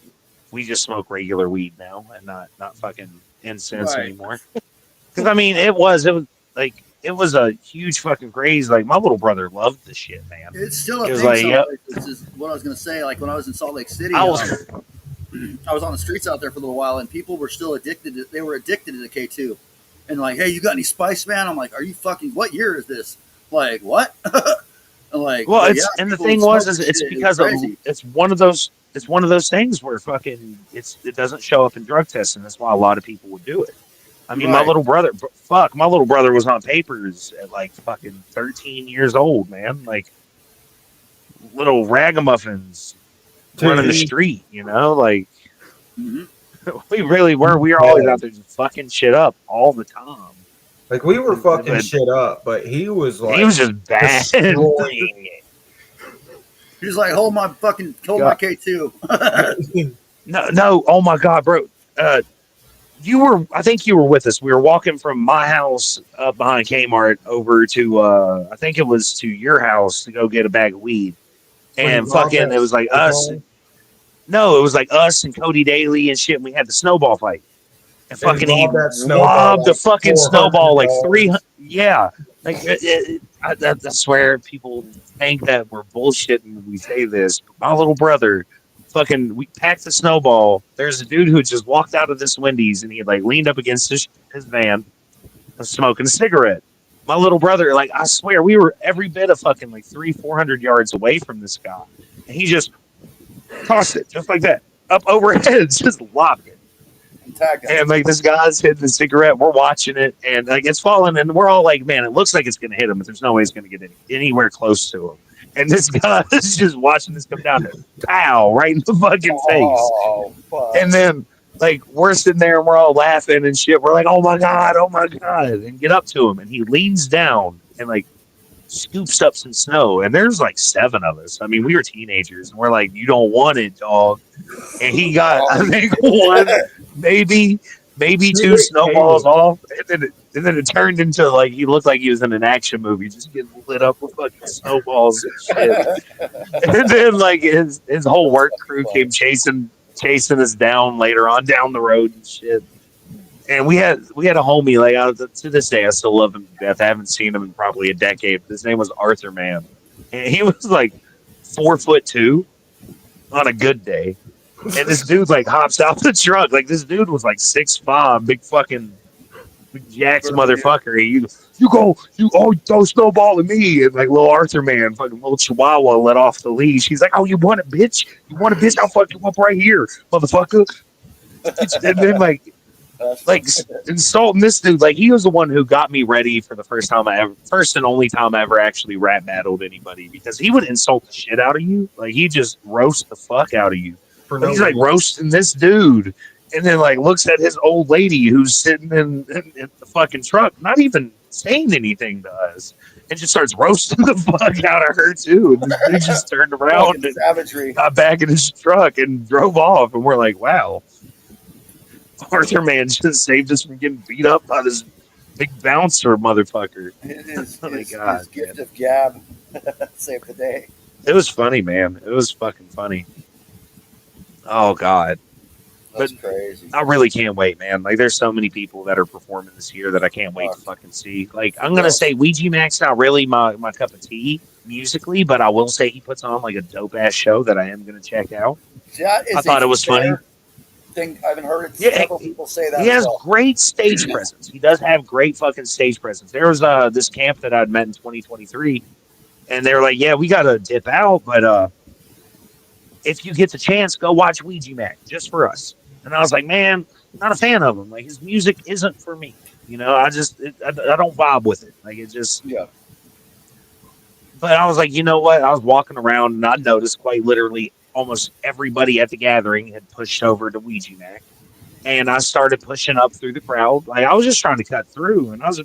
we just smoke regular weed now and not fucking incense Right. anymore. Because I mean, it was a huge fucking craze. Like my little brother loved the shit, man. It's still He a was thing like, some yep. places. Is what I was gonna say. Like when I was in Salt Lake City, I was I was on the streets out there for a little while, and people were still addicted. They were addicted to the K2, and like, hey, you got any spice, man? I'm like, are you fucking? What year is this? Like, what? I'm like, well. but yeah, It's and the people would thing smoke is this it's shit. It was because of crazy. it's one of those things where fucking it doesn't show up in drug testing. That's why a lot of people would do it. I mean, Right. my little brother was on papers at like fucking 13 years old, man. Like little ragamuffins running the Dude, street, you know, like Mm-hmm. we really were. We were always out there just fucking shit up all the time. like we were fucking But shit up, but he was he like was just bad. destroying He's like, hold my God. K2. it. No. Oh my god, bro. I think you were with us. We were walking from my house up behind Kmart over to I think it was to your house to go get a bag of weed. When he And robbed fucking that it was like us. snowball, No, it was like us and Cody Daly and shit. And we had the snowball fight. And and he fucking he robbed that snowball lobbed the like fucking snowball like $400. 300. Yeah. Like I swear people think that we're bullshitting when we say this. But my little brother fucking we packed the snowball. There's a dude who just walked out of this Wendy's and he had like leaned up against his van smoking a cigarette. My little brother, like I swear, we were every bit of fucking like 300-400 yards away from this guy. And he just tossed it just like that. Up overhead, just lobbed it. Tag him. And like this guy's hitting the cigarette, we're watching it, and like it's falling, and we're all like, "Man, it looks like it's gonna hit him, but there's no way it's gonna get anywhere close to him." And this guy is just watching this come down, pow, right in the fucking face. Oh, fuck. And then like we're sitting there and we're all laughing and shit. We're like, "Oh my god, and get up to him, and he leans down and like scoops up some snow, and there's like 7 of us. I mean, we were teenagers, and we're like, "You don't want it, dog." And he got, I think, one, maybe 2 snowballs off, and then it turned into like he looked like he was in an action movie, just getting lit up with fucking snowballs and shit. And then like his whole work crew came chasing us down later on down the road and shit. And we had a homie like to this day I still love him to death. I haven't seen him in probably a decade. But his name was Arthur Mann, and he was like 4'2" on a good day. And this dude like hops out the truck. Like this dude was like 6'5", big Jack's motherfucker. You throw snowball at me, and like little Arthur Mann, fucking little Chihuahua let off the leash. He's like, "Oh, you want it, bitch? You want it, bitch? I'll fuck you up right here, motherfucker." And then like insulting this dude, like he was the one who got me ready for the first and only time I ever actually rap battled anybody, because he would insult the shit out of you, like he just roast the fuck out of you. But he's like roasting this dude, and then like looks at his old lady who's sitting in the fucking truck, not even saying anything to us, and just starts roasting the fuck out of her too. And this dude just turned around and savagery. got back in his truck and drove off, and we're like, wow. Arthur Mann just saved us from getting beat up by this big bouncer motherfucker. His God, gift of gab saved the day. it was funny, man. It was fucking funny. Oh god, That's crazy. I really can't wait, man. Like, there's so many people that are performing this year that I can't wait to fucking see. Like, I'm gonna say Ouija Mac's not really my cup of tea musically, but I will say he puts on like a dope ass show that I am gonna check out. I thought it was funny. Thing I haven't heard Yeah, several people say that. He has great stage presence. He does have great fucking stage presence. There was this camp that I'd met in 2023, and they were like, "Yeah, we gotta dip out, but if you get the chance, go watch Ouija Mac just for us." And I was like, "Man, not a fan of him. Like, his music isn't for me. You know, I don't vibe with it. Like, it just Yeah. But I was like, you know what? I was walking around and I noticed quite literally almost everybody at the gathering had pushed over to Ouija Mac. and I started pushing up through the crowd. Like I was just trying to cut through, and I was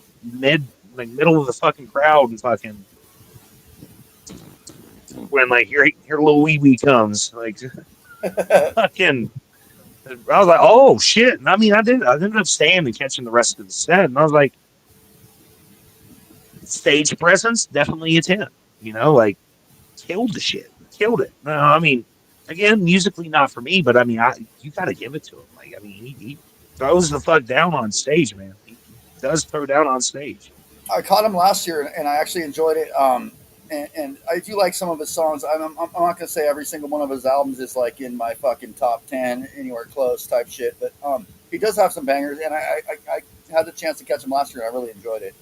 middle of the fucking crowd, and fucking when like here little wee wee comes, like fucking. I was like, oh shit! And I mean, I ended up staying and catching the rest of the set, and I was like, stage presence definitely a 10. You know, like killed the shit, killed it. No, I mean, again, musically not for me, but I mean, you got to give it to him. Like, I mean, he throws the fuck down on stage, man. He does throw down on stage. I caught him last year, and I actually enjoyed it. And I do like some of his songs. I'm not gonna say every single one of his albums is like in my fucking top 10 anywhere close type shit, but he does have some bangers, and I had the chance to catch him last year. And I really enjoyed it.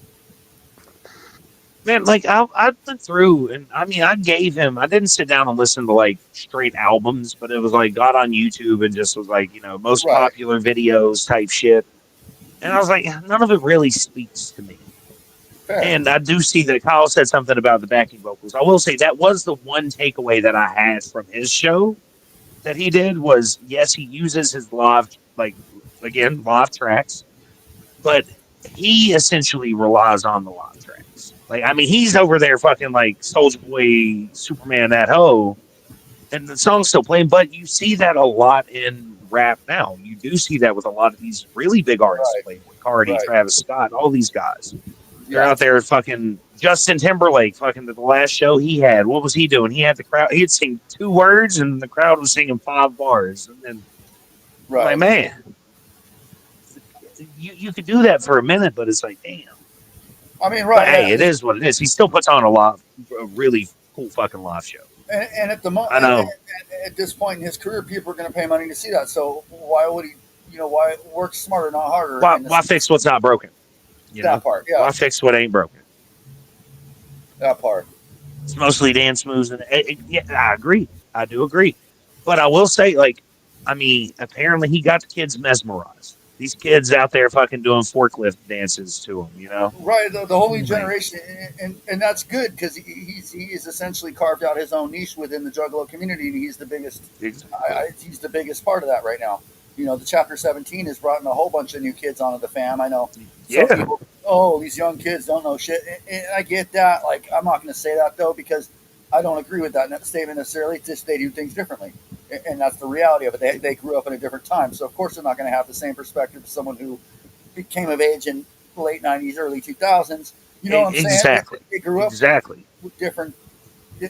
Man, like I went through, and I mean, I gave him. I didn't sit down and listen to like straight albums, but it was like got on YouTube and just was like, you know, most Right. popular videos type shit. And I was like, none of it really speaks to me. Fair. And I do see that Kyle said something about the backing vocals. I will say that was the one takeaway that I had from his show that he did was, yes, he uses his live, like, again, live tracks, but he essentially relies on the live tracks. Like, I mean, he's over there fucking like Soulja Boy, Superman, that hoe, and the song's still playing, but you see that a lot in rap now. You do see that with a lot of these really big artists, Right. Playboy Cardi, Right. Travis Scott, all these guys. They're Yeah. out there fucking Justin Timberlake, fucking the last show he had. What was he doing? He had the crowd, he'd sing 2 words and the crowd was singing 5 bars. And then, Right. like, man, you could do that for a minute, but it's like, damn. I mean, right. But hey, it is what it is. He still puts on a really cool fucking live show. And at the moment, I know. at this point in his career, people are going to pay money to see that. So why would he? You know, why work smarter, not harder? Why fix what's not broken? You that know? part? Yeah, Why fix what ain't broken? that part. It's mostly dance moves, and yeah, I agree. I do agree. But I will say, like, I mean, apparently he got the kids mesmerized. These kids out there fucking doing forklift dances to him, you know? Right, the whole new generation, and that's good because he's essentially carved out his own niche within the Juggalo community, and he's the biggest. He's the biggest part of that right now. You know, the Chapter 17 has brought in a whole bunch of new kids onto the fam. I know. Yeah. Some people, oh, these young kids don't know shit, and I get that. Like, I'm not going to say that though because I don't agree with that statement necessarily. It's just they do things differently. And that's the reality of it. They grew up in a different time. So, of course, they're not going to have the same perspective as someone who came of age in the late 90s, early 2000s. You know what I'm saying? Exactly. They grew up with different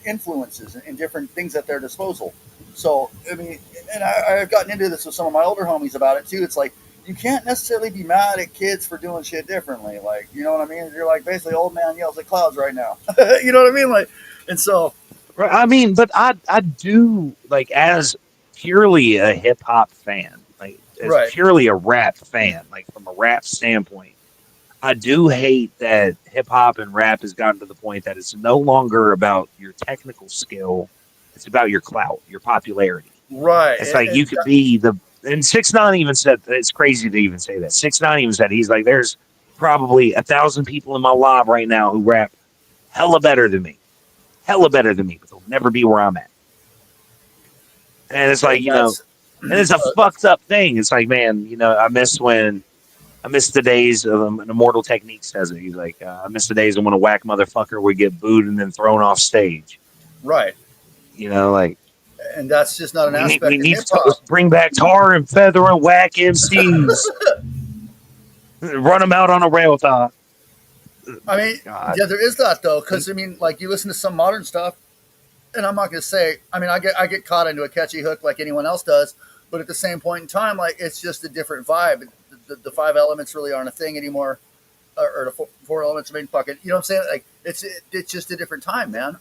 influences and different things at their disposal. So, I mean, and I've gotten into this with some of my older homies about it, too. It's like, you can't necessarily be mad at kids for doing shit differently. Like, you know what I mean? You're like, basically, old man yells at clouds right now. You know what I mean? Like, and so... I mean, but I do, like, as purely a hip hop fan, like as purely a rap fan, like from a rap standpoint, I do hate that hip hop and rap has gotten to the point that it's no longer about your technical skill; it's about your clout, your popularity. Right. It's like you could be the. And 6ix9ine even said it's crazy to even say that. 6ix9ine even said he's like, there's probably 1,000 people in my live right now who rap hella better than me. Hella better than me, but they'll never be where I'm at. And it's like, you know, and it's a fucked up thing. It's like, man, you know, I miss the days of an Immortal Technique says it. He's like, I miss the days of when a whack motherfucker would get booed and then thrown off stage. Right. You know, like, and that's just not an aspect. We need to bring back tar and feather and whack MCs. Run them out on a rail top. I mean, yeah, there is that though, because I mean, like you listen to some modern stuff, and I'm not going to say. I mean, I get caught into a catchy hook like anyone else does, but at the same point in time, like it's just a different vibe. The 5 elements really aren't a thing anymore, or the 4 elements. I mean, fucking, you know what I'm saying? Like it's just a different time, man.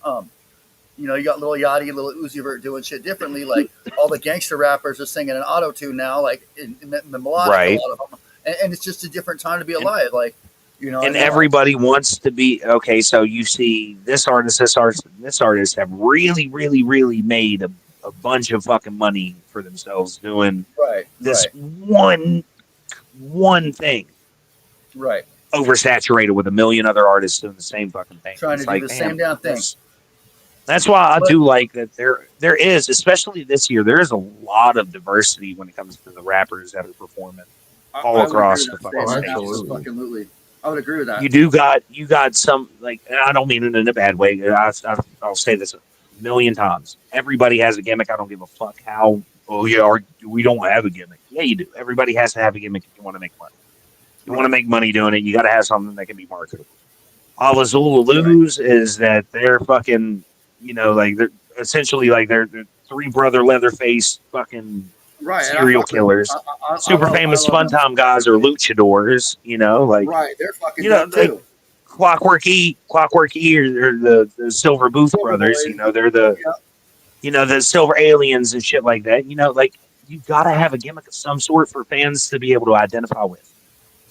You know, you got Lil Yachty, Lil Uzi Vert doing shit differently. Like all the gangster rappers are singing in auto tune now, like in the melodic, right. A lot of them, and it's just a different time to be alive. Like. You know, and everybody wants to be okay. So you see this artist have really, really, really made a bunch of fucking money for themselves doing this one thing. Right. Oversaturated with a million other artists doing the same fucking thing. Trying to do the same damn thing. That's why I But do like that there is, especially this year, there is a lot of diversity when it comes to the rappers that are performing all I would agree across with the that fucking Oh, statement. stages. absolutely. Absolutely. I would agree with that. You got some like, and I don't mean it in a bad way. I'll say this a million times. Everybody has a gimmick. I don't give a fuck how. Oh yeah, or we don't have a gimmick. Yeah, you do. Everybody has to have a gimmick if you want to make money. If you want to Right. make money doing it, you got to have something that can be marketable. All Azul Right. lose is that they're fucking, like they're essentially like they're three brother Leatherface fucking Right. And I serial fuck with them. killers. Super I famous love fun them. time guys or luchadors, Right. They're fucking dope like too. Clockwork E, or the Silver Booth Silver brothers. Boys. They're the Yeah. the Silver Aliens and shit like that. Like you got to have a gimmick of some sort for fans to be able to identify with,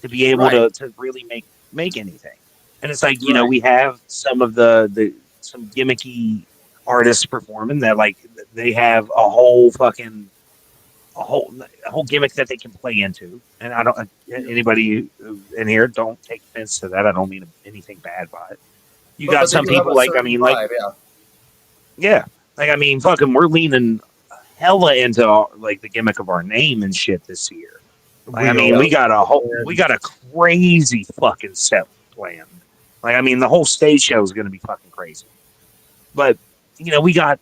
to be able Right. to really make anything. And it's like, Right. we have some of the some gimmicky artists performing that, like, they have a whole gimmick that they can play into. And I don't, Yeah. anybody in here, don't take offense to that. I don't mean anything bad by it. You got But they some do have people, a like, I certain mean, like, vibe. Yeah. yeah, like, I mean, fucking, we're leaning hella into like the gimmick of our name and shit this year. Like, I mean, we got a crazy fucking set planned. Like, I mean, the whole stage show is going to be fucking crazy. But we got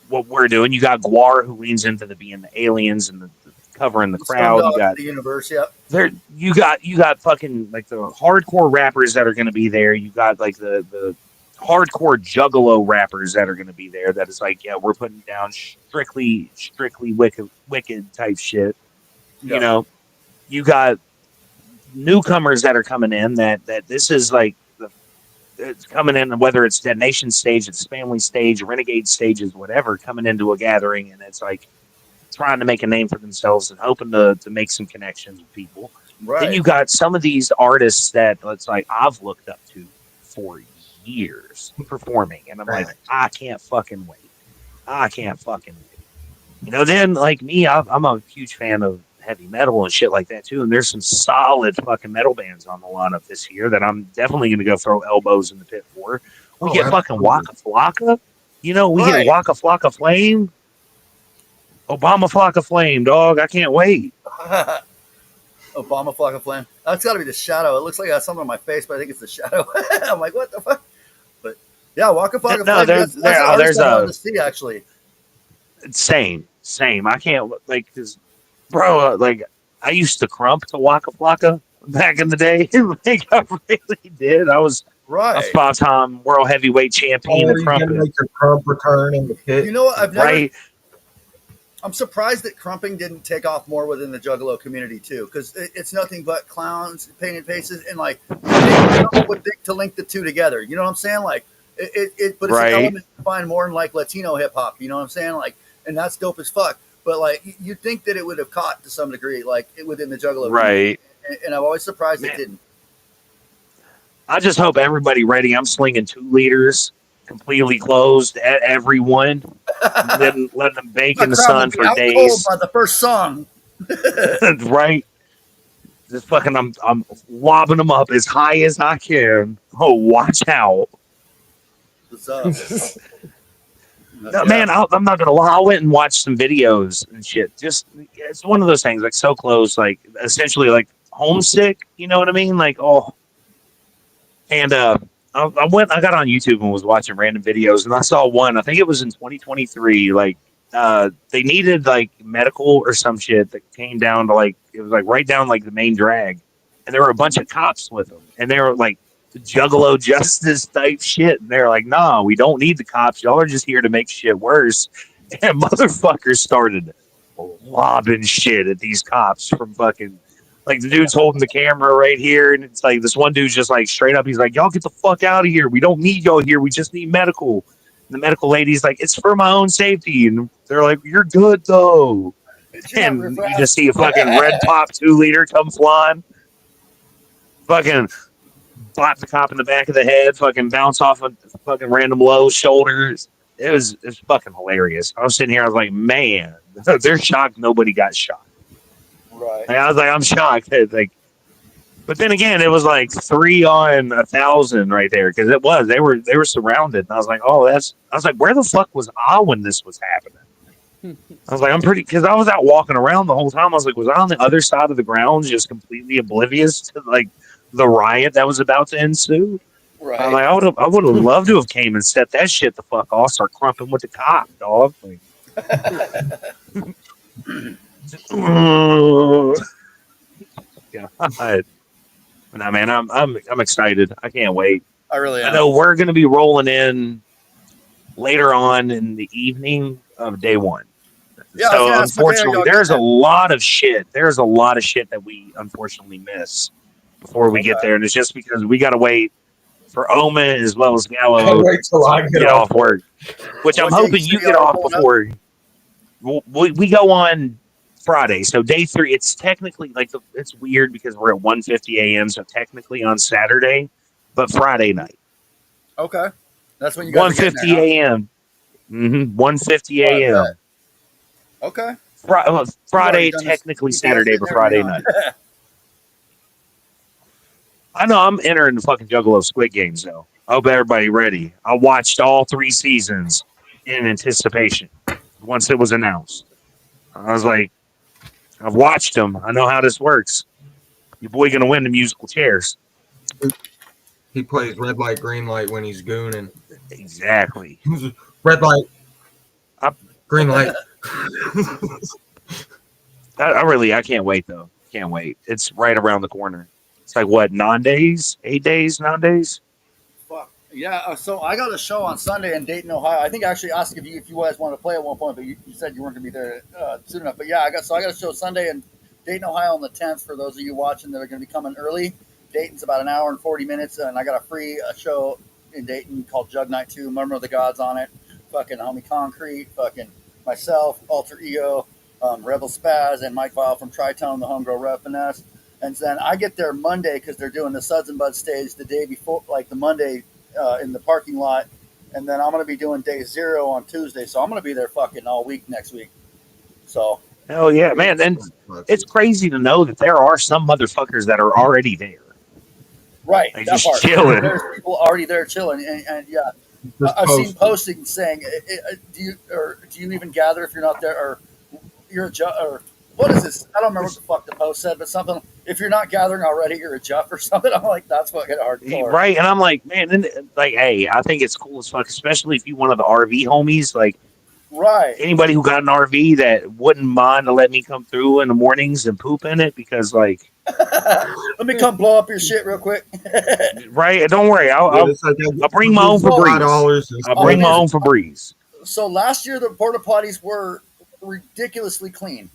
what we're doing. You got Guar, who leans into being the aliens and the covering the The Sun crowd. You Dogs of got the universe. Yep. there. You got fucking like the hardcore rappers that are going to be there. You got like the hardcore juggalo rappers that are going to be there. That is like, yeah, we're putting down strictly wicked type shit. You Yep. know, you got newcomers that are coming in that this is like it's coming in, whether it's Detonation stage, it's Spamily stage, Renegade stages, whatever, coming into a gathering, and it's like trying to make a name for themselves and hoping to make some connections with people. Then Right. you got some of these artists that it's like I've looked up to for years performing, and I'm like, I can't fucking wait. I can't fucking wait. Then like me, I'm a huge fan of heavy metal and shit like that too. And there's some solid fucking metal bands on the lineup this year that I'm definitely going to go throw elbows in the pit for. We get fucking Waka Flocka. We get Right. Waka Flocka Flame. Obama Flocka Flame, dog. I can't wait. Obama Flock of Flame. That's got to be the shadow. It looks like I got something on my face, but I think it's the shadow. I'm like, what the fuck? But yeah, Waka Flock of Flame. That's an artist I wanted to see, actually. Same. I can't, like, because, bro, like, I used to crump to Waka Flocka back in the day. Like, I really did. I was Right. a 5-time world heavyweight champion of crumping. Make your crump return in the pit. You know what? Right. I'm surprised that crumping didn't take off more within the Juggalo community too, because it's nothing but clowns, painted faces, and like someone would think to link the two together. You know what I'm saying? Like but it's an element you find more in like Latino hip hop. You know what I'm saying? Like, and that's dope as fuck. But like you'd think that it would have caught to some degree, like within the Juggalo community. And I'm always surprised it didn't. I just hope everybody ready. I'm slinging 2 liters, completely closed at everyone, then letting them bake in the sun for days. By the first song, right? Just fucking, I'm lobbing them up as high as I can. Oh, watch out! What's up? No, man, I'm not gonna lie. I went and watched some videos and shit. Just, it's one of those things, like, so close, like, essentially, like, homesick. You know what I mean? Like, oh. And I got on YouTube and was watching random videos, and I saw one. I think it was in 2023. Like, they needed like medical or some shit that came down to like, it was like right down like the main drag, and there were a bunch of cops with them, and they were like Juggalo justice type shit. And they're like, nah, we don't need the cops. Y'all are just here to make shit worse. And motherfuckers started lobbing shit at these cops from fucking. Like, the dude's holding the camera right here, and it's like this one dude's just like straight up. He's like, y'all get the fuck out of here. We don't need y'all here. We just need medical. And the medical lady's like, it's for my own safety. And they're like, you're good, though. And you just see a fucking red pop 2-liter come flying. Fucking bop the cop in the back of the head. Fucking bounce off a fucking random low shoulders. It's fucking hilarious. I was sitting here. I was like, man, they're shocked nobody got shot. Right. And I was like, I'm shocked that, like, But then again, it was like 3 on 1,000 right there because it was they were surrounded, and I was like, oh, I was like, where the fuck was I when this was happening? I was like, I'm pretty because I was out walking around the whole time. I was like, was I on the other side of the grounds, just completely oblivious to like the riot that was about to ensue? I'm Right. like, I would have loved to have came and set that shit the fuck off, start crumping with the cop, dog. Like, God. No, man, I'm excited. I can't wait. I really I am. know we're going to be rolling in later on in the evening of day one. Yeah, I was So gonna ask what day are unfortunately, y'all there's a getting lot of shit. There's a lot of shit that we unfortunately miss before we get Okay. there, and it's just because we got to wait for Omen as well as I'll Gallo wait till I to get get off off work. Which I'm What day you hoping say you get y'all are off pulling up? before we go on Friday. So day 3, it's technically like it's weird because we're at 1:50 a.m. So technically on Saturday, but Friday night, Okay. That's when you guys are getting there, 1:50 huh? a.m. 1:50 All right, a.m. bet. Okay. You've already Friday, done this technically GPS Saturday, and but everything, Friday huh? night. I know I'm entering the fucking Juggalo Squid Games though. I hope everybody ready. I watched all 3 seasons in anticipation once it was announced. I was like, I've watched them. I know how this works. Your boy gonna win the musical chairs. He plays red light, green light when he's gooning. Exactly. Red light, I, green light. I can't wait though. Can't wait. It's right around the corner. It's like what, 9 days, 8 days, 9 days. Fuck. Yeah, so I got a show on Sunday in Dayton, Ohio. I think I actually asked if you guys wanted to play at one point, but you said you weren't going to be there soon enough. But yeah, I got a show Sunday in Dayton, Ohio on the 10th for those of you watching that are going to be coming early. Dayton's about an hour and 40 minutes, and I got a free show in Dayton called Jugg Night 2, Murmur of the Gods on it. Fucking Homie Concrete, fucking myself, Alter Ego, Rebel Spaz, and Mike Vile from Tritone, the Homegirl Rev Finesse. And then I get there Monday because they're doing the Suds and Buds stage the day before, like the Monday in the parking lot, and then I'm going to be doing day 0 on Tuesday, so I'm going to be there fucking all week next week. So Hell yeah, man. And it's crazy to know that there are some motherfuckers that are already there. right, Like that just part. chilling. There's people already there chilling, and yeah, I've seen postings saying, do you even gather if you're not there, or you're a Juff, or what is this? I don't remember what the fuck the post said, but something. If you're not gathering already, you're a Juff or something. I'm like, that's fucking hardcore, Right. And I'm like, man, and like, hey, I think it's cool as fuck, especially if you one of the RV homies. Like right? anybody who got an RV that wouldn't mind to let me come through in the mornings and poop in it because like Let me come blow up your shit real quick. right, don't worry, I'll bring my own Febreze. I'll bring my own Febreze. So last year the porta potties were ridiculously clean.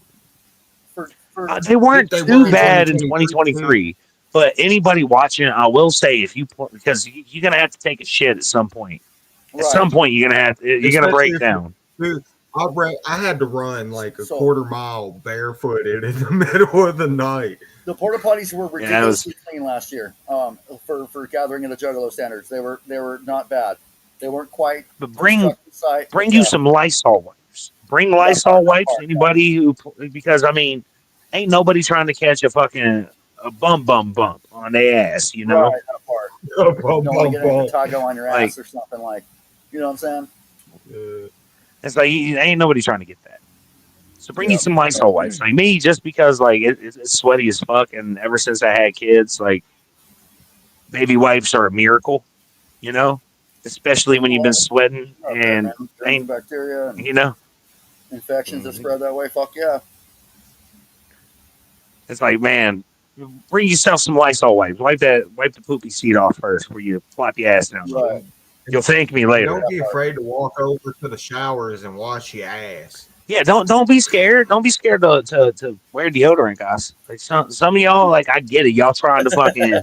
They weren't too bad in 2023, but anybody watching, I will say, if you because you're gonna have to take a shit at some point. At some point, you're gonna break down. Dude, I had to run like a quarter mile barefooted in the middle of the night. The porta potties were ridiculously clean last year. For gathering in the Juggalo standards, they were not bad. They weren't quite. But bring you some Lysol wipes. Bring Lysol wipes. Anybody who, because I mean, ain't nobody trying to catch a fucking bump on their ass, you know? Right, that part. You don't want to get a taco on your ass or something like, you know what I'm saying? It's like ain't nobody trying to get that. So bring you some Lysol wipes. Like me, just because like it's sweaty as fuck, and ever since I had kids, like baby wipes are a miracle, you know? Especially when you've been sweating and ain't bacteria, and, you know, infections that spread that way. Fuck yeah! It's like, man, bring yourself some Lysol wipes. Wipe the poopy seat off first before you flop your ass down. Right. You'll thank me later. Don't be afraid to walk over to the showers and wash your ass. Yeah, don't be scared. Don't be scared to wear deodorant, guys. Like some of y'all, like I get it. Y'all trying to fucking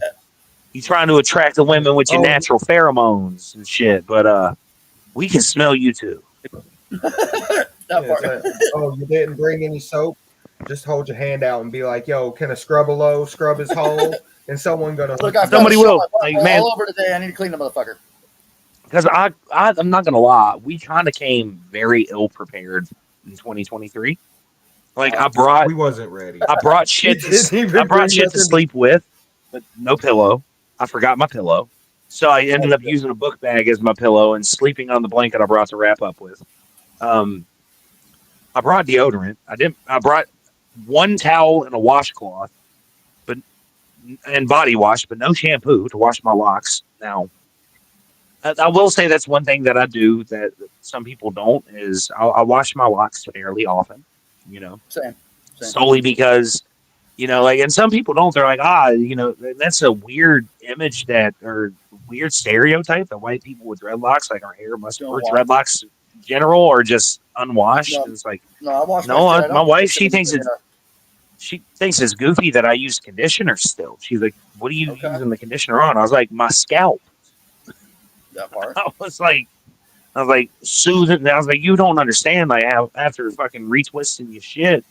you trying to attract the women with your natural pheromones and shit, but we can smell you too. You didn't bring any soap? Just hold your hand out and be like, "Yo, can a scrub-a-low scrub his hole?" And someone gonna look. Somebody will. Like, man, all over today. I need to clean the motherfucker. Because I'm not gonna lie, we kind of came very ill prepared in 2023. Like we wasn't ready. I brought shit to sleep with. but no pillow. I forgot my pillow. So I ended up using a book bag as my pillow and sleeping on the blanket I brought to wrap up with. Um, I brought deodorant. I brought one towel and a washcloth, but and body wash, but no shampoo to wash my locks. Now, I will say that's one thing that I do that some people don't is I wash my locks fairly often. You know, Same. solely because like, and some people don't. They're like, that's a weird image or weird stereotype that white people with dreadlocks, like our hair must, Don't or wash. dreadlocks in general, or just unwashed. No, And it's like, no, I wash no, my shit. I my don't wife, condition anything. she thinks it's goofy that I use conditioner still. She's like, what are you Okay. using the conditioner on? I was like, my scalp. That part. I was like, soothing. I was like, you don't understand. Like, how after fucking retwisting your shit,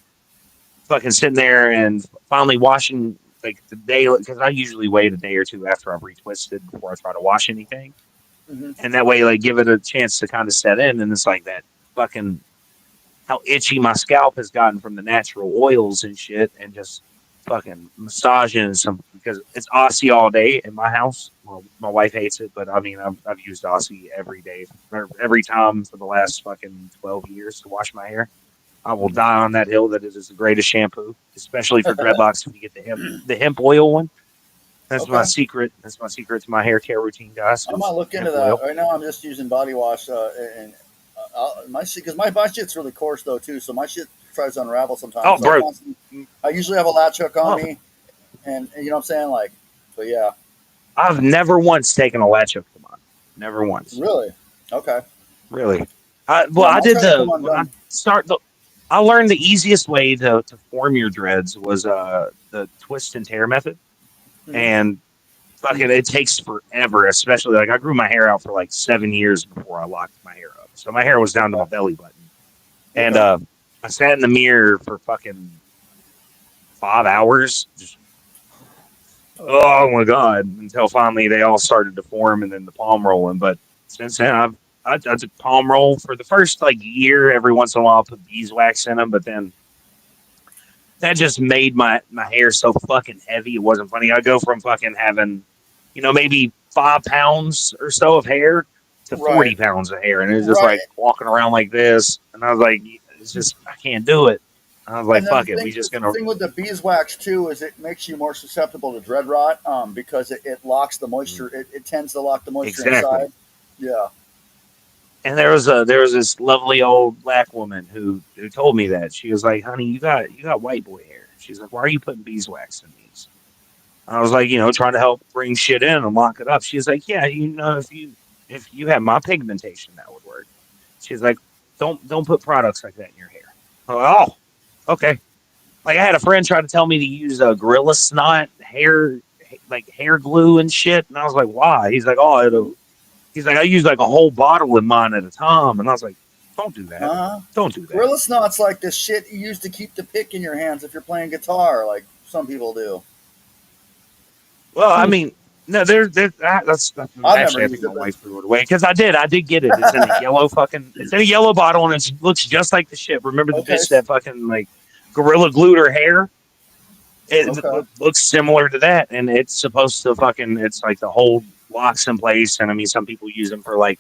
fucking sitting there and finally washing like the day, because I usually wait a day or two after I've retwisted before I try to wash anything, Mm-hmm. and that way like give it a chance to kind of set in. And it's like that fucking how itchy my scalp has gotten from the natural oils and shit, and just fucking massaging some because it's Aussie all day in my house. Well, my wife hates it, but I mean I've used Aussie every day, or every time for the last fucking 12 years to wash my hair. I will die on that hill that it is the greatest shampoo, especially for dreadlocks. If you get the hemp oil one, that's my Okay. secret. That's my secret to my hair care routine, guys. I might look into hemp that. oil. Right now, I'm just using body wash my shit because my shit's really coarse though too. So my shit tries to unravel sometimes. Oh, So bro. I usually have a latch hook on Oh. me, and you know what I'm saying, like. But yeah. I've never once taken a latch hook to mine. Never once. Really? Okay. Really. Yeah, I did come when I undone. I learned the easiest way to form your dreads was the twist and tear method, Mhm. and fucking it takes forever. Especially like I grew my hair out for like 7 years before I locked my hair up, so my hair was down to my belly button, and Okay. I sat in the mirror for fucking 5 hours, just oh my god, until finally they all started to form and then the palm rolling. But since then, I took palm roll for the first like year. Every once in a while, I'll put beeswax in them, but then that just made my hair so fucking heavy. It wasn't funny. I go from fucking having, maybe 5 pounds or so of hair to 40 Right. pounds of hair, and it's just Right. like walking around like this. And I was like, it's just I can't do it. I was like, And then fuck it, we just the gonna. thing with the beeswax too is it makes you more susceptible to dread rot because it locks the moisture. It tends to lock the moisture Exactly. inside. Yeah. And there was this lovely old black woman who told me that. She was like, "Honey, you got white boy hair." She's like, "Why are you putting beeswax in these?" I was like, trying to help bring shit in and lock it up. She's like, "Yeah, if you have my pigmentation, that would work." She's like, "Don't put products like that in your hair." Oh, okay. Like I had a friend try to tell me to use a gorilla snot hair glue and shit, and I was like, "Why?" He's like, "Oh, it'll." He's like, I use like a whole bottle in mine at a time. And I was like, don't do that. Don't do that. Gorilla snot's like the shit you use to keep the pick in your hands if you're playing guitar, like some people do. Well, I mean, no, that's actually, I think my wife threw it away because I did get it. It's in a it's in a yellow bottle and it looks just like the shit. Remember the bitch that fucking like gorilla glued her hair? It looks similar to that, and it's supposed to it's like the whole locks in place. And I mean, some people use them for like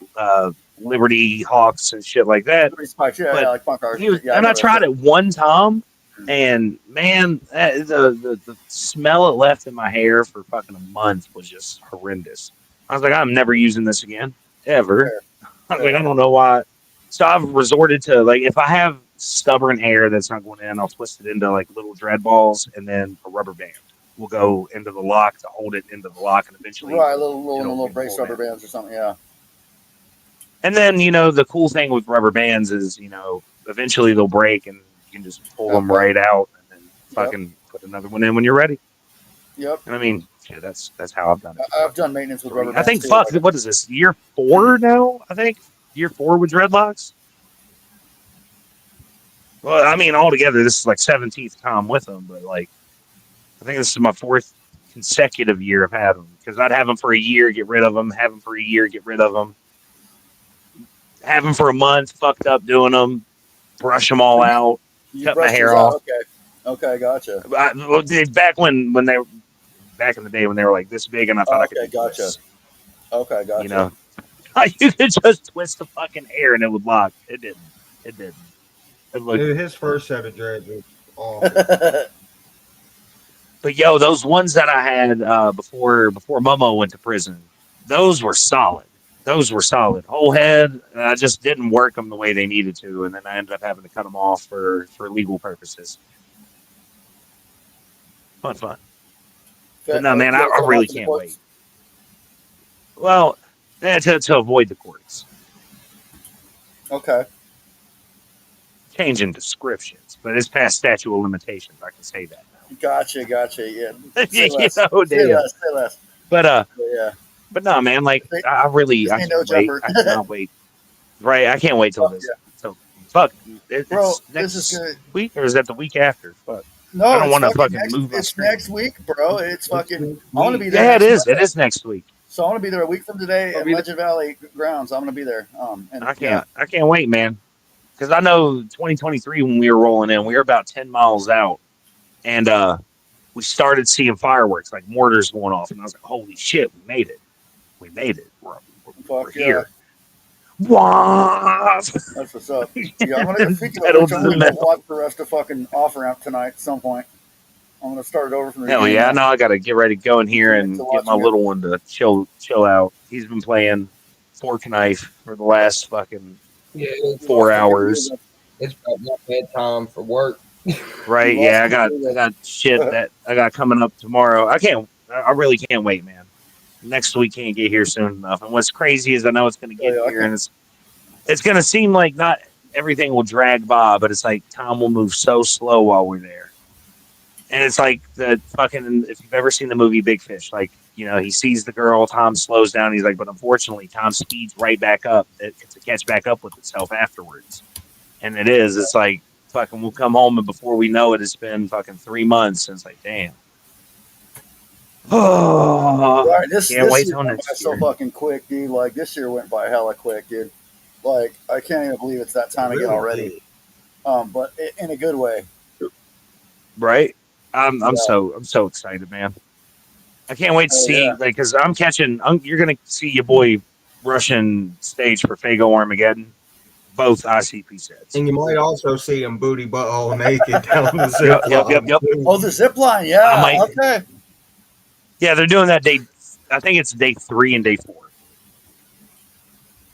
Liberty Hawks and shit like that. Spikes, yeah, like punk art. I tried it one time, and man, the smell it left in my hair for fucking a month was just horrendous. I was like, I'm never using this again, ever. I was like, I don't know why. So I've resorted to like if I have stubborn hair that's not going in, I'll twist it into like little dread balls, and then a rubber band will go into the lock to hold it into the lock, and eventually little brace rubber bands or something, yeah. And then the cool thing with rubber bands is eventually they'll break, and you can just pull them right out, and then fucking put another one in when you're ready. Yep. And I mean, yeah, that's how I've done it. I've done maintenance with rubber bands. I think what is this, year 4 now? I think year 4 with dreadlocks. Well, I mean, altogether, this is like 17th time with them, but like, I think this is my 4th consecutive year of having them because I'd have them for a year, get rid of them, have them for a year, get rid of them, have them for a month, fucked up doing them, brush them all out, cut my hair off. Okay, gotcha. Back when they back in the day when they were like this big, and I thought I could Okay, do gotcha. twists. Okay, gotcha. You know, you could just twist the fucking hair and it would lock. It didn't. It didn't. It looked. Dude, his first set of dreads was awful. But yo, those ones that I had before Momo went to prison, those were solid. Those were solid. Whole head, and I just didn't work them the way they needed to, and then I ended up having to cut them off for legal purposes. Fun. But no, man, I really can't wait. Well, to avoid the courts. Okay. Changing descriptions, but it's past statute of limitations. I can say that now. Gotcha. Yeah. Say less. But Yeah. But no, man, like I can't wait. I cannot wait. Right, I can't wait till this. Yeah. So fuck, Bro, next this is good. week, or is that the week after? Fuck. No, I don't want to fucking next, move. It's next week, bro. It's fucking. I want to be there. Yeah, it is. It is next week. So I want to be there a week from today at Legend Valley grounds. I'm going to be there. And I can't wait, man. Because I know 2023 when we were rolling in, we were about 10 miles out, and we started seeing fireworks, like mortars going off, and I was like, "Holy shit, we made it! We made it! We're here!" Wow. That's what's up. Yeah, I'm gonna watch the rest of fucking off ramp tonight at some point. I'm gonna start it over from the Hell beginning. yeah, I know I gotta get ready to go in here and get my little one to chill out. He's been playing fork knife for the last fucking 4 hours. It's about my bedtime for work. Right, yeah, I got shit that I got coming up tomorrow. I really can't wait, man. Next week can't get here soon enough. And what's crazy is I know it's gonna get here and it's gonna seem like not everything will drag by, but it's like time will move so slow while we're there. And it's like the fucking, if you've ever seen the movie Big Fish, like, you know, he sees the girl, time slows down. He's like, but unfortunately, time speeds right back up to catch back up with itself afterwards. And it's like, fucking, we'll come home and before we know it, it's been fucking 3 months. And it's like, damn. Oh, right, this can't wait till year next went year. so fucking quick, dude. Like, this year went by hella quick, dude. Like, I can't even believe it's that time again already. But in a good way. Right? I'm so excited, man. I can't wait to see, like, because you're gonna see your boy Russian stage for Fago Armageddon, both ICP sets, and you might also see him booty butthole naked down the zip line. Yep. Oh, the zip line, yeah. Okay. Yeah, they're doing that day. I think it's day 3 and day 4.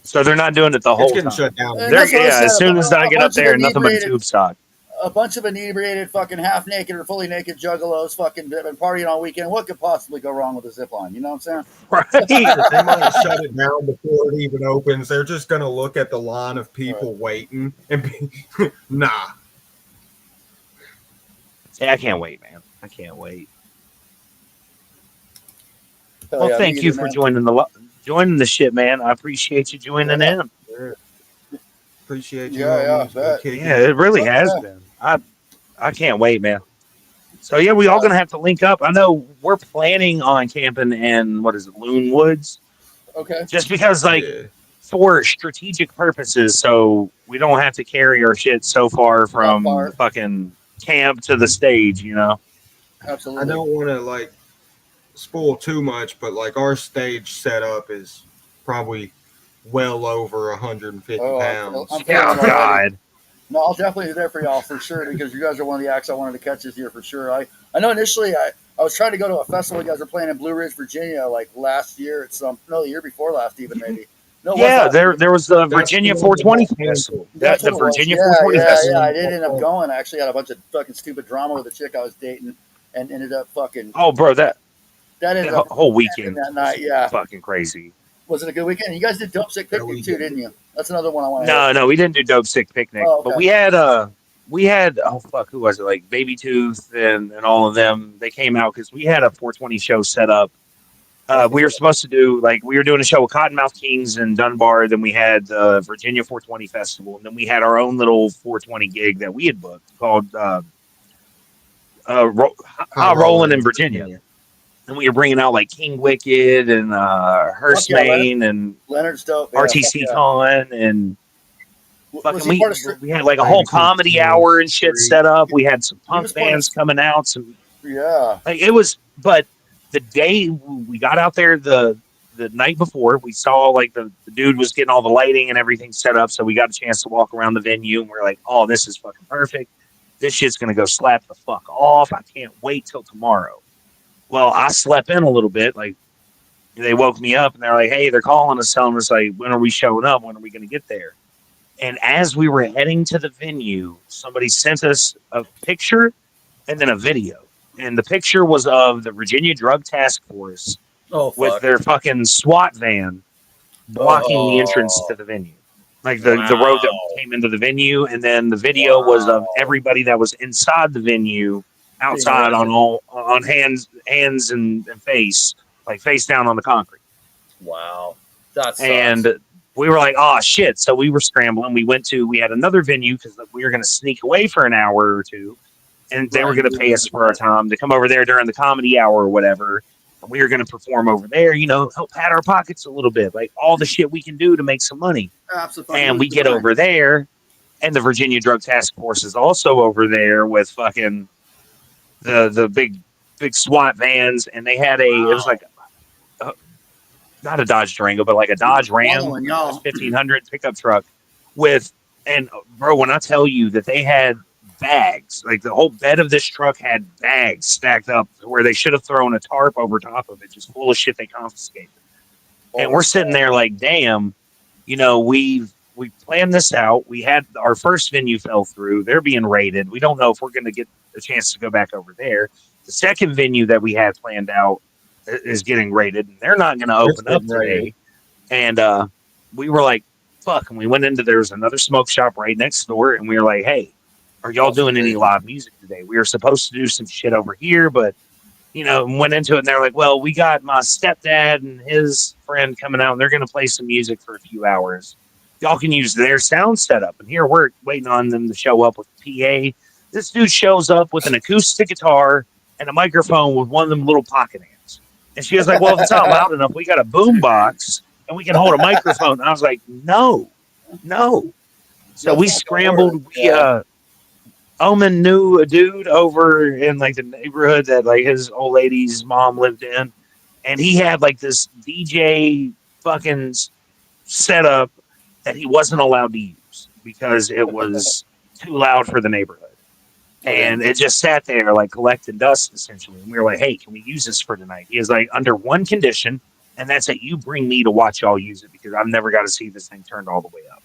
So they're not doing it the whole time. Shut down. As soon as I get up there, nothing but tube stock. A bunch of inebriated, fucking half naked or fully naked juggalos fucking been partying all weekend. What could possibly go wrong with a zip line? You know what I'm saying? Right. They might shut it down before it even opens. They're just going to look at the line of people waiting and be, nah. Yeah, I can't wait, man. I can't wait. Hell well, yeah, thank you for joining the shit, man. I appreciate you joining in. Appreciate you. Yeah, it really has been. I can't wait, man. So yeah, we all gonna have to link up. I know we're planning on camping in Loon Woods. Okay. Just because, like, for strategic purposes, so we don't have to carry our shit so far from the fucking camp to the stage, you know. Absolutely. I don't want to like spoil too much, but like our stage setup is probably well over 150 pounds. Oh, God. No, I'll definitely be there for y'all for sure because you guys are one of the acts I wanted to catch this year for sure. I know initially I was trying to go to a festival you guys were playing in Blue Ridge, Virginia, like last year the year before last even maybe. No, there was the Virginia 420 festival. That's the Virginia 420 festival. Yeah, I did end up going. I actually had a bunch of fucking stupid drama with a chick I was dating and ended up fucking. Oh, bro, that ended up whole weekend that night. Yeah, fucking crazy. Was it a good weekend? You guys did Dope Sick Picnic too, didn't you? That's another one I want to No, we didn't do Dope Sick Picnic. Oh, okay. But we had who was it? Like Baby Tooth and all of them. They came out because we had a 420 show set up. We were supposed to do, like, we were doing a show with Cottonmouth Kings in Dunbar. Then we had the Virginia 420 Festival. And then we had our own little 420 gig that we had booked called Rolling in Virginia. And we were bringing out like King Wicked and Hearstmain and Leonard's dope, RTC Con and fucking we had like a whole comedy hour and shit set up. We had some punk bands coming out. Like it was, but the day we got out there, the night before, we saw like the dude was getting all the lighting and everything set up, so we got a chance to walk around the venue, and we're like, oh, this is fucking perfect. This shit's gonna go slap the fuck off. I can't wait till tomorrow. Well, I slept in a little bit. Like, they woke me up and they're like, hey, they're calling us, telling us like, when are we showing up? When are we gonna get there? And as we were heading to the venue, somebody sent us a picture and then a video. And the picture was of the Virginia Drug Task Force with their fucking SWAT van blocking the entrance to the venue. Like the road that came into the venue. And then the video was of everybody that was inside the venue outside on hands and face, like face down on the concrete. Wow. That sucks. And we were like, oh shit. So we were scrambling. We had another venue because we were going to sneak away for an hour or two. And they were going to pay us for our time to come over there during the comedy hour or whatever. And we were going to perform over there, help pat our pockets a little bit, like all the shit we can do to make some money. Absolutely. And we get over there, and the Virginia Drug Task Force is also over there with fucking the big SWAT vans. And they had it was like, not a Dodge Durango, but like a Dodge Ram 1500 pickup truck and bro, when I tell you that they had bags, like the whole bed of this truck had bags stacked up where they should have thrown a tarp over top of it, just full of shit they confiscated. And we're sitting there like, damn, we planned this out. We had our first venue fell through. They're being raided. We don't know if we're going to get a chance to go back over there. The second venue that we had planned out is getting raided, and they're not going to open up today. And we were like, fuck. And we went into, there was another smoke shop right next door, and we were like, hey, are y'all doing any live music today? We were supposed to do some shit over here, but, went into it, and they're like, well, we got my stepdad and his friend coming out, and they're going to play some music for a few hours. Y'all can use their sound setup. And here we're waiting on them to show up with a PA. This dude shows up with an acoustic guitar and a microphone with one of them little pocket amps. And she was like, well, if it's not loud enough, we got a boom box and we can hold a microphone. And I was like, no. So we scrambled. Omen knew a dude over in like the neighborhood that like his old lady's mom lived in. And he had like this DJ fucking setup that he wasn't allowed to use because it was too loud for the neighborhood. And it just sat there like collecting dust essentially. And we were like, hey, can we use this for tonight? He was like, under one condition, and that's that you bring me to watch y'all use it because I've never got to see this thing turned all the way up.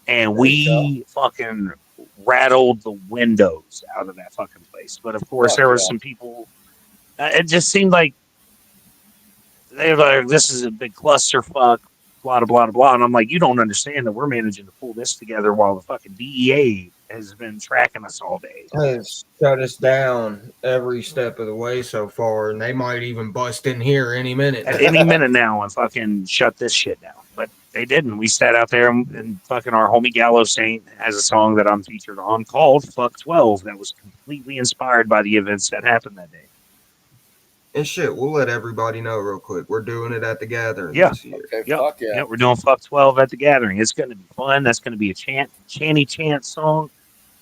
And we fucking rattled the windows out of that fucking place. But of course, there were some people. It just seemed like they were like, "This is a big clusterfuck." Blah blah blah. And I'm like, you don't understand that we're managing to pull this together while the fucking DEA has been tracking us all day. Has shut us down every step of the way so far, and they might even bust in here any minute. At any minute now, and fucking shut this shit down. But they didn't. We sat out there and fucking our homie Gallo Saint has a song that I'm featured on called Fuck 12 that was completely inspired by the events that happened that day. And shit, we'll let everybody know real quick. We're doing it at the Gathering this year. Okay, fuck yeah. We're doing Fuck 12 at the Gathering. It's going to be fun. That's going to be a chanty chant song.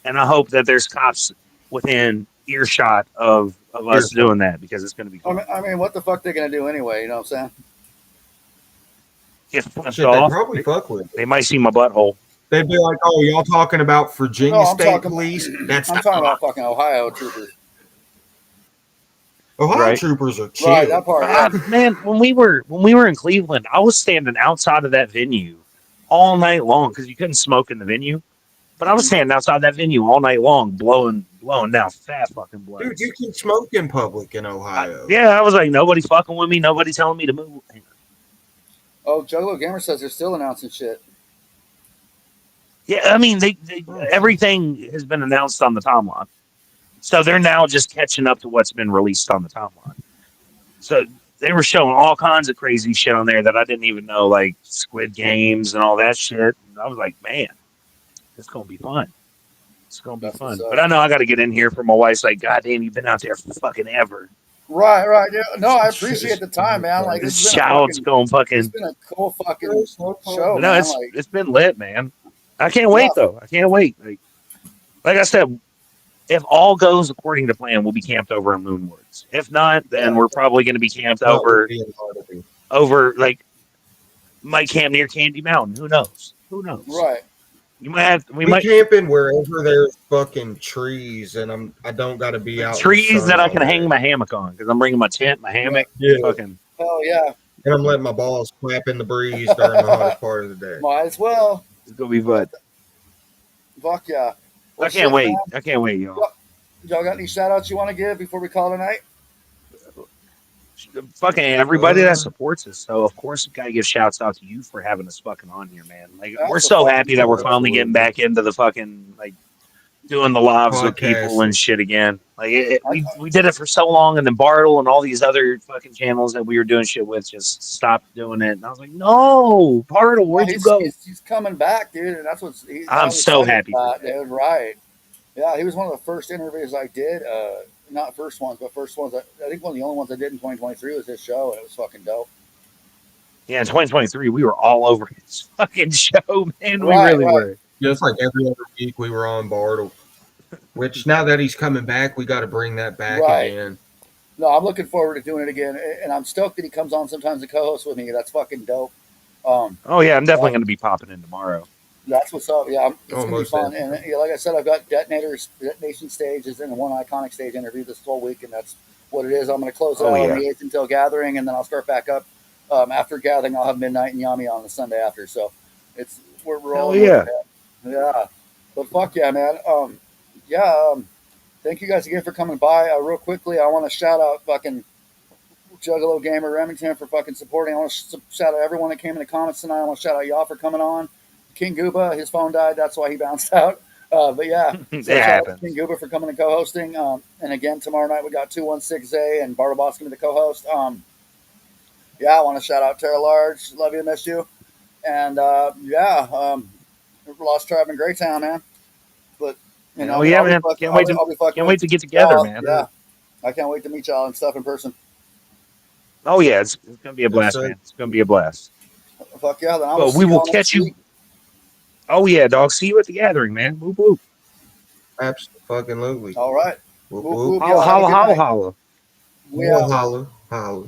And I hope that there's cops within earshot of us doing that because it's going to be fun. I mean, what the fuck they going to do anyway? You know what I'm saying? Get flipped Shit, off. they probably fuck with it. They might see my butthole. They'd be like, oh, y'all talking about Virginia State Police? I'm talking about fucking Ohio troopers. Ohio troopers are chill. Right, that part. Man, when we were in Cleveland, I was standing outside of that venue all night long because you couldn't smoke in the venue. But I was standing outside that venue all night long, blowing down fat fucking blood. Dude, you can smoke in public in Ohio. I was like, nobody fucking with me, nobody telling me to move. Oh, Juggalo Gamer says they're still announcing shit. Yeah, I mean, they everything has been announced on the timeline. So they're now just catching up to what's been released on the timeline. So they were showing all kinds of crazy shit on there that I didn't even know, like Squid Games and all that shit. And I was like, man, it's going to be fun. It's going to be fun. But I know I got to get in here for my wife's like, God damn, you've been out there for fucking ever. Right. Yeah. No, I appreciate the time, man. Like, this child's going fucking. It's been a cool fucking show. No, it's been lit, man. I can't wait though. I can't wait. Like I said, if all goes according to plan, we'll be camped over in Moonwoods. If not, then Yeah. we're probably going to be camped That would over be an oddity. like might camp near Candy Mountain. Who knows? Who knows? Right. You might have we We might camping wherever there's fucking trees, and I don't got to be out in the trees sun that I all can hang day. my hammock on because I'm bringing my tent, my Right. hammock, Yeah, fucking. Hell yeah. and I'm letting my balls clap in the breeze during the hottest part of the day. Might as well. It's gonna be fun. Fuck yeah. Well, I can't shit, wait. man. I can't wait, y'all. Y'all got any shout outs you want to give before we call tonight? Fucking everybody that supports us. So of course, we gotta give shouts out to you for having us fucking on here, man. Like we're so happy that we're finally getting back into the fucking like doing the lives with people and shit again. Like we did it for so long, and then Bartle and all these other fucking channels that we were doing shit with just stopped doing it. And I was like, no, Bartle, where'd you go? He's coming back, dude, and that's what's. I'm so happy for that. Dude, right? Yeah, he was one of the first interviews I did. Not first ones, but first ones. I think one of the only ones I did in 2023 was this show, and it was fucking dope. Yeah, in 2023, we were all over his fucking show, man. We Right, really right. were. Just like every other week we were on Bartle. Which now that he's coming back, we got to bring that back Right. again. No, I'm looking forward to doing it again, and I'm stoked that he comes on sometimes to co-host with me. That's fucking dope. Oh yeah, I'm definitely going to be popping in tomorrow. That's what's up. Yeah, it's gonna be Almost fun. there. And like I said, I've got detonation stages and one iconic stage interview this whole week, and that's what it is. I'm going to close it out on the 8th until gathering, and then I'll start back up after gathering. I'll have Midnight and Yami on the Sunday after. So we're rolling. Yeah. Yeah. But fuck yeah, man. Thank you guys again for coming by. Real quickly, I want to shout out fucking Juggalo Gamer Remington for fucking supporting. I want to shout out everyone that came in the comments tonight. I want to shout out y'all for coming on. Kng Gooba, his phone died. That's why he bounced out. But yeah, it shout happens. out to Kng Gooba for coming and co-hosting. And again, tomorrow night we got 216A and Bartle Boss going to be the co-host. I want to shout out Tara Large. Love you, miss you. And Lost Tribe in Greytown, man. But you know, man. Can't wait to get together, man. Yeah, I can't wait to meet y'all and stuff in person. Oh yeah, it's gonna be a blast, man. It's gonna be a blast. Fuck yeah, then But we will catch you. Oh yeah, dog. See you at the gathering, man. Whoop whoop. Absolutely. All right. Whoop whoop. Holla holla holla holla. We out. Holla holla.